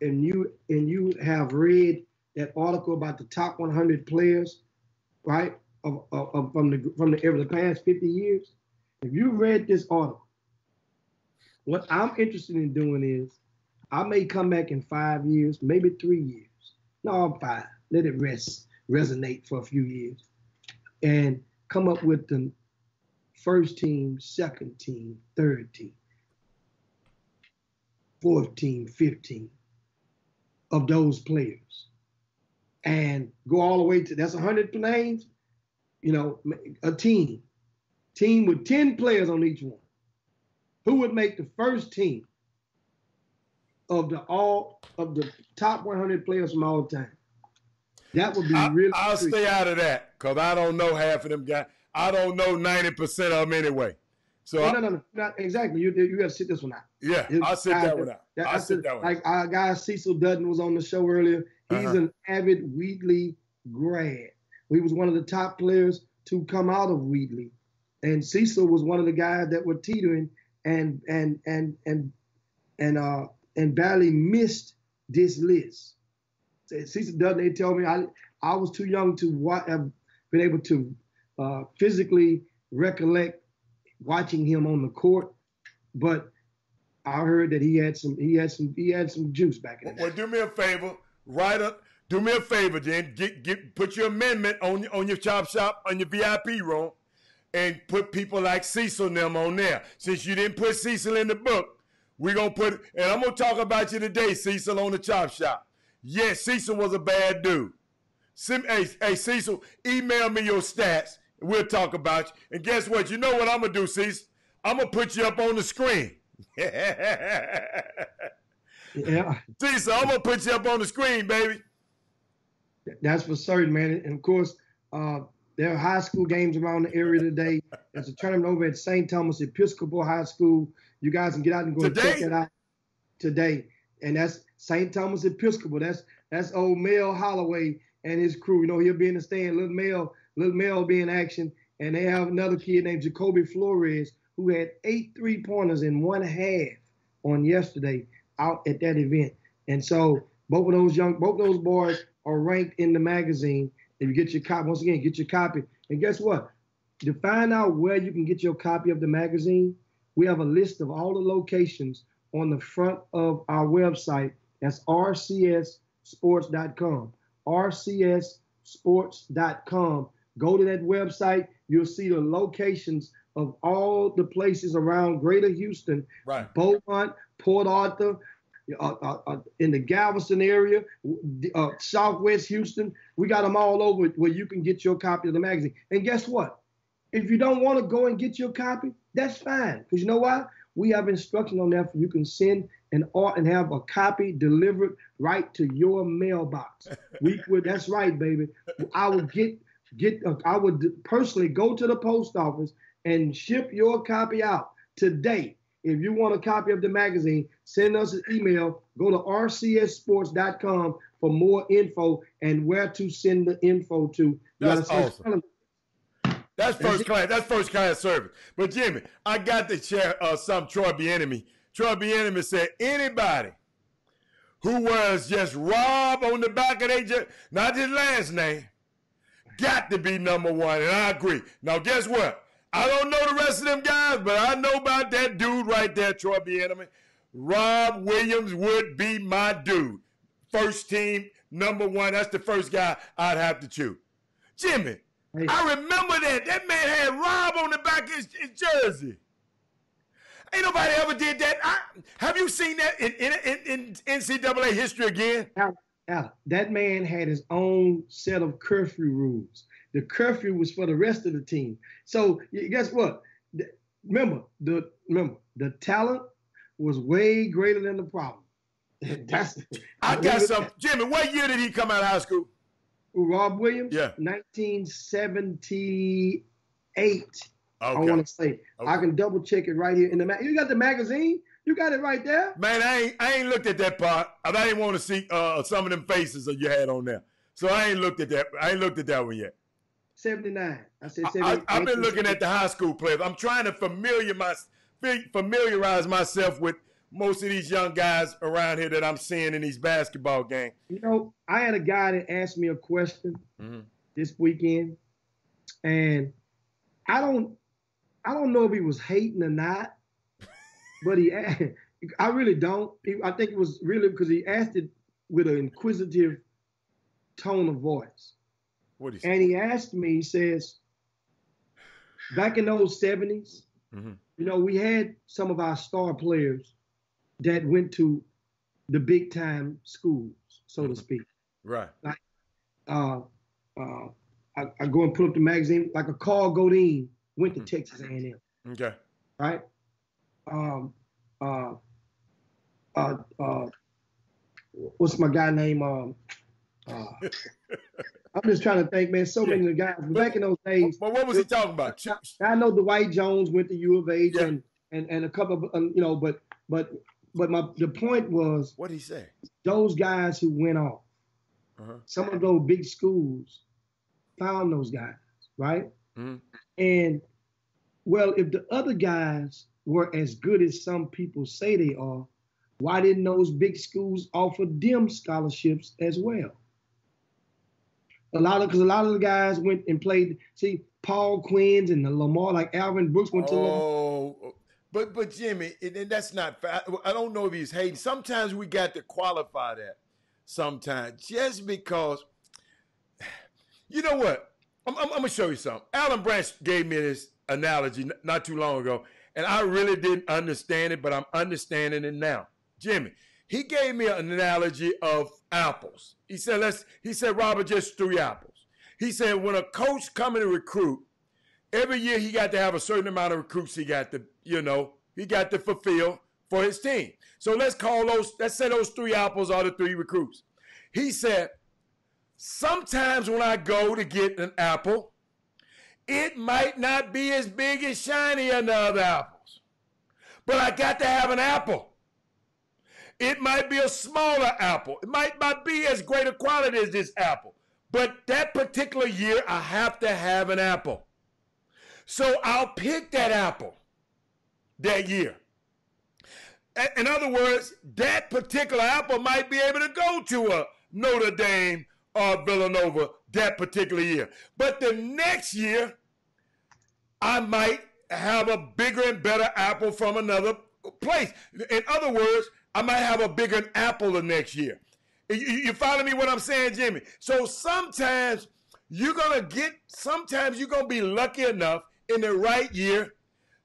read that article about the top 100 players, right, from the past 50 years, if you read this article, what I'm interested in doing is I may come back in 5 years, maybe 3 years. No, 5. Let it resonate for a few years. and come up with the first team, second team, third team, fourth team, fifth team of those players, and go all the way to, that's 100 names, you know, a team with 10 players on each one. Who would make the first team of the top 100 players from all time? That would be really. I'll stay out of that because I don't know half of them guys. I don't know 90% of them anyway. So no, not exactly. You got to sit this one out. Yeah, I'll sit that one out. I'll sit that one. Like our guy Cecil Dutton was on the show earlier. He's an avid Wheatley grad. He was one of the top players to come out of Wheatley, and Cecil was one of the guys that were teetering and barely missed this list. Cecil Dutton, they tell me I was too young to have been able to physically recollect watching him on the court, but I heard that he had some juice back in the day. Well, do me a favor, do me a favor, then put your amendment on your chop shop, on your VIP room, and put people like Cecil and them on there. Since you didn't put Cecil in the book, we're gonna put, and I'm gonna talk about you today, Cecil, on the chop shop. Yes, Cecil was a bad dude. Hey, Cecil, email me your stats, and we'll talk about you. And guess what? You know what I'm going to do, Cecil? I'm going to put you up on the screen. Yeah. Cecil, I'm going to put you up on the screen, baby. That's for certain, man. And, of course, there are high school games around the area today. There's a tournament over at St. Thomas Episcopal High School. You guys can get out and go check that out today. And that's St. Thomas Episcopal. That's old Mel Holloway and his crew. You know, he'll be in the stand. Little Mel will be in action. And they have another kid named Jacoby Flores who had 8 3-pointers in one half on yesterday out at that event. And so both of those boys are ranked in the magazine. If you get your copy, once again, get your copy. And guess what? To find out where you can get your copy of the magazine, we have a list of all the locations on the front of our website. That's rcsports.com. rcsports.com. Go to that website. You'll see the locations of all the places around Greater Houston, right? Beaumont, Port Arthur, in the Galveston area, Southwest Houston. We got them all over where you can get your copy of the magazine. And guess what? If you don't want to go and get your copy, that's fine. Because you know why? We have instructions on that. You can send and have a copy delivered right to your mailbox. That's right, baby. I would I would personally go to the post office and ship your copy out today. If you want a copy of the magazine, send us an email. Go to rcsports.com for more info and where to send the info to. That's awesome. That's first class. That's first class service. But Jimmy, I got to share some Troy Bieniemy. Troy Bieniemy said anybody who was just Rob on the back of their, not his last name, got to be number one. And I agree. Now guess what? I don't know the rest of them guys, but I know about that dude right there, Troy Bieniemy. Rob Williams would be my dude. First team, number one. That's the first guy I'd have to choose. Jimmy, hey. I remember that. That man had Rob on the back of his jersey. Ain't nobody ever did that. Have you seen that in NCAA history again? Al, that man had his own set of curfew rules. The curfew was for the rest of the team. So guess what? Remember, the talent was way greater than the problem. I got some. Jimmy, what year did he come out of high school? Rob Williams? Yeah. 1978. Okay. I want to say. Okay. I can double check it right here in the You got the magazine? You got it right there. Man, I ain't looked at that part. I didn't want to see some of them faces that you had on there. So I ain't looked at that. I ain't looked at that one yet. 79. I said 78. I've been looking at the high school players. I'm trying to familiarize myself with most of these young guys around here that I'm seeing in these basketball games. You know, I had a guy that asked me a question this weekend, and I don't know if he was hating or not, but I really don't. I think it was really because he asked it with an inquisitive tone of voice. What he said? And he asked me, he says, back in those 70s, Mm-hmm. you know, we had some of our star players that went to the big time schools, so to speak. Right. Like, I go and put up the magazine, like a Carl Godin went to Texas A&M, Okay. right? What's my guy name? I'm just trying to think, man. So many of the guys back in those days. But what was he talking about? I know Dwight Jones went to U of H, Yeah. and a couple of you know, but the point was, What did he say? those guys who went off, some of those big schools found those guys, right? Mm-hmm. And well, if the other guys were as good as some people say they are, why didn't those big schools offer them scholarships as well? Because a lot of the guys went and played. See, Paul Quinn and the Lamar, like Alvin Brooks went to Lamar. Oh, but Jimmy, and that's not. I don't know if he's hating. Sometimes we got to qualify that. Sometimes just because, you know what? I'm gonna show you something. Alan Branch gave me this analogy not too long ago, and I really didn't understand it, but I'm understanding it now. Jimmy, he gave me an analogy of apples. He said, Robert, just 3 apples. He said, when a coach coming to recruit, every year he got to have a certain amount of recruits he got to fulfill for his team. So let's say those 3 apples are the 3 recruits. He said, sometimes when I go to get an apple, it might not be as big and shiny as the other apples, but I got to have an apple. It might be a smaller apple. It might not be as great a quality as this apple. But that particular year, I have to have an apple. So I'll pick that apple that year. In other words, that particular apple might be able to go to a Notre Dame or Villanova that particular year. But the next year, I might have a bigger and better apple from another place. In other words, I might have a bigger apple the next year. You follow me what I'm saying, Jimmy? So sometimes you're going to be lucky enough in the right year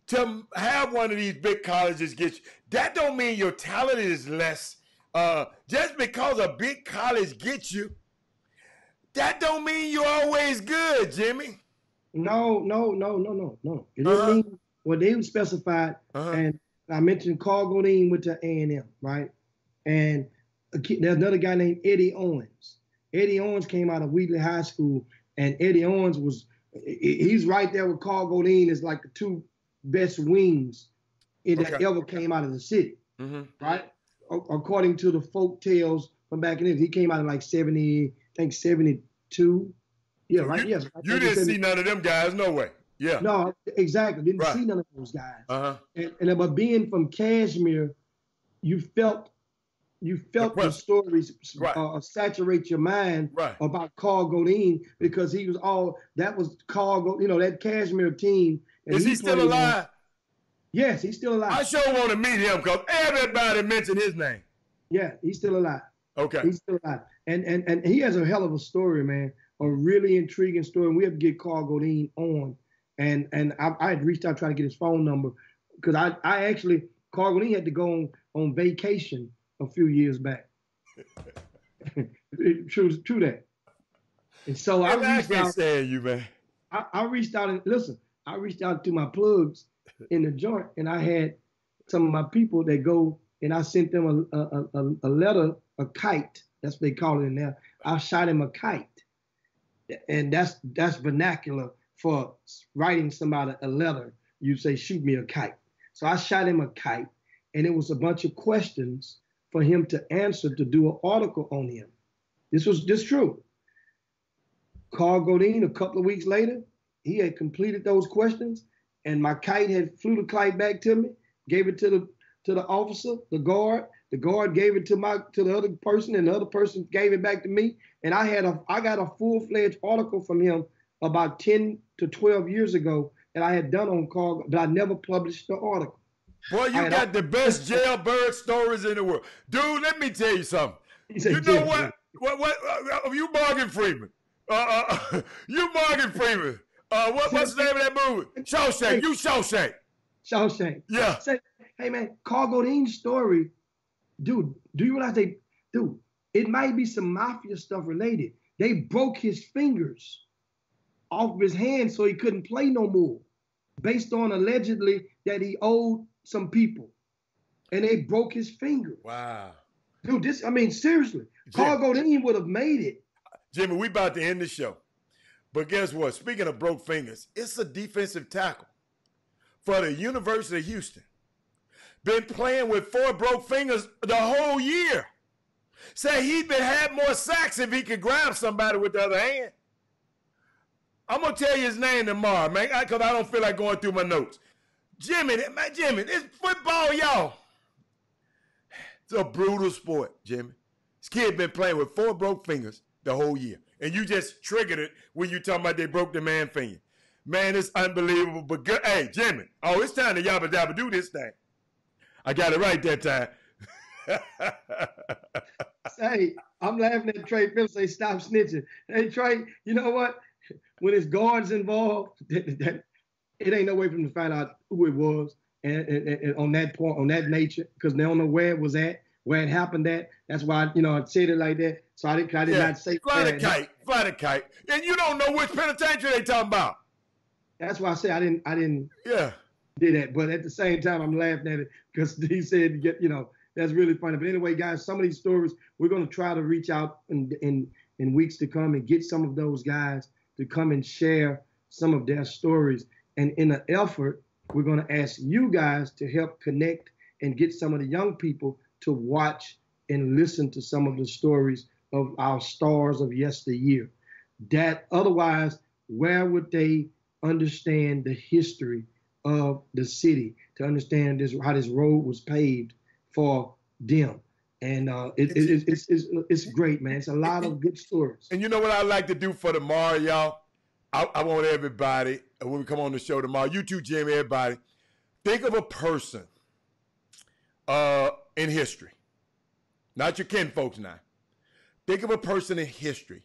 to have one of these big colleges get you. That don't mean your talent is less. Just because a big college gets you, that don't mean you're always good, Jimmy. No. It doesn't mean what they specified, and I mentioned Carl Godin went to A&M, right? And there's another guy named Eddie Owens. Eddie Owens came out of Wheatley High School, and Eddie Owens he's right there with Carl Godin as like the 2 best wings that ever came out of the city, right? According to the folk tales from back in the day, he came out in like 72. Yeah, so right. Yes. You didn't see none of them guys, no way. Yeah. No, exactly. Didn't see none of those guys. And but being from Kashmir, you felt the stories saturate your mind about Carl Godin because he was that was Carl Godin, that Kashmir team. Is he still alive? Yes, he's still alive. I sure want to meet him because everybody mentioned his name. Yeah, he's still alive. Okay. He's still alive. And he has a hell of a story, man. A really intriguing story. And we have to get Carl Godin on. And I had reached out trying to get his phone number because I actually, Carl Godin had to go on vacation a few years back. True that. And so I reached out. Saying you, man. I reached out and listen, I reached out to my plugs in the joint and I had some of my people that go and I sent them a letter, a kite. That's what they call it in there. I shot him a kite. And that's vernacular for writing somebody a letter. You say, shoot me a kite. So I shot him a kite, and it was a bunch of questions for him to answer to do an article on him. This was just true. Carl Godin, a couple of weeks later, he had completed those questions, and my kite had flew the kite back to me, gave it to the officer, the guard. The guard gave it to the other person, and the other person gave it back to me. And I got a full-fledged article from him about 10 to 12 years ago that I had done on Carl, but I never published the article. Boy, you got the best jailbird stories in the world. Dude, let me tell you something. You know what? You Morgan Freeman. You Morgan Freeman. What's the name of that movie? Shawshank. You Shawshank. Shawshank. Yeah. Say, hey man, Carl Godin's story, dude. Do you realize it might be some mafia stuff related. They broke his fingers off of his hands so he couldn't play no more, based on allegedly that he owed some people, and they broke his finger. Wow. Dude, seriously, Carl Godin would have made it. Jimmy, we about to end the show. But guess what? Speaking of broke fingers, it's a defensive tackle for the University of Houston. Been playing with 4 broke fingers the whole year. Say he'd had more sacks if he could grab somebody with the other hand. I'm going to tell you his name tomorrow, man, because I don't feel like going through my notes. Jimmy, this football, y'all. It's a brutal sport, Jimmy. This kid been playing with 4 broke fingers the whole year. And you just triggered it when you talking about they broke the man finger. Man, it's unbelievable. But good. Hey, Jimmy, it's time to yabba dabba do this thing. I got it right that time. Hey, I'm laughing at Trey Phillips say stop snitching. Hey, Trey, you know what? When it's guards involved, it ain't no way for them to find out who it was and on that point, on that nature, because they don't know where it was at, where it happened at. That's why, I said it like that. So I did not say fly the kite. And you don't know which penitentiary they talking about. That's why I say I didn't do that. But at the same time, I'm laughing at it because he said, that's really funny. But anyway, guys, some of these stories, we're going to try to reach out in weeks to come and get some of those guys to come and share some of their stories. And in an effort, we're going to ask you guys to help connect and get some of the young people to watch and listen to some of the stories of our stars of yesteryear. That otherwise, where would they understand the history of the city to understand how this road was paved for them? And it's great, man. It's a lot of good stories. And you know what I like to do for tomorrow, y'all? I want everybody, when we come on the show tomorrow, you too, Jimmy, everybody, think of a person in history. Not your kin folks now. Think of a person in history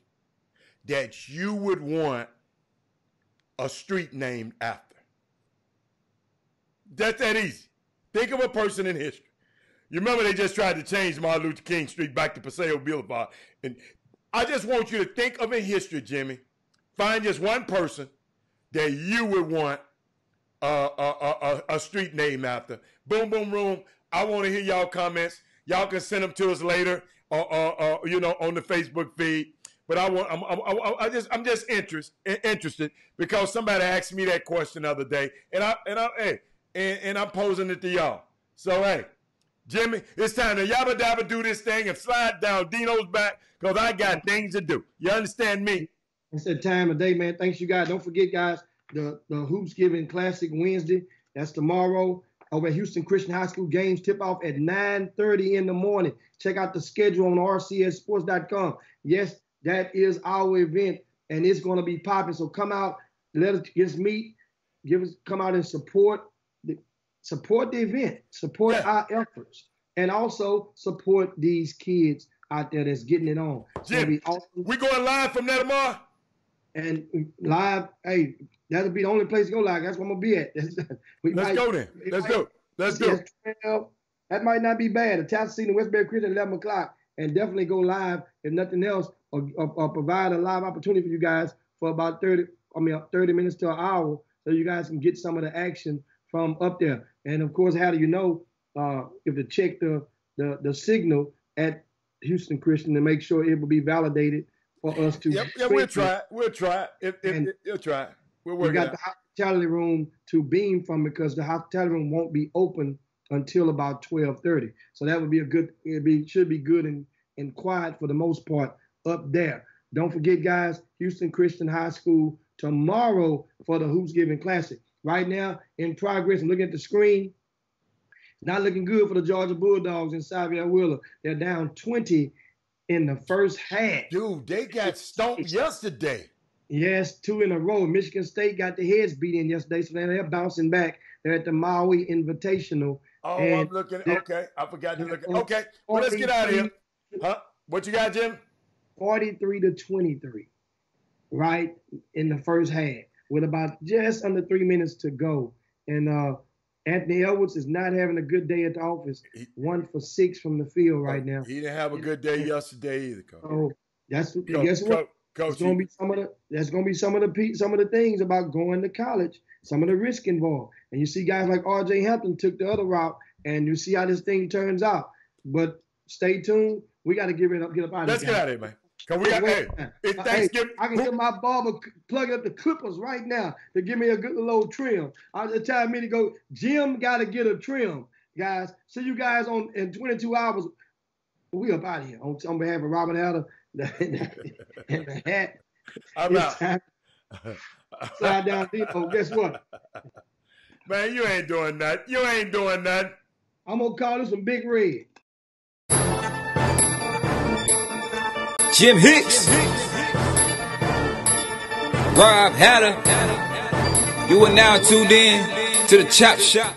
that you would want a street named after. That's that easy. Think of a person in history. You remember they just tried to change Martin Luther King Street back to Paseo Boulevard. And I just want you to think of in history, Jimmy. Find just one person that you would want a street name after. Boom, boom, room. I want to hear y'all comments. Y'all can send them to us later, on the Facebook feed. But I'm just interested because somebody asked me that question the other day, and I'm posing it to y'all. So hey, Jimmy, it's time to yabba dabba do this thing and slide down Dino's back because I got things to do. You understand me? It's that time of day, man. Thanks, you guys. Don't forget, guys, the Hoops Giving Classic Wednesday. That's tomorrow over at Houston Christian High School. Games tip off at 9:30 in the morning. Check out the schedule on rcssports.com. Yes, that is our event, and it's going to be popping. So come out, let us meet, come out and support the event, support our efforts, and also support these kids out there that's getting it on. Jim, we going live from there tomorrow? And live, hey, that'll be the only place to go live. That's where I'm going to be at. Let's go then. Let's do it. That might not be bad. The Tassel Season, Westbury Christian, 11 o'clock. And definitely go live, if nothing else, or provide a live opportunity for you guys for about 30 minutes to an hour so you guys can get some of the action from up there. And, of course, how do you know if to check the signal at Houston Christian to make sure it will be validated for us to. Yeah, we'll try. We'll try. You'll try. We'll work. We got the hospitality room to beam from because the hospitality room won't be open until about 12:30. So that would be should be good and quiet for the most part up there. Don't forget, guys, Houston Christian High School tomorrow for the Hoops Giving Classic. Right now, in progress, I'm looking at the screen. Not looking good for the Georgia Bulldogs in Xavier Wheeler. They're down 20 in the first half. Dude, they got stomped yesterday. Yes, 2 in a row. Michigan State got their heads beat in yesterday, so they're bouncing back. They're at the Maui Invitational. Oh, I'm looking. Okay, I forgot to look. Okay, well, let's get out of here. Huh? What you got, Jim? 43-23, right, in the first half. with about just under 3 minutes to go. And Anthony Edwards is not having a good day at the office. 1 for 6 from the field right now. He didn't have a good day yesterday either, Coach. So guess what? Coach, it's gonna be some of the things about going to college, some of the risk involved. And you see guys like R.J. Hampton took the other route, and you see how this thing turns out. But stay tuned. We got to get up out of here. Let's get out of here, man. Cause we got it's Thanksgiving. I can get my barber plugging up the clippers right now to give me a good little trim. They're telling me to go. Jim got to get a trim, guys. See you guys in 22 hours. We up out of here on behalf of Robert Hatter and the hat. I'm out. Slide down Depot. Guess what? Man, you ain't doing that. You ain't doing that. I'm gonna call this some Big Red. Jim Hicks, Rob Hatter. You are now tuned in to the Chop Shop.